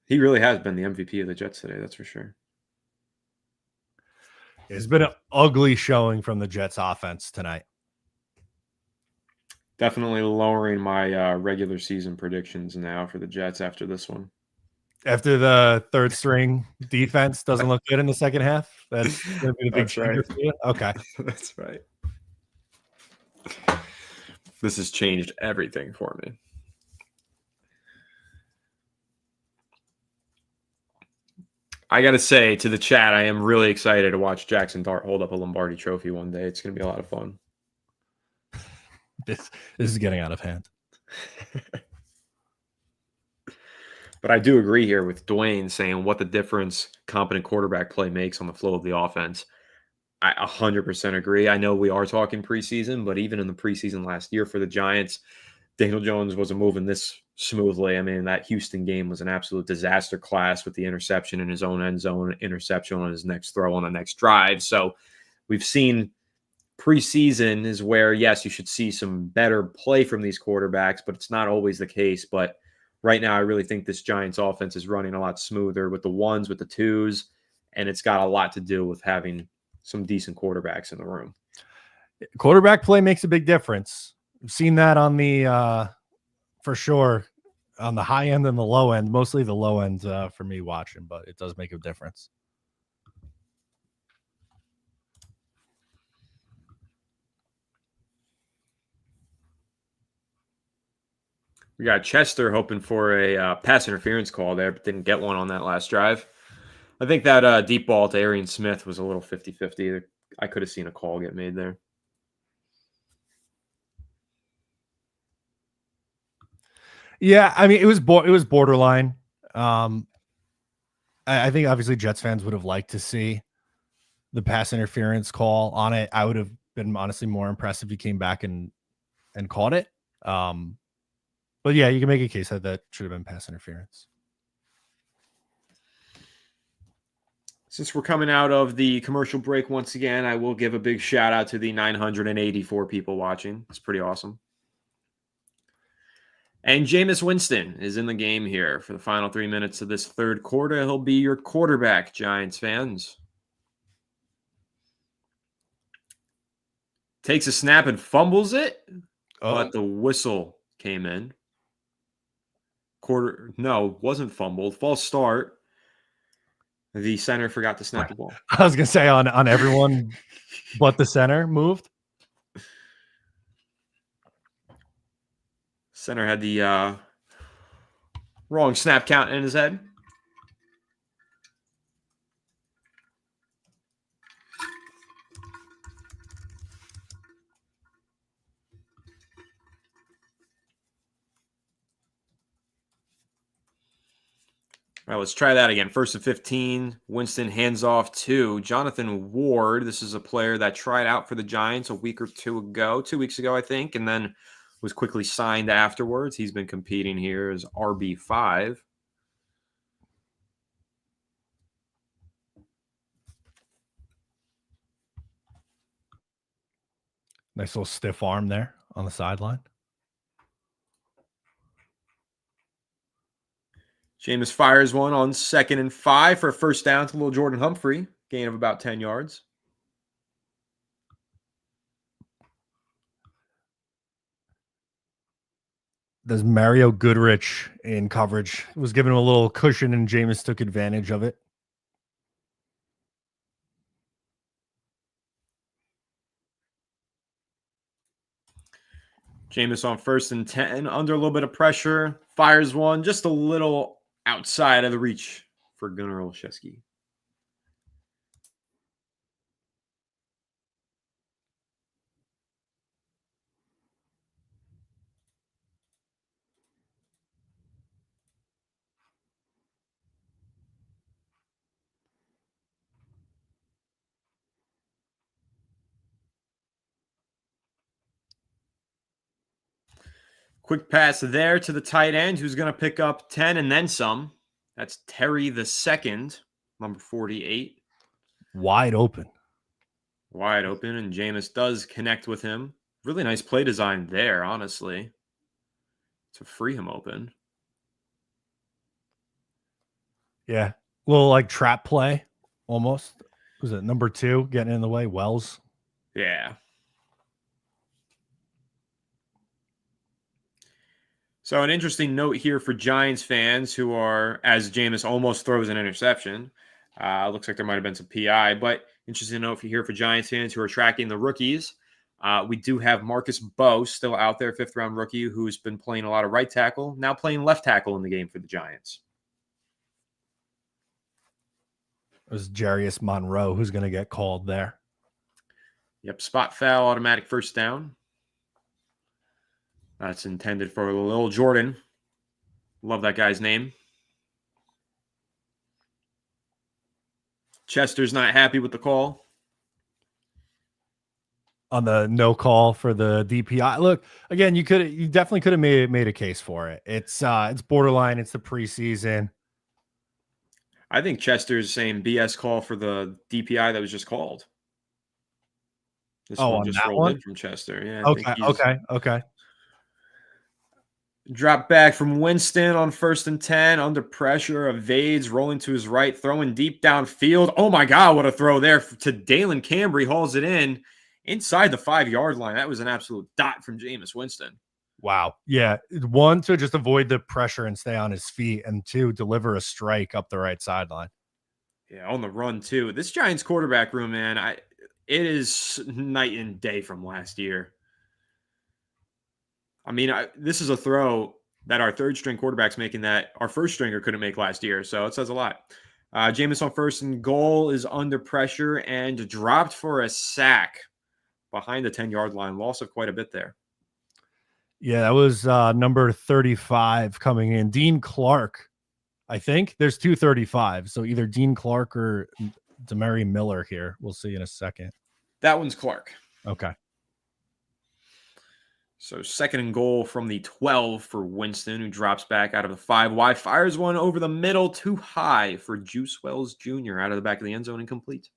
He really has been the MVP of the Jets today, that's for sure. It's been an ugly showing from the Jets offense tonight. Definitely lowering my regular season predictions now for the Jets after this one. After the third string defense doesn't look good in the second half, that's going to be the big trigger for you. Okay. That's right. This has changed everything for me. I got to say to the chat, I am really excited to watch Jackson Dart hold up a Lombardi trophy one day. It's going to be a lot of fun. This is getting out of hand. But I do agree here with Dwayne saying what the difference competent quarterback play makes on the flow of the offense. I 100% agree. I know we are talking preseason, but even in the preseason last year for the Giants, Daniel Jones wasn't moving this smoothly. I mean, that Houston game was an absolute disaster class with the interception in his own end zone, interception on his next throw on the next drive. So we've seen preseason is where, yes, you should see some better play from these quarterbacks, but it's not always the case. But right now, I really think this Giants offense is running a lot smoother with the ones, with the twos, and it's got a lot to do with having some decent quarterbacks in the room. Quarterback play makes a big difference. We've seen that on the, for sure, on the high end and the low end, mostly the low end for me watching, but it does make a difference. We got Chester hoping for a pass interference call there, but didn't get one on that last drive. I think that deep ball to Arian Smith was a little 50-50. I could have seen a call get made there. Yeah, I mean, it was borderline. I think obviously Jets fans would have liked to see the pass interference call on it. I would have been honestly more impressed if he came back and caught it. But yeah, you can make a case that should have been pass interference. Since we're coming out of the commercial break once again, I will give a big shout out to the 984 people watching. It's pretty awesome. And Jameis Winston is in the game here for the final 3 minutes of this third quarter. He'll be your quarterback, Giants fans. Takes a snap and fumbles it, but the whistle came in. Wasn't fumbled. False start. The center forgot to snap the ball. I was going to say on everyone but the center moved. Center had the wrong snap count in his head. All right, let's try that again. 1st and 15. Winston hands off to Jonathan Ward. This is a player that tried out for the Giants a week or 2 weeks ago, I think, and then was quickly signed afterwards. He's been competing here as RB5. Nice little stiff arm there on the sideline. Jameis fires one on 2nd and 5 for a first down to little Jordan Humphrey. Gain of about 10 yards. There's Mario Goodrich in coverage. Was given him a little cushion, and Jameis took advantage of it. Jameis on 1st and 10, under a little bit of pressure. Fires one just a little outside of the reach for Gunnar Olszewski. Quick pass there to the tight end, who's going to pick up 10 and then some. That's Terry the second, number 48. Wide open. Wide open, and Jameis does connect with him. Really nice play design there, honestly, to free him open. Yeah. Little like trap play almost. Was it number 2 getting in the way? Wells. Yeah. So an interesting note here for Giants fans who are, as Jameis almost throws an interception. Looks like there might have been some PI, but interesting note here for Giants fans who are tracking the rookies. We do have Marcus Bowe still out there, 5th-round rookie, who's been playing a lot of right tackle, now playing left tackle in the game for the Giants. It was Jarius Monroe who's going to get called there. Yep, spot foul, automatic first down. That's intended for Lil Jordan. Love that guy's name. Chester's not happy with the call. On the no call for the DPI. Look, again, you definitely could have made a case for it. It's borderline. It's the preseason. I think Chester's saying BS call for the DPI that was just called. This one just rolled in from Chester. Yeah. Okay. Drop back from Winston on 1st and 10. Under pressure, evades, rolling to his right, throwing deep downfield. Oh my God, what a throw there to Dalen Cambry. Hauls it in inside the 5-yard line. That was an absolute dot from Jameis Winston. Wow. Yeah. 1, to just avoid the pressure and stay on his feet, and 2, deliver a strike up the right sideline. Yeah, on the run too. This Giants quarterback room, man, it is night and day from last year. I mean, this is a throw that our 3rd-string quarterback's making that our 1st-stringer couldn't make last year, so it says a lot. Jameis on 1st and goal is under pressure and dropped for a sack behind the 10-yard line. Loss of quite a bit there. Yeah, that was number 35 coming in. Dean Clark, I think. There's 2 35s, so either Dean Clark or Demary Miller here. We'll see in a second. That one's Clark. Okay. So 2nd and goal from the 12 for Winston, who drops back out of the 5 wide, fires one over the middle, too high for Juice Wells Jr. out of the back of the end zone, incomplete.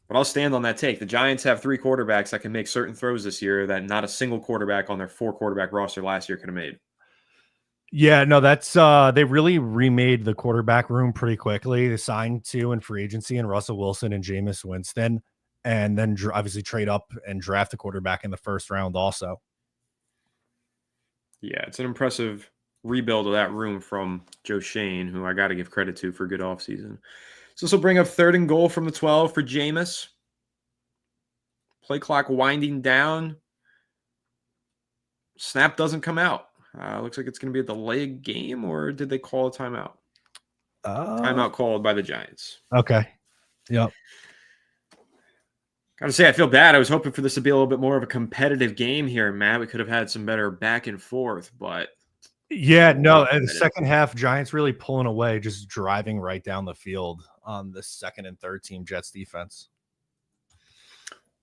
But I'll stand on that take. The Giants have 3 quarterbacks that can make certain throws this year that not a single quarterback on their 4-quarterback roster last year could have made. Yeah, no, that's they really remade the quarterback room pretty quickly. They signed 2 in free agency, and Russell Wilson and Jameis Winston, and then obviously trade up and draft a quarterback in the 1st round also. Yeah, it's an impressive rebuild of that room from Joe Shane, who I got to give credit to for a good offseason. So this will bring up 3rd and goal from the 12 for Jameis. Play clock winding down. Snap doesn't come out. Looks like it's going to be a delayed game, or did they call a timeout? Timeout called by the Giants. Okay. Yep. Got to say, I feel bad. I was hoping for this to be a little bit more of a competitive game here, Matt. We could have had some better back and forth, but yeah, no. In the second half, Giants really pulling away, just driving right down the field on the 2nd and 3rd team Jets defense.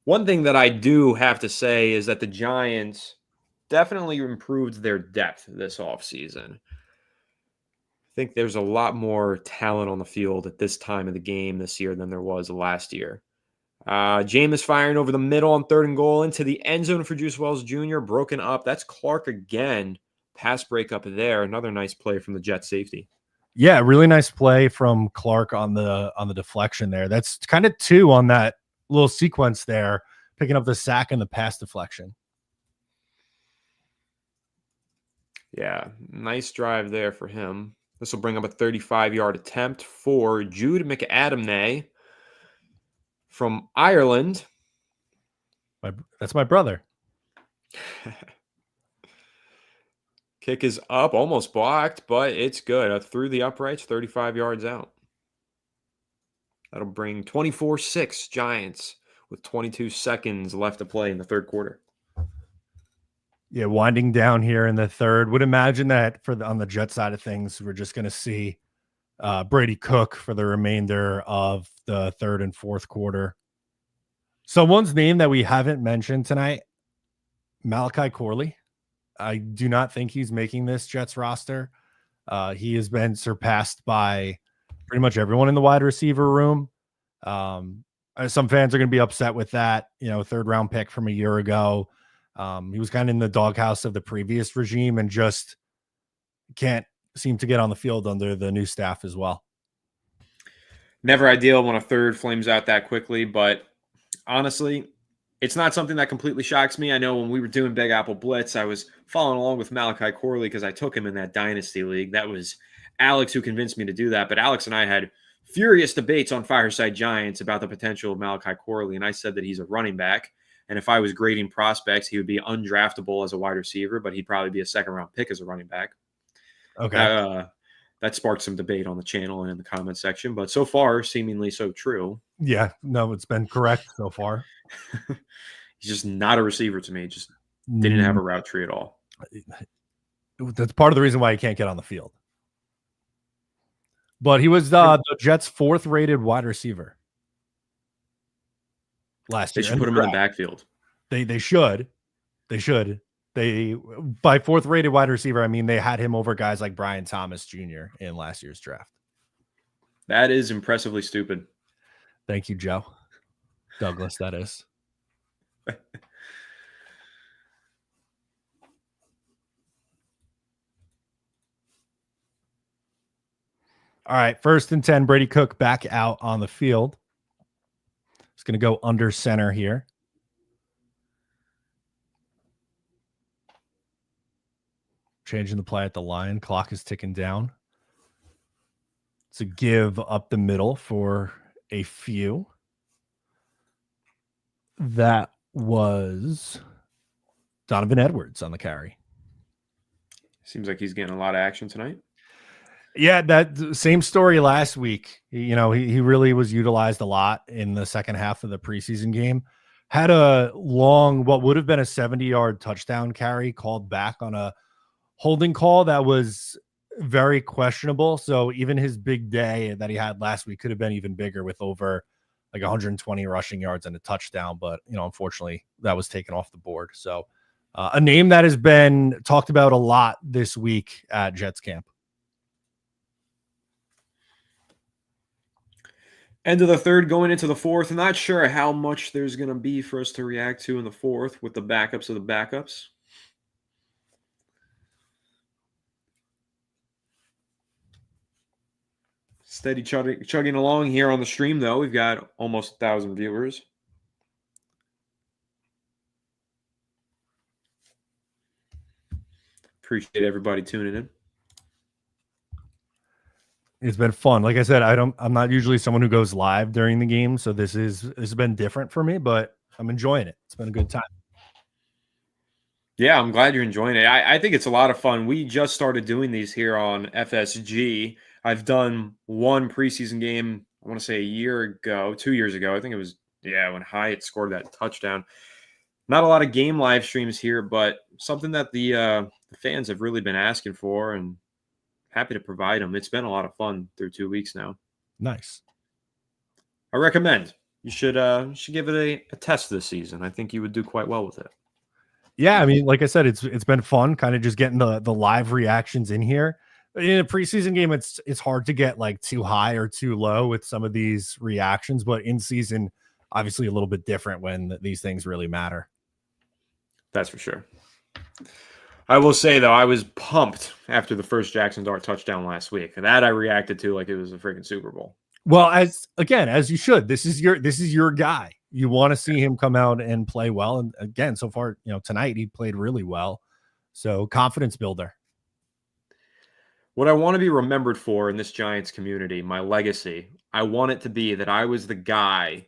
One thing that I do have to say is that the Giants definitely improved their depth this offseason. I think there's a lot more talent on the field at this time of the game this year than there was last year. Jameis firing over the middle on 3rd and goal into the end zone for Juice Wells Jr. Broken up. That's Clark again. Pass breakup there. Another nice play from the Jets safety. Yeah, really nice play from Clark on the deflection there. That's kind of 2 on that little sequence there, picking up the sack and the pass deflection. Yeah, nice drive there for him. This will bring up a 35-yard attempt for Jude McAdamney from Ireland. That's my brother. Kick is up, almost blocked, but it's good. Through the uprights, 35 yards out. That'll bring 24-6 Giants with 22 seconds left to play in the 3rd quarter. Yeah, winding down here in the 3rd. Would imagine that on the Jet side of things, we're just going to see Brady Cook for the remainder of the 3rd and 4th quarter. Someone's name that we haven't mentioned tonight, Malachi Corley. I do not think he's making this Jets roster. He has been surpassed by pretty much everyone in the wide receiver room. Some fans are going to be upset with that, third round pick from a year ago. He was kind of in the doghouse of the previous regime and just can't seem to get on the field under the new staff as well. Never ideal when a third flames out that quickly, but honestly, it's not something that completely shocks me. I know when we were doing Big Apple Blitz, I was following along with Malachi Corley because I took him in that Dynasty League. That was Alex who convinced me to do that, but Alex and I had furious debates on Fireside Giants about the potential of Malachi Corley, and I said that he's a running back, and if I was grading prospects, he would be undraftable as a wide receiver, but he'd probably be a second-round pick as a running back. Okay. That sparked some debate on the channel and in the comment section, but so far, seemingly so true. Yeah, no, it's been correct so far. He's just not a receiver to me. Just didn't have a route tree at all. That's part of the reason why he can't get on the field. But he was the Jets' fourth-rated wide receiver last year. They should put him in the backfield. They should. They should. By fourth-rated wide receiver, I mean they had him over guys like Brian Thomas Jr. in last year's draft. That is impressively stupid. Thank you, Joe. Douglas, that is. All right, 1st and 10, Brady Cook back out on the field. It's going to go under center here. Changing the play at the line. Clock is ticking down. It's a give up the middle for a few. That was Donovan Edwards on the carry. Seems like he's getting a lot of action tonight. Yeah, that same story last week. He really was utilized a lot in the second half of the preseason game. Had a long, what would have been a 70-yard touchdown carry called back on a holding call that was very questionable. So even his big day that he had last week could have been even bigger with over like 120 rushing yards and a touchdown. But, unfortunately, that was taken off the board. So a name that has been talked about a lot this week at Jets camp. End of the third, going into the fourth. I'm not sure how much there's going to be for us to react to in the fourth with the backups of the backups. Steady chugging along here on the stream, though. We've got almost 1,000 viewers. Appreciate everybody tuning in. It's been fun. Like I said, I'm not usually someone who goes live during the game, so this has been different for me, but I'm enjoying it. It's been a good time. Yeah, I'm glad you're enjoying it. I think it's a lot of fun. We just started doing these here on FSG. I've done one preseason game, I want to say 2 years ago. I think it was, when Hyatt scored that touchdown. Not a lot of game live streams here, but something that the fans have really been asking for, and happy to provide them. It's been a lot of fun through 2 weeks now. Nice. I recommend. You should give it a test this season. I think you would do quite well with it. Yeah, I mean, like I said, it's been fun kind of just getting the live reactions in here. In a preseason game, it's hard to get like too high or too low with some of these reactions, but in season, obviously a little bit different when these things really matter. That's for sure. I will say, though, I was pumped after the first Jackson Dart touchdown last week. That I reacted to like it was a freaking Super Bowl. Well, as you should. This is your guy. You want to see him come out and play well. And again, so far, tonight he played really well. So confidence builder. What I want to be remembered for in this Giants community, my legacy, I want it to be that I was the guy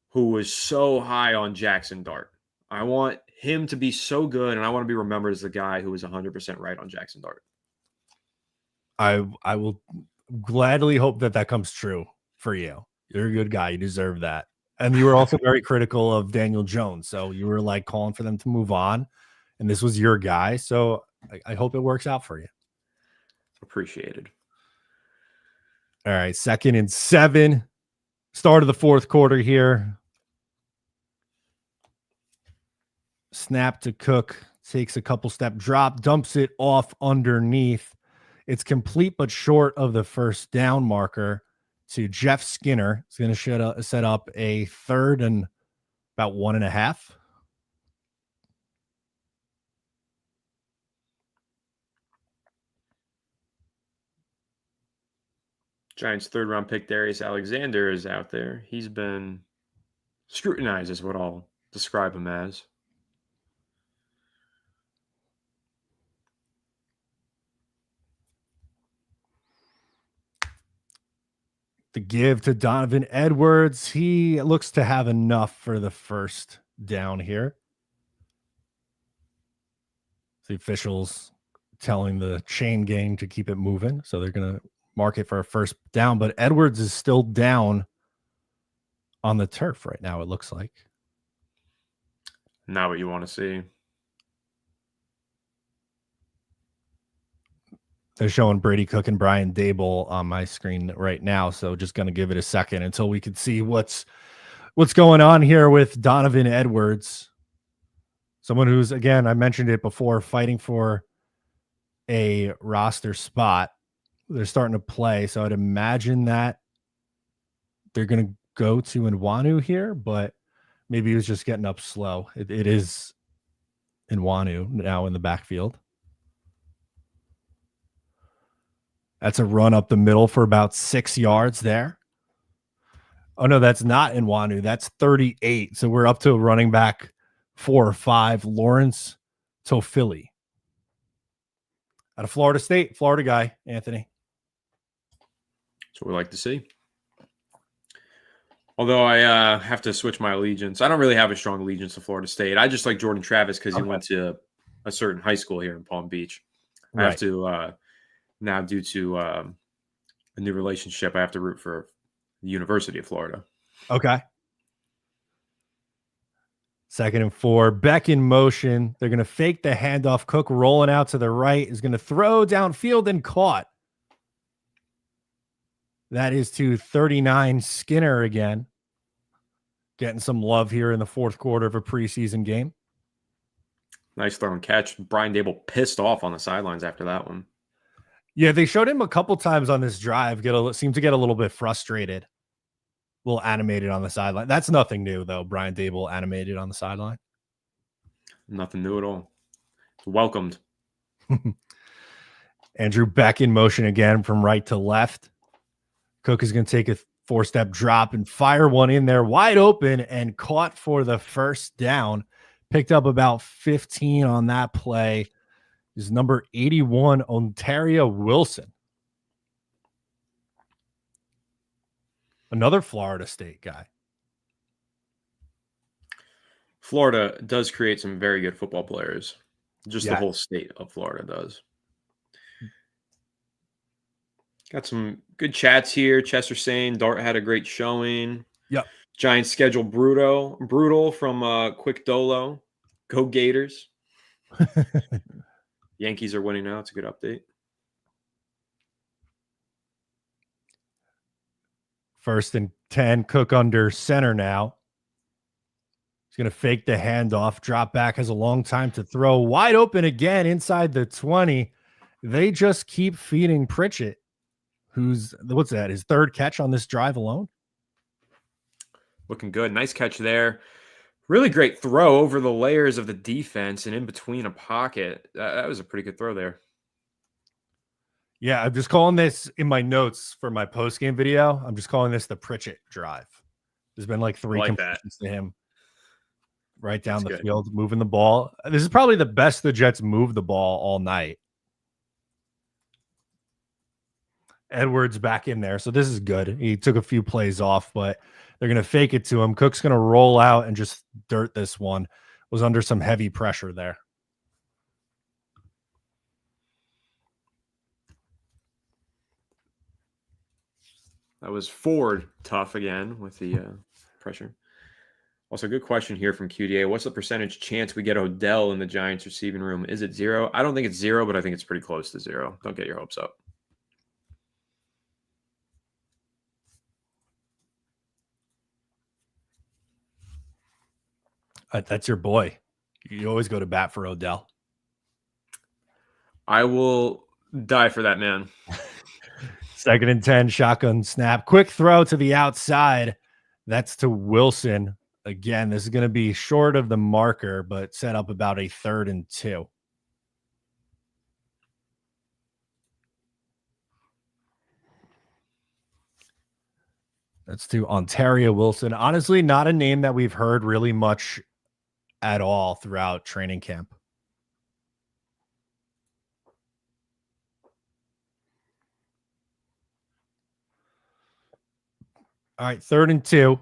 who was so high on Jackson Dart. I want him to be so good, and I want to be remembered as the guy who was 100% right on Jackson Dart. I will gladly hope that comes true for you. You're a good guy. You deserve that. And you were also very critical of Daniel Jones. So you were like calling for them to move on, and this was your guy. So I hope it works out for you. Appreciated. All right. 2nd and 7. Start of the fourth quarter here. Snap to Cook. Takes a couple step drop. Dumps it off underneath. It's complete but short of the first down marker to Jeff Skinner. He's going to set up a 3rd and about 1.5. Giants 3rd-round pick Darius Alexander is out there. He's been scrutinized, is what I'll describe him as. The give to Donovan Edwards. He looks to have enough for the first down here. The officials telling the chain gang to keep it moving, so they're going to mark it for a first down, but Edwards is still down on the turf right now, it looks like. Not what you want to see. They're showing Brady Cook and Brian Dable on my screen right now, so just going to give it a second until we can see what's going on here with Donovan Edwards. Someone who's, again, I mentioned it before, fighting for a roster spot. They're starting to play, so I'd imagine that they're going to go to Nwanu here, but maybe he was just getting up slow. It is Nwanu now in the backfield. That's a run up the middle for about 6 yards there. Oh, no, that's not Nwanu. That's 38. So we're up to running back 4 or 5, Lawrence Tofili. Out of Florida State, Florida guy, Anthony. That's what we like to see. Although I have to switch my allegiance. I don't really have a strong allegiance to Florida State. I just like Jordan Travis because he went to a certain high school here in Palm Beach. I have to now, due to a new relationship, I have to root for the University of Florida. Okay. 2nd and 4. Beck in motion. They're going to fake the handoff. Cook rolling out to the right is going to throw downfield and caught. That is to 39 Skinner again. Getting some love here in the 4th quarter of a preseason game. Nice throw and catch. Brian Dable pissed off on the sidelines after that one. Yeah, they showed him a couple times on this drive. Seemed to get a little bit frustrated. A little animated on the sideline. That's nothing new, though. Brian Dable animated on the sideline. Nothing new at all. Welcomed. Andrew Beck in motion again from right to left. Cook is going to take a 4-step drop and fire one in there wide open and caught for the first down. Picked up about 15 on that play. Is number 81, Ontario Wilson. Another Florida State guy. Florida does create some very good football players. Just the whole state of Florida does. Got some good chats here. Chester saying Dart had a great showing. Yep. Giants schedule brutal from Quick Dolo. Go Gators. Yankees are winning now. It's a good update. 1st and 10. Cook under center now. He's going to fake the handoff. Drop back, has a long time to throw. Wide open again inside the 20. They just keep feeding Pritchett, who's, what's that, his 3rd catch on this drive alone? Looking good. Nice catch there. Really great throw over the layers of the defense and in between a pocket. That was a pretty good throw there. Yeah, I'm just calling this in my notes for my post-game video. I'm just calling this the Pritchett drive. There's been like 3 completions to him right down the field, moving the ball. This is probably the best the Jets move the ball all night. Edwards back in there, so this is good. He took a few plays off, but they're going to fake it to him. Cook's going to roll out and just dirt this one. Was under some heavy pressure there. That was Ford tough again with the pressure. Also, good question here from QDA. What's the percentage chance we get Odell in the Giants receiving room? Is it 0? I don't think it's 0, but I think it's pretty close to 0. Don't get your hopes up. That's your boy. You always go to bat for Odell. I will die for that man. 2nd and 10, shotgun snap. Quick throw to the outside. That's to Wilson. Again, this is going to be short of the marker, but set up about a 3rd and 2. That's to Ontario Wilson. Honestly, not a name that we've heard really much at all throughout training camp. All right, 3rd and 2.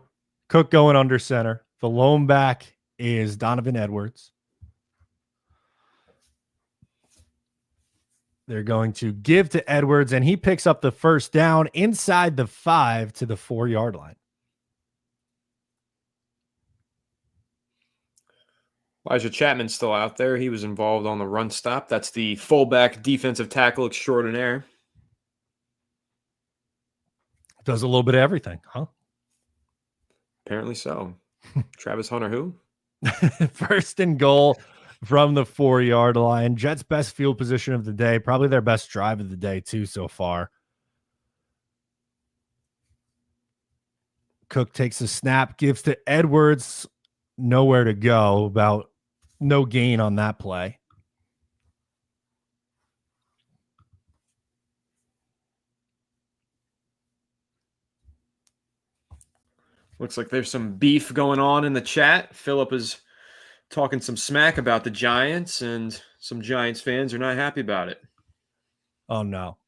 Cook going under center. The lone back is Donovan Edwards. They're going to give to Edwards, and he picks up the 1st down inside the 5 to the 4-yard line. Elijah Chapman's still out there. He was involved on the run stop. That's the fullback defensive tackle extraordinaire. Does a little bit of everything, huh? Apparently so. Travis Hunter, who? 1st and goal from the 4-yard line. Jets' best field position of the day. Probably their best drive of the day, too, so far. Cook takes a snap, gives to Edwards. Nowhere to go. About no gain on that play. Looks like there's some beef going on in the chat. Philip is talking some smack about the Giants, and some Giants fans are not happy about it. Oh, no.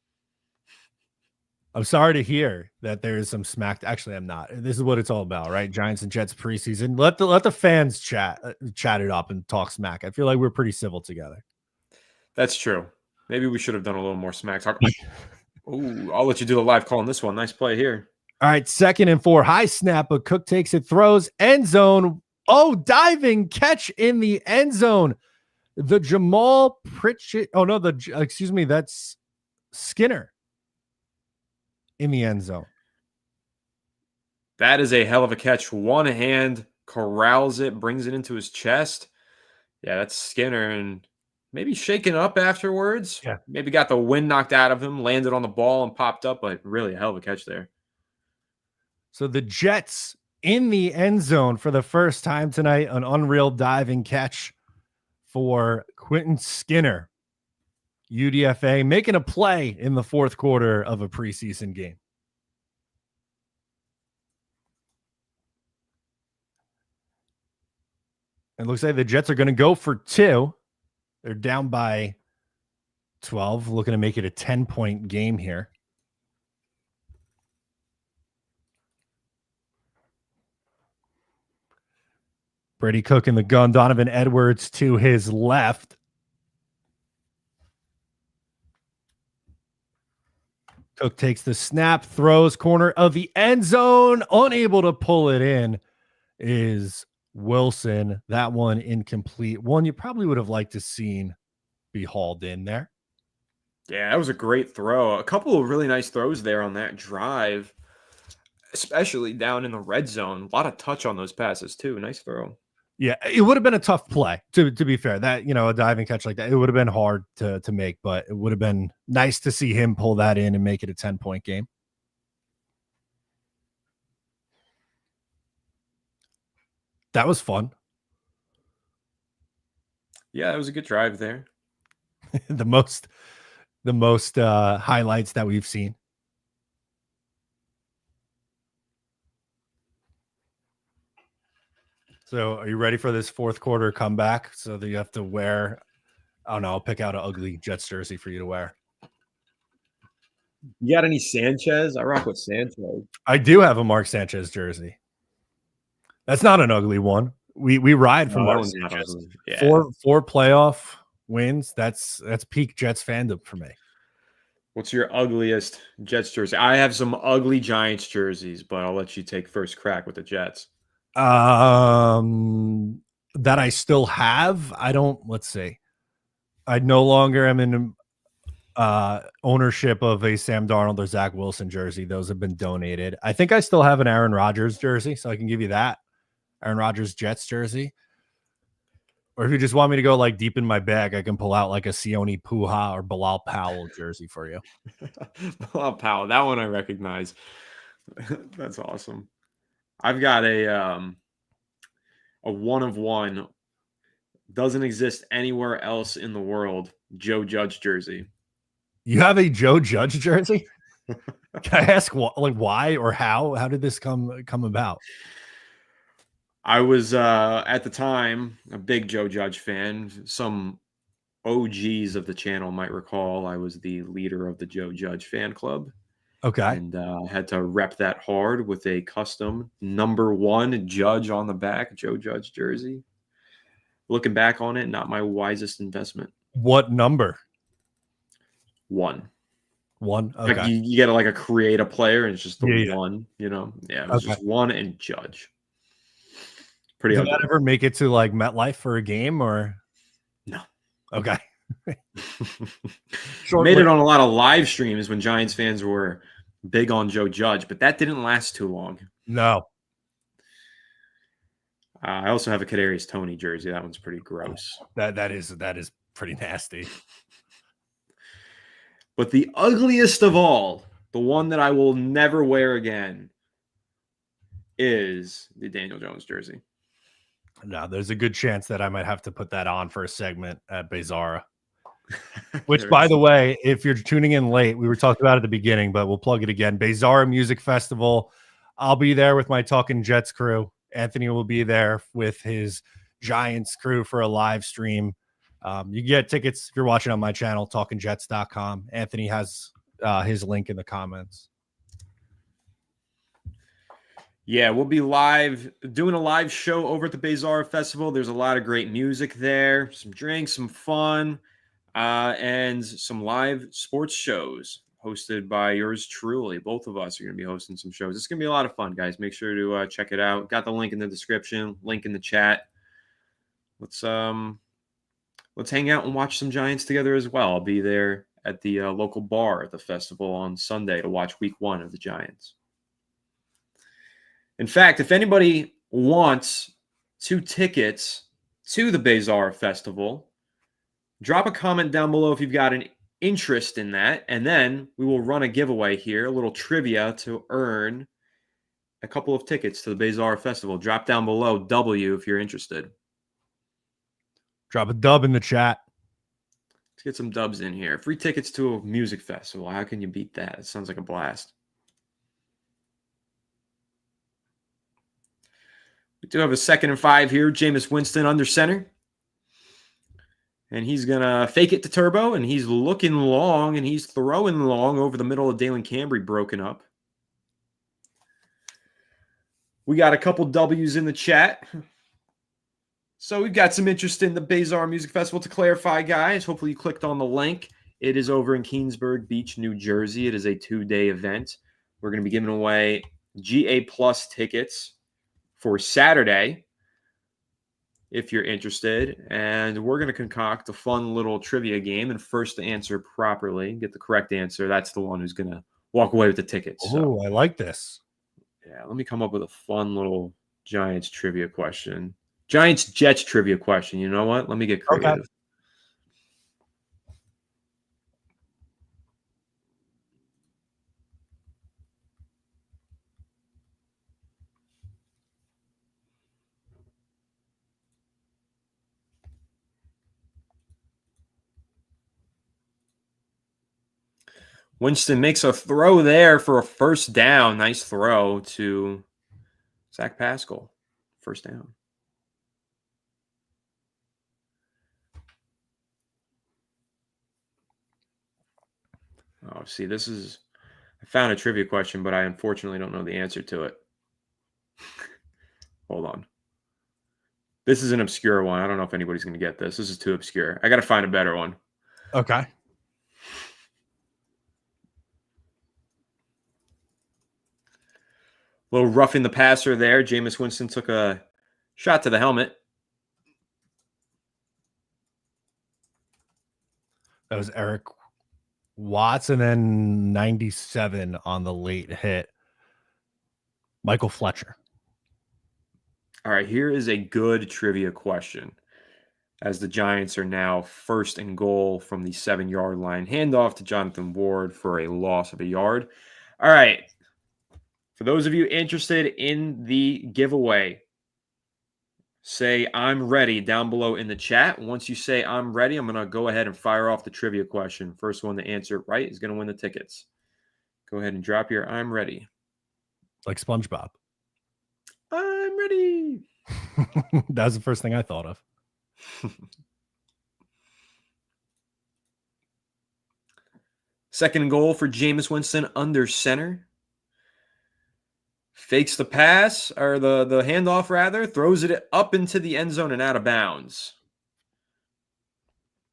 I'm sorry to hear that there is some smack. Actually, I'm not. This is what it's all about, right? Giants and Jets preseason. Let the fans chat it up and talk smack. I feel like we're pretty civil together. That's true. Maybe we should have done a little more smack talk. Ooh, I'll let you do the live call on this one. Nice play here. All right, 2nd and 4. High snap, but Cook takes it, throws, end zone. Oh, diving catch in the end zone. The Jamal Pritchett. Oh, no, excuse me. That's Skinner in the end zone. That is a hell of a catch. One hand corrals it, brings it into his chest. Yeah, that's Skinner, and maybe shaken up afterwards. Yeah. Maybe got the wind knocked out of him, landed on the ball and popped up, but really a hell of a catch there. So the Jets in the end zone for the first time tonight. An unreal diving catch for Quentin Skinner. UDFA making a play in the 4th quarter of a preseason game. It looks like the Jets are going to go for 2. They're down by 12, looking to make it a 10-point game here. Brady Cook in the gun. Donovan Edwards to his left. Cook takes the snap, throws corner of the end zone. Unable to pull it in is Wilson. That one incomplete. One you probably would have liked to seen be hauled in there. Yeah, that was a great throw. A couple of really nice throws there on that drive, especially down in the red zone. A lot of touch on those passes too. Nice throw. Yeah, it would have been a tough play, to be fair. That, a diving catch like that, it would have been hard to make, but it would have been nice to see him pull that in and make it a 10-point game. That was fun. Yeah, it was a good drive there. the most highlights that we've seen. So are you ready for this 4th quarter comeback? So that you have to wear, I don't know, I'll pick out an ugly Jets jersey for you to wear. You got any Sanchez? I rock with Sanchez. I do have a Mark Sanchez jersey. That's not an ugly one. We ride from Mark Sanchez. Yeah. Four playoff wins. That's peak Jets fandom for me. What's your ugliest Jets jersey? I have some ugly Giants jerseys, but I'll let you take first crack with the Jets. That I still have. Let's see. I no longer am in ownership of a Sam Darnold or Zach Wilson jersey. Those have been donated. I think I still have an Aaron Rodgers jersey, so I can give you that. Aaron Rodgers Jets jersey. Or if you just want me to go like deep in my bag, I can pull out like a Sione Puha or Bilal Powell jersey for you. Bilal Powell, that one I recognize. That's awesome. I've got a 1-of-1, doesn't exist anywhere else in the world, Joe Judge jersey. You have a Joe Judge jersey? Can I ask why or how? How did this come about? I was at the time a big Joe Judge fan. Some OGs of the channel might recall I was the leader of the Joe Judge fan club. Okay. And had to rep that hard with a custom #1 Judge on the back, Joe Judge jersey. Looking back on it, not my wisest investment. What number? 1. Okay. Like you get like a create a player, and it's just the 1. You know, it was Okay. just 1 and Judge. Pretty. Did that ever make it to like MetLife for a game or no? Okay. Made it on a lot of live streams when Giants fans were big on Joe Judge, but that didn't last too long. No. I also have a Kadarius Toney jersey. That one's pretty gross. That is pretty nasty. But the ugliest of all, the one that I will never wear again, is the Daniel Jones jersey. No, there's a good chance that I might have to put that on for a segment at Bezara. Which, by the way, if you're tuning in late, we were talking about it at the beginning, but we'll plug it again. Bezara Music Festival. I'll be there with my Talking Jets crew. Anthony will be there with his Giants crew for a live stream. You can get tickets if you're watching on my channel, talkingjets.com. Anthony has his link in the comments. Yeah, we'll be doing a live show over at the Bezara Festival. There's a lot of great music there, some drinks, some fun, and some live sports shows hosted by yours truly. Both of us are going to be hosting some shows. It's going to be a lot of fun, guys. Make sure to check it out. Got the link in the description, link in the chat. Let's hang out and watch some Giants together as well. I'll be there at the local bar at the festival on Sunday to watch week 1 of the Giants. In fact, if anybody wants 2 tickets to the Bezara Festival, drop a comment down below if you've got an interest in that, and then we will run a giveaway here, a little trivia to earn a couple of tickets to the Bezara Festival. Drop down below W if you're interested. Drop a dub in the chat. Let's get some dubs in here. Free tickets to a music festival. How can you beat that? It sounds like a blast. We do have a 2nd and 5 here. Jameis Winston under center. And he's going to fake it to Turbo, and he's looking long, and he's throwing long over the middle of Dalen Cambry, broken up. We got a couple W's in the chat. So we've got some interest in the Bezara Music Festival. To clarify, guys, hopefully you clicked on the link. It is over in Keensburg Beach, New Jersey. It is a 2-day event. We're going to be giving away GA Plus tickets for Saturday, if you're interested. And we're going to concoct a fun little trivia game. And first to answer properly, get the correct answer, that's the one who's going to walk away with the tickets. Oh, I like this. Yeah, let me come up with a fun little Giants trivia question. Giants Jets trivia question. You know what? Let me get creative. Okay. Winston makes a throw there for a first down. Nice throw to Zach Pascal. First down. Oh, see, I found a trivia question, but I unfortunately don't know the answer to it. Hold on. This is an obscure one. I don't know if anybody's going to get this. This is too obscure. I got to find a better one. Okay. A little roughing the passer there. Jameis Winston took a shot to the helmet. That was Eric Watts, and then 97 on the late hit, Michael Fletcher. All right, here is a good trivia question. as the Giants are now 1st and goal from the 7-yard line. Handoff to Jonathan Ward for a loss of a yard. All right. For those of you interested in the giveaway, say I'm ready down below in the chat. Once you say I'm ready, I'm going to go ahead and fire off the trivia question. First one to answer it right is going to win the tickets. Go ahead and drop your I'm ready. Like SpongeBob. I'm ready. That was the first thing I thought of. Second and goal for Jameis Winston under center. Fakes the pass, or the handoff rather, throws it up into the end zone and out of bounds.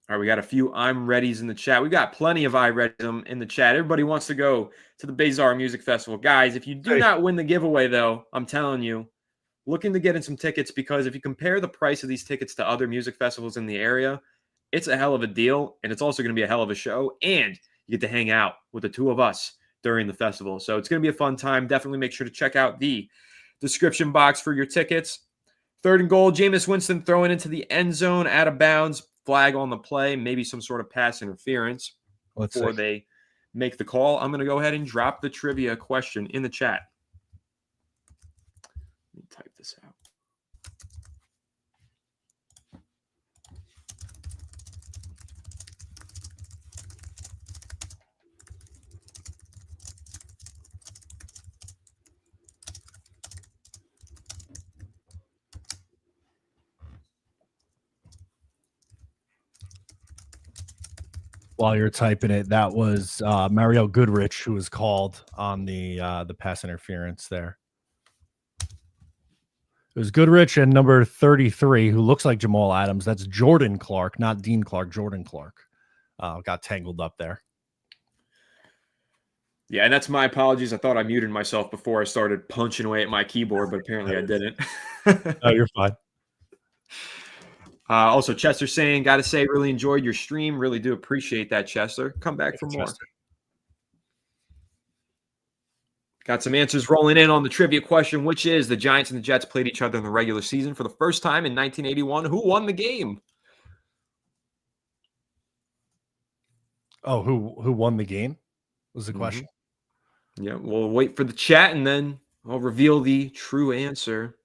All right, we got a few I'm readies in the chat. We got plenty of I ready in the chat. Everybody wants to go to the Bazar Music Festival. Guys, if you do not win the giveaway, though, I'm telling you, looking to get in some tickets, because if you compare the price of these tickets to other music festivals in the area, it's a hell of a deal, and it's also going to be a hell of a show, and you get to hang out with the two of us during the festival. So it's going to be a fun time. Definitely make sure to check out the description box for your tickets. Third and goal, Jameis Winston throwing into the end zone, out of bounds, flag on the play, maybe some sort of pass interference before they make the call. I'm going to go ahead and drop the trivia question in the chat. Let me type this out. While you're typing it, that was Mario Goodrich who was called on the pass interference there. It was Goodrich and number 33, who looks like Jamal Adams. That's Jordan Clark, not Dean Clark, Jordan Clark. Got tangled up there. Yeah, and that's my apologies. I thought I muted myself before I started punching away at my keyboard, but apparently I didn't. Oh, you're fine. Also, Chester saying, got to say, really enjoyed your stream. Really do appreciate that, Chester. Come back for more. Chester. Got some answers rolling in on the trivia question, which is the Giants and the Jets played each other in the regular season for the first time in 1981. Who won the game? Oh, who won the game was the question. Yeah, we'll wait for the chat, and then I'll reveal the true answer.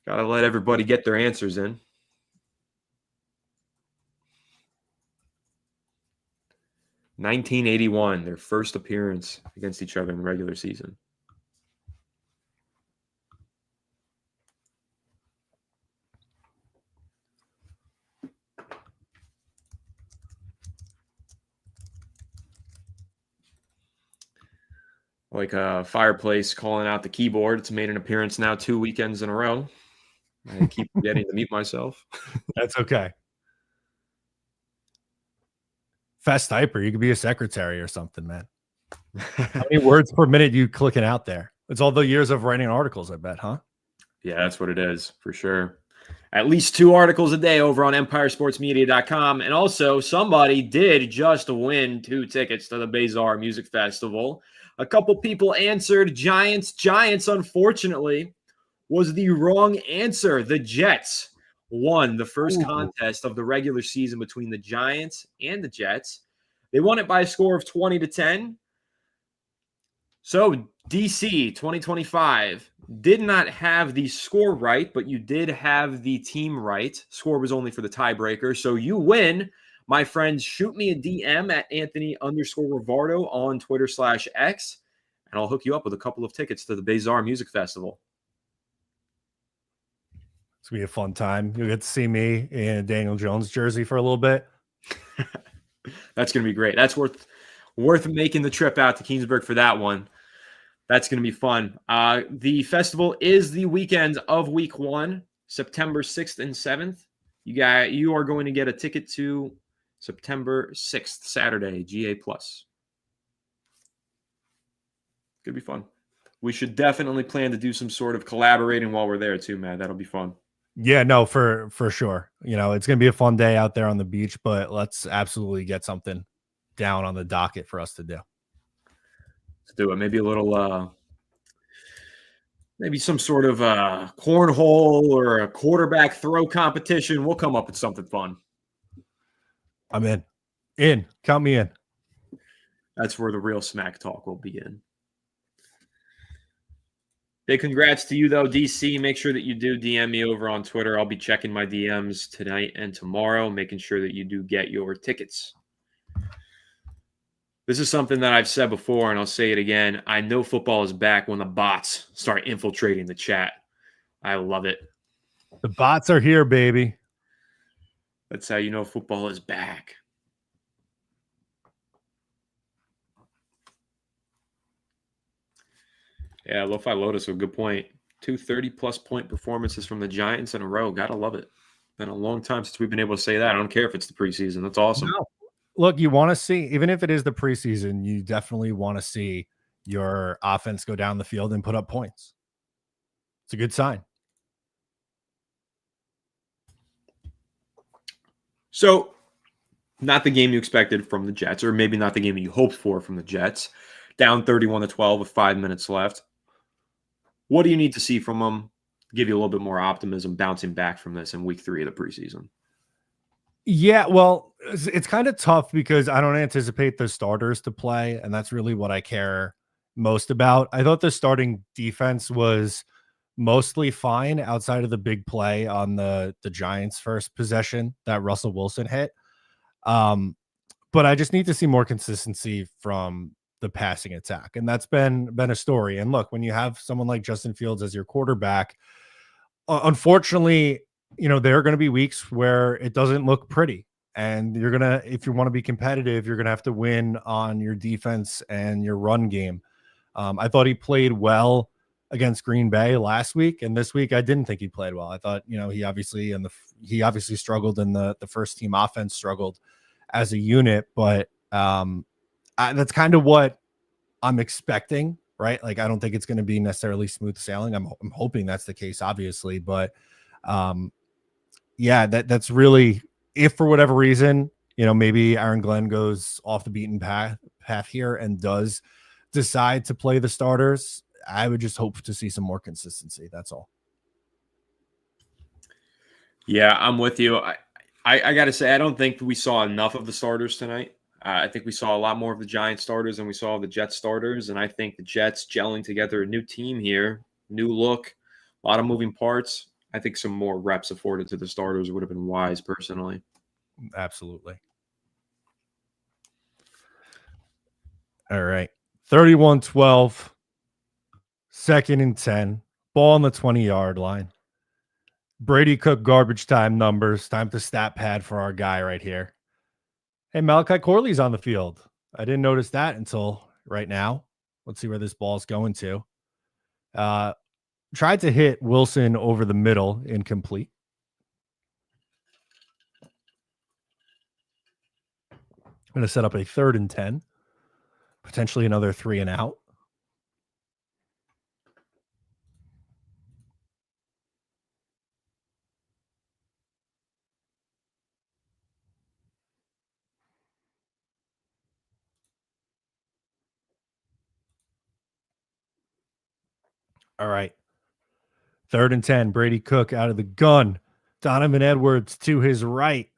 Got to let everybody get their answers in. (1981), their first appearance against each other in the regular season. Like a fireplace calling out the keyboard. It's made an appearance now 2 weekends in a row. I keep forgetting to mute myself. That's okay. Fast typer. You could be a secretary or something, man. How many words per minute you clicking out there? It's all the years of writing articles, I bet, huh? Yeah, that's what it is, for sure. At least 2 articles a day over on EmpireSportsMedia.com. And also, somebody did just win 2 tickets to the Bazar Music Festival. A couple people answered Giants. Giants, unfortunately, was the wrong answer. The Jets won the first contest of the regular season between the Giants and the Jets. They won it by a score of 20-10. So DC 2025 did not have the score right, but you did have the team right. Score was only for the tiebreaker. So you win. My friends, shoot me a DM at Anthony_Rivardo on Twitter/X, and I'll hook you up with a couple of tickets to the Bazar Music Festival. It's going to be a fun time. You'll get to see me in Daniel Jones jersey for a little bit. That's going to be great. That's worth making the trip out to Keansburg for that one. That's going to be fun. The festival is the weekend of week 1, September 6th and 7th. You are going to get a ticket to September 6th, Saturday, GA+. Could be fun. We should definitely plan to do some sort of collaborating while we're there too, Matt. That'll be fun. Yeah, no, for sure. You know, it's going to be a fun day out there on the beach, but let's absolutely get something down on the docket for us to do. Let's do it. Maybe a little Maybe some sort of cornhole or a quarterback throw competition. We'll come up with something fun. I'm in. Count me in. That's where the real smack talk will begin. Big congrats to you, though, DC. Make sure that you do DM me over on Twitter. I'll be checking my DMs tonight and tomorrow, making sure that you do get your tickets. This is something that I've said before, and I'll say it again. I know football is back when the bots start infiltrating the chat. I love it. The bots are here, baby. That's how you know football is back. Yeah, Lo-Fi Lotus, a good point. 2 30-plus point performances from the Giants in a row. Gotta love it. Been a long time since we've been able to say that. I don't care if it's the preseason. That's awesome. No. Look, you want to see, even if it is the preseason, you definitely want to see your offense go down the field and put up points. It's a good sign. So, not the game you expected from the Jets, or maybe not the game that you hoped for from the Jets. Down 31-12 with 5 minutes left. What do you need to see from them? Give you a little bit more optimism bouncing back from this in week 3 of the preseason. Yeah, well, it's kind of tough because I don't anticipate the starters to play, and that's really what I care most about. I thought the starting defense was mostly fine outside of the big play on the Giants' first possession that Russell Wilson hit. But I just need to see more consistency from the passing attack, and that's been a story. And look, when you have someone like Justin Fields as your quarterback, unfortunately, there are going to be weeks where it doesn't look pretty, and if you want to be competitive, you're going to have to win on your defense and your run game. I thought he played well against Green Bay last week, and this week I didn't think he played well. I thought, he obviously struggled, and the first team offense struggled as a unit, but that's kind of what I'm expecting, right? Like, I don't think it's going to be necessarily smooth sailing. I'm hoping that's the case, obviously, but that's really, if for whatever reason, maybe Aaron Glenn goes off the beaten path here and does decide to play the starters, I would just hope to see some more consistency. That's all. Yeah, I'm with you. I got to say, I don't think we saw enough of the starters tonight. I think we saw a lot more of the Giants starters than we saw of the Jets starters. And I think the Jets gelling together a new team here, new look, a lot of moving parts. I think some more reps afforded to the starters would have been wise, personally. Absolutely. All right. 31-12, 2nd and 10, ball on the 20-yard line. Brady Cook garbage time numbers. Time to stat pad for our guy right here. Hey, Malachi Corley's on the field. I didn't notice that until right now. Let's see where this ball's going to. Tried to hit Wilson over the middle, incomplete. I'm going to set up a 3rd and 10, potentially another 3 and out. All right. 3rd and 10, Brady Cook out of the gun. Donovan Edwards to his right.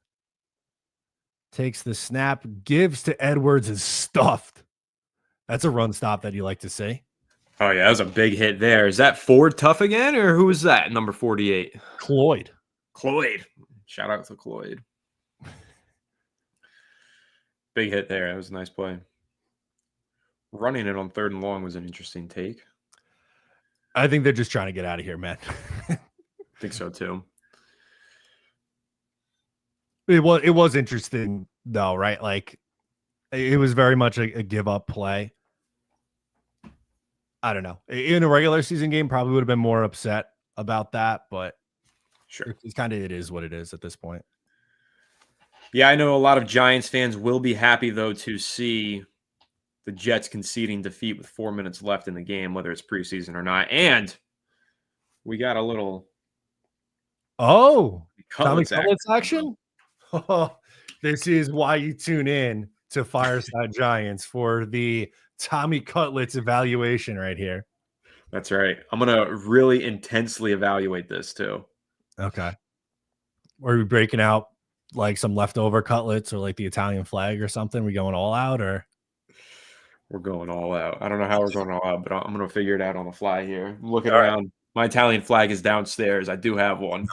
Takes the snap, gives to Edwards, is stuffed. That's a run stop that you like to see. Oh, yeah, that was a big hit there. Is that Ford Tough again, or who is that, number 48? Cloyd. Shout out to Cloyd. Big hit there. That was a nice play. Running it on 3rd and long was an interesting take. I think they're just trying to get out of here, man. I think so, too. It was interesting, though, right? Like, it was very much a give-up play. I don't know. In a regular season game, probably would have been more upset about that, but sure, it's kind of, it is what it is at this point. Yeah, I know a lot of Giants fans will be happy, though, to see the Jets conceding defeat with 4 minutes left in the game, whether it's preseason or not. And we got a little Tommy Cutlets action. This is why you tune in to Fireside Giants for the Tommy Cutlets evaluation right here. That's right. I'm gonna really intensely evaluate this too. Okay. Are we breaking out like some leftover cutlets or like the Italian flag or something? We going all out or? We're going all out. I don't know how we're going all out, but I'm gonna figure it out on the fly here. I'm looking All right. around. My Italian flag is downstairs. I do have one.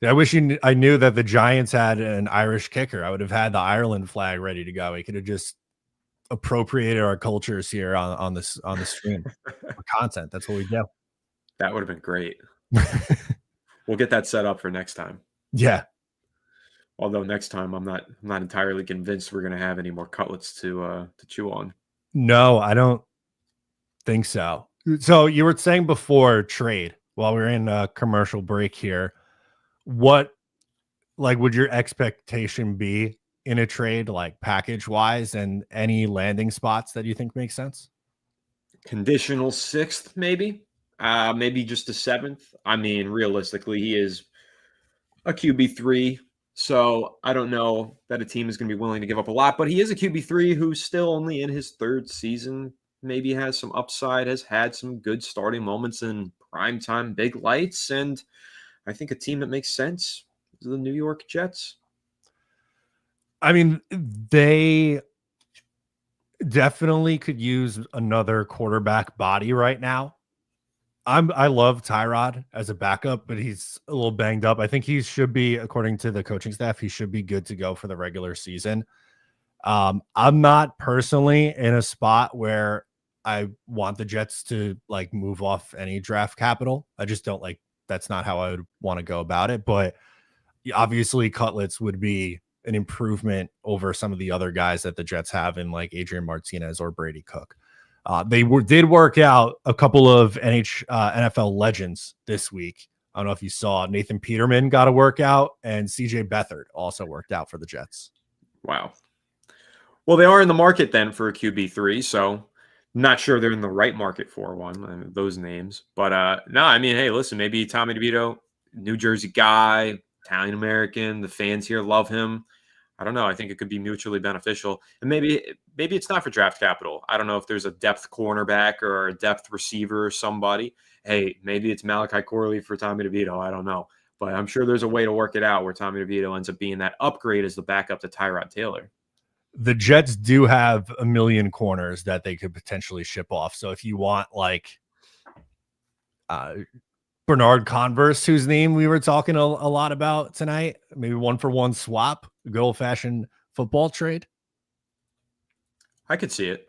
I wish I knew that the Giants had an Irish kicker. I would have had the Ireland flag ready to go. We could have just appropriated our cultures here on the stream for content. That's what we do. That would have been great. We'll get that set up for next time. Yeah. Although next time I'm not entirely convinced we're gonna have any more cutlets to chew on. No, I don't think so. So you were saying before trade while we were in a commercial break here. What would your expectation be in a trade, like package wise, and any landing spots that you think make sense? Conditional 6th, maybe. Maybe just a 7th. I mean, realistically, he is a QB3. So I don't know that a team is going to be willing to give up a lot, but he is a QB3 who's still only in his 3rd season. Maybe has some upside, has had some good starting moments in primetime big lights. And I think a team that makes sense is the New York Jets. I mean, they definitely could use another quarterback body right now. I love Tyrod as a backup, but he's a little banged up. I think he should be, according to the coaching staff, he should be good to go for the regular season. I'm not personally in a spot where I want the Jets to like move off any draft capital. I just don't like, that's not how I would want to go about it. But obviously cutlets would be an improvement over some of the other guys that the Jets have in like Adrian Martinez or Brady Cook. They did work out a couple of NFL legends this week. I don't know if you saw Nathan Peterman got a workout and CJ Beathard also worked out for the Jets. Wow. Well, they are in the market then for a QB3, so not sure they're in the right market for one, I mean, those names. But no, I mean, hey, listen, maybe Tommy DeVito, New Jersey guy, Italian American, the fans here love him. I don't know. I think it could be mutually beneficial. And maybe it's not for draft capital. I don't know if there's a depth cornerback or a depth receiver or somebody. Hey, maybe it's Malachi Corley for Tommy DeVito. I don't know. But I'm sure there's a way to work it out where Tommy DeVito ends up being that upgrade as the backup to Tyrod Taylor. The Jets do have a million corners that they could potentially ship off. So if you want like Bernard Converse, whose name we were talking a lot about tonight, maybe 1-for-1 swap, a good old fashioned football trade. I could see it.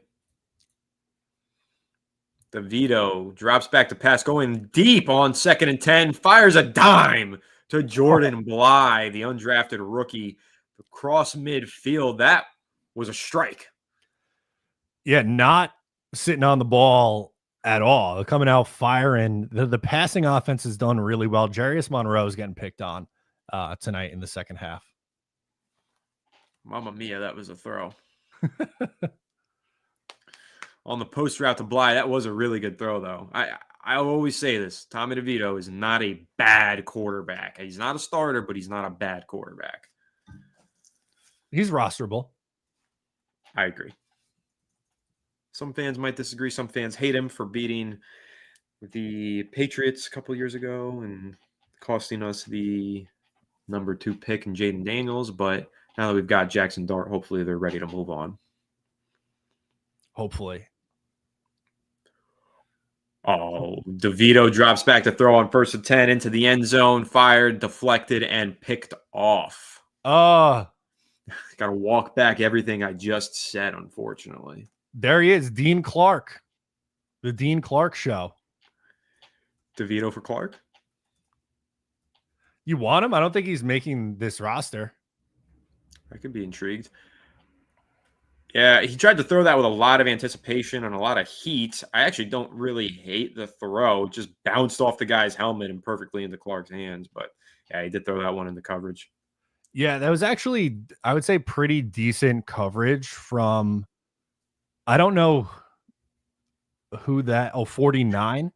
DeVito drops back to pass, going deep on 2nd and 10, fires a dime to Jordan Bly, the undrafted rookie, across midfield. That was a strike. Yeah, not sitting on the ball at all. Coming out firing. The passing offense has done really well. Jarius Monroe is getting picked on tonight in the second half. Mamma mia, that was a throw. On the post route to Bly, that was a really good throw, though. I always say this. Tommy DeVito is not a bad quarterback. He's not a starter, but he's not a bad quarterback. He's rosterable. I agree. Some fans might disagree. Some fans hate him for beating the Patriots a couple years ago and costing us the number 2 pick in Jaden Daniels. But now that we've got Jackson Dart, hopefully they're ready to move on. Hopefully. Oh, DeVito drops back to throw on 1st and 10 into the end zone, fired, deflected, and picked off. Got to walk back everything I just said, unfortunately. There he is, Dean Clark. The Dean Clark show. DeVito for Clark? You want him? I don't think he's making this roster. I could be intrigued. Yeah, he tried to throw that with a lot of anticipation and a lot of heat. I actually don't really hate the throw. It just bounced off the guy's helmet and perfectly into Clark's hands. But yeah, he did throw that one into coverage. Yeah, that was actually, I would say, pretty decent coverage from, I don't know who that, 49,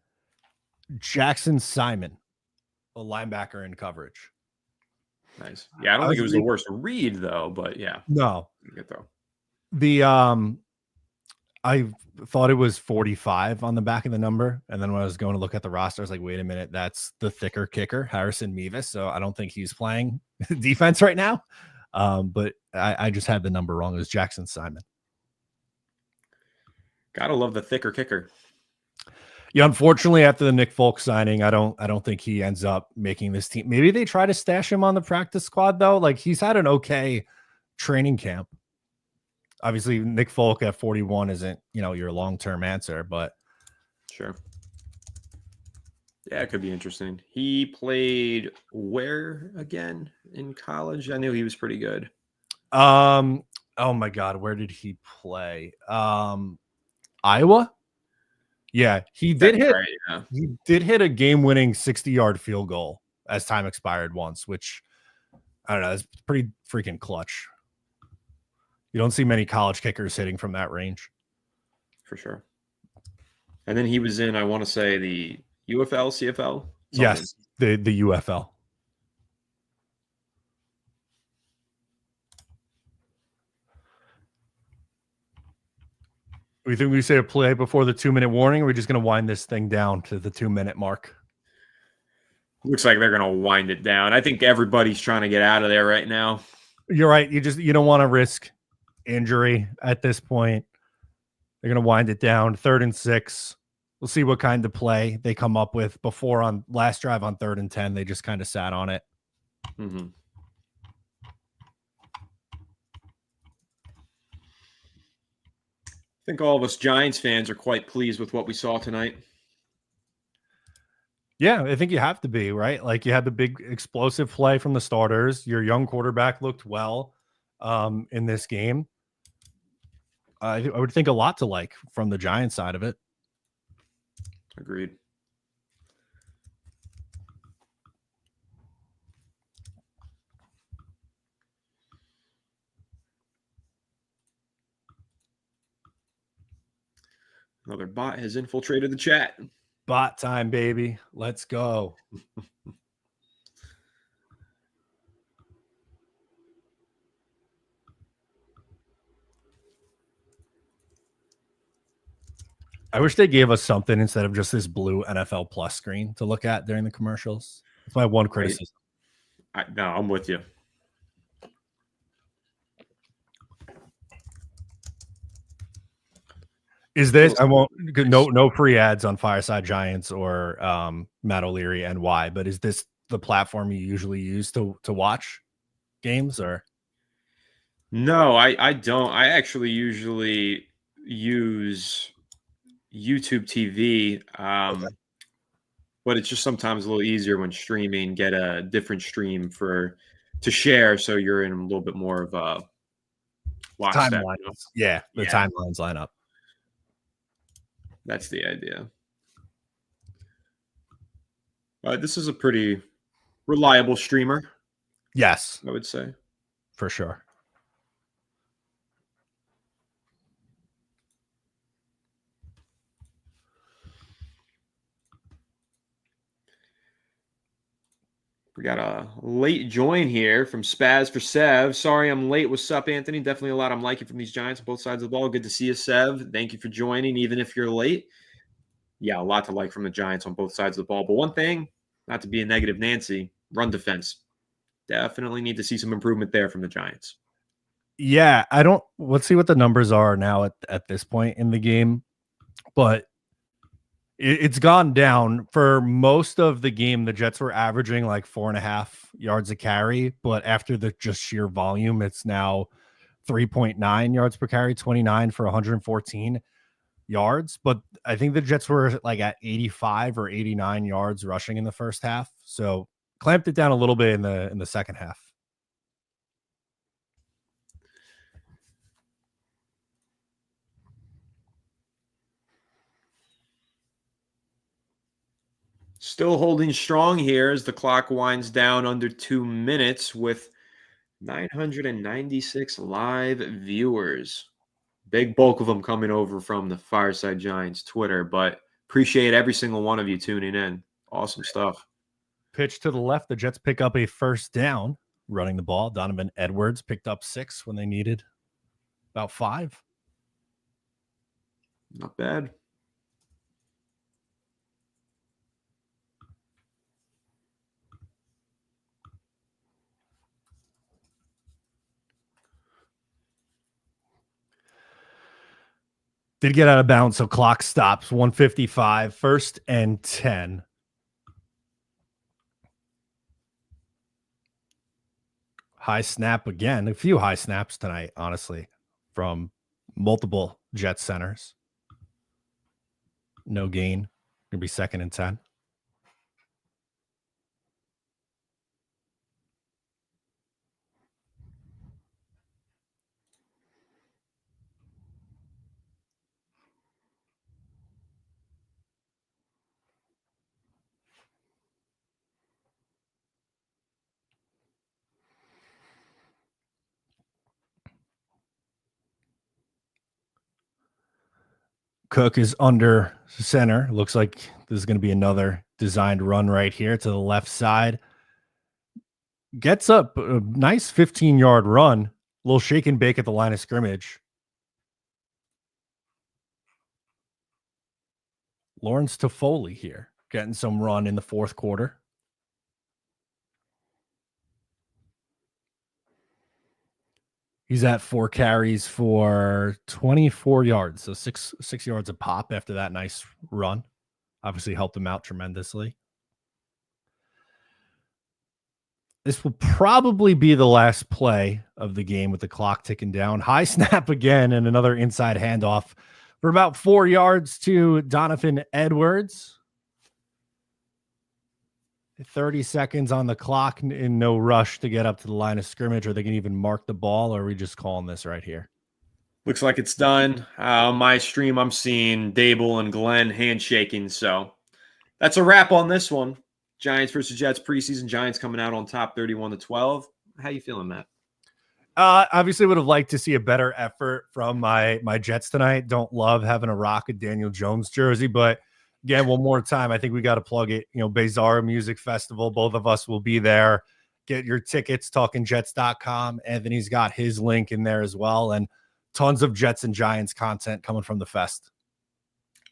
Jackson Simon, a linebacker in coverage. Nice. Yeah, I don't think it was the worst read, though, but yeah. No. Good throw. The I thought it was 45 on the back of the number. And then when I was going to look at the roster, I was like, wait a minute, that's the thicker kicker, Harrison Mevis. So I don't think he's playing defense right now. But I just had the number wrong. It was Jackson Simon. Gotta love the thicker kicker. Yeah, unfortunately, after the Nick Folk signing, I don't think he ends up making this team. Maybe they try to stash him on the practice squad, though. Like, he's had an okay training camp. Obviously, Nick Folk at 41 isn't, your long-term answer, but sure. Yeah, it could be interesting. He played where again in college? I knew he was pretty good. Oh my God, where did he play? Iowa? Yeah, he did hit. Right, yeah. He did hit a game-winning 60-yard field goal as time expired once, which I don't know, it's pretty freaking clutch. You don't see many college kickers hitting from that range, for sure. And then he was in, I want to say, the UFL, CFL. Something. Yes, the UFL. We think we say a play before the 2-minute warning, or are we just going to wind this thing down to the 2-minute mark? Looks like they're going to wind it down. I think everybody's trying to get out of there right now. You're right. You don't want to risk injury at this point. They're going to wind it down. 3rd and 6. We'll see what kind of play they come up with. Before on last drive on 3rd and 10, they just kind of sat on it. Mm-hmm. I think all of us Giants fans are quite pleased with what we saw tonight. Yeah, I think you have to be, right? Like, you had the big explosive play from the starters. Your young quarterback looked well in this game. I would think a lot to like from the Giants side of it. Agreed. Another bot has infiltrated the chat. Bot time, baby. Let's go. I wish they gave us something instead of just this blue NFL Plus screen to look at during the commercials. That's my one criticism. No, I'm with you. Is this? I won't. No free ads on Fireside Giants or Matt O'Leary and why. But is this the platform you usually use to watch games? Or no, I don't. I actually usually use YouTube TV, okay. But it's just sometimes a little easier when streaming. Get a different stream to share, so you're in a little bit more of a timeline. Yeah, the timelines line up. That's the idea. This is a pretty reliable streamer. Yes, I would say. For sure. We got a late join here from Spaz for Sev. Sorry I'm late. What's up, Anthony? Definitely a lot I'm liking from these Giants on both sides of the ball. Good to see you, Sev. Thank you for joining, even if you're late. Yeah, a lot to like from the Giants on both sides of the ball. But one thing, not to be a negative Nancy, run defense. Definitely need to see some improvement there from the Giants. Yeah, let's see what the numbers are now at this point in the game. But it's gone down for most of the game. The Jets were averaging like 4.5 yards a carry, but after the just sheer volume, it's now 3.9 yards per carry, 29 for 114 yards. But I think the Jets were like at 85 or 89 yards rushing in the first half. So clamped it down a little bit in the second half. Still holding strong here as the clock winds down under 2 minutes with 996 live viewers. Big bulk of them coming over from the Fireside Giants Twitter, but appreciate every single one of you tuning in. Awesome stuff. Pitch to the left. The Jets pick up a first down running the ball. Donovan Edwards picked up 6 when they needed about 5. Not bad. Did get out of bounds, so clock stops. 1:55, 1st and 10. High snap again. A few high snaps tonight, honestly, from multiple Jet centers. No gain. Gonna be 2nd and 10. Cook is under center. Looks like this is going to be another designed run right here to the left side. Gets up a nice 15-yard run. A little shake and bake at the line of scrimmage. Lawrence Toffoli here, getting some run in the 4th quarter. He's at 4 carries for 24 yards, so six yards a pop after that nice run. Obviously helped him out tremendously. This will probably be the last play of the game with the clock ticking down. High snap again and another inside handoff for about 4 yards to Donovan Edwards. 30 seconds on the clock in no rush to get up to the line of scrimmage. Or they can even mark the ball, or are we just calling this right here? Looks like it's done. On my stream, I'm seeing Dable and Glenn handshaking. So that's a wrap on this one. Giants versus Jets preseason. Giants coming out on top 31-12. How you feeling, Matt? Obviously would have liked to see a better effort from my Jets tonight. Don't love having a rock a Daniel Jones jersey, but again, one more time, I think we got to plug it. Bezara Music Festival. Both of us will be there. Get your tickets, talkingjets.com. Anthony's got his link in there as well. And tons of Jets and Giants content coming from the fest.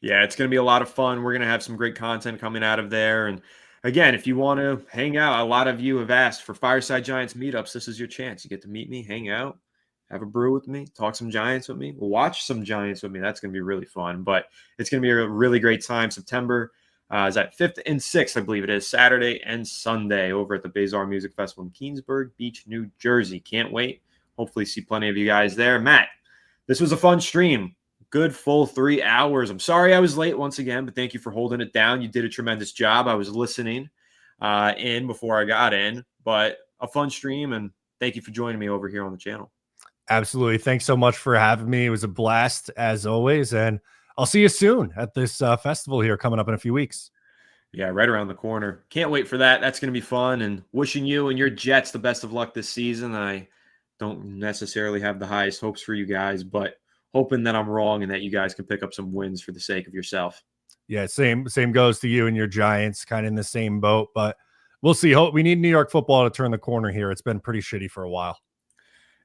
Yeah, it's going to be a lot of fun. We're going to have some great content coming out of there. And again, if you want to hang out, a lot of you have asked for Fireside Giants meetups. This is your chance. You get to meet me, hang out, have a brew with me, talk some Giants with me, watch some Giants with me. That's going to be really fun. But it's going to be a really great time. September is at 5th and 6th, I believe it is, Saturday and Sunday over at the Bezara Music Festival in Keensburg Beach, New Jersey. Can't wait. Hopefully see plenty of you guys there. Matt, this was a fun stream. Good full 3 hours. I'm sorry I was late once again, but thank you for holding it down. You did a tremendous job. I was listening in before I got in, but a fun stream, and thank you for joining me over here on the channel. Absolutely. Thanks so much for having me. It was a blast as always, and I'll see you soon at this festival here coming up in a few weeks. Yeah, right around the corner. Can't wait for that. That's going to be fun, and wishing you and your Jets the best of luck this season. I don't necessarily have the highest hopes for you guys, but hoping that I'm wrong and that you guys can pick up some wins for the sake of yourself. Yeah, same goes to you and your Giants, kind of in the same boat, but we'll see. We need New York football to turn the corner here. It's been pretty shitty for a while.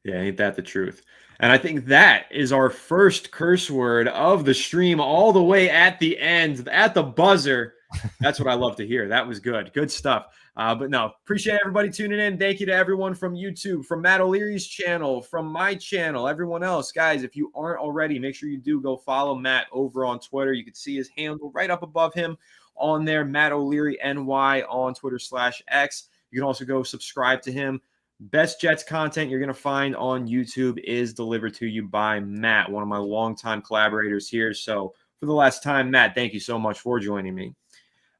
Yeah, ain't that the truth? And I think that is our first curse word of the stream, all the way at the end, at the buzzer. That's what I love to hear. That was good. Good stuff. But no, appreciate everybody tuning in. Thank you to everyone from YouTube, from Matt O'Leary's channel, from my channel, everyone else. Guys, if you aren't already, make sure you do go follow Matt over on Twitter. You can see his handle right up above him on there, Matt O'Leary NY on Twitter/X. You can also go subscribe to him. Best Jets content you're going to find on YouTube is delivered to you by Matt, one of my longtime collaborators here. So for the last time, Matt, thank you so much for joining me.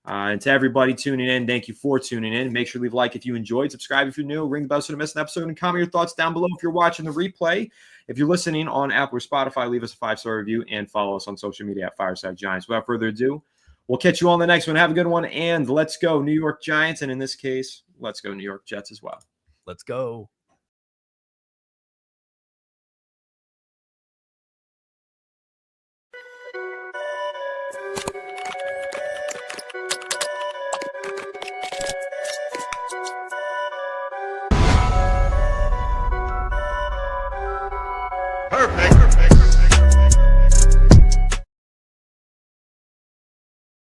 And to everybody tuning in, thank you for tuning in. Make sure to leave a like if you enjoyed, subscribe if you're new, ring the bell so you don't miss an episode, and comment your thoughts down below if you're watching the replay. If you're listening on Apple or Spotify, leave us a 5-star review and follow us on social media at Fireside Giants. Without further ado, we'll catch you on the next one. Have a good one, and let's go New York Giants, and in this case, let's go New York Jets as well. Let's go. Perfect.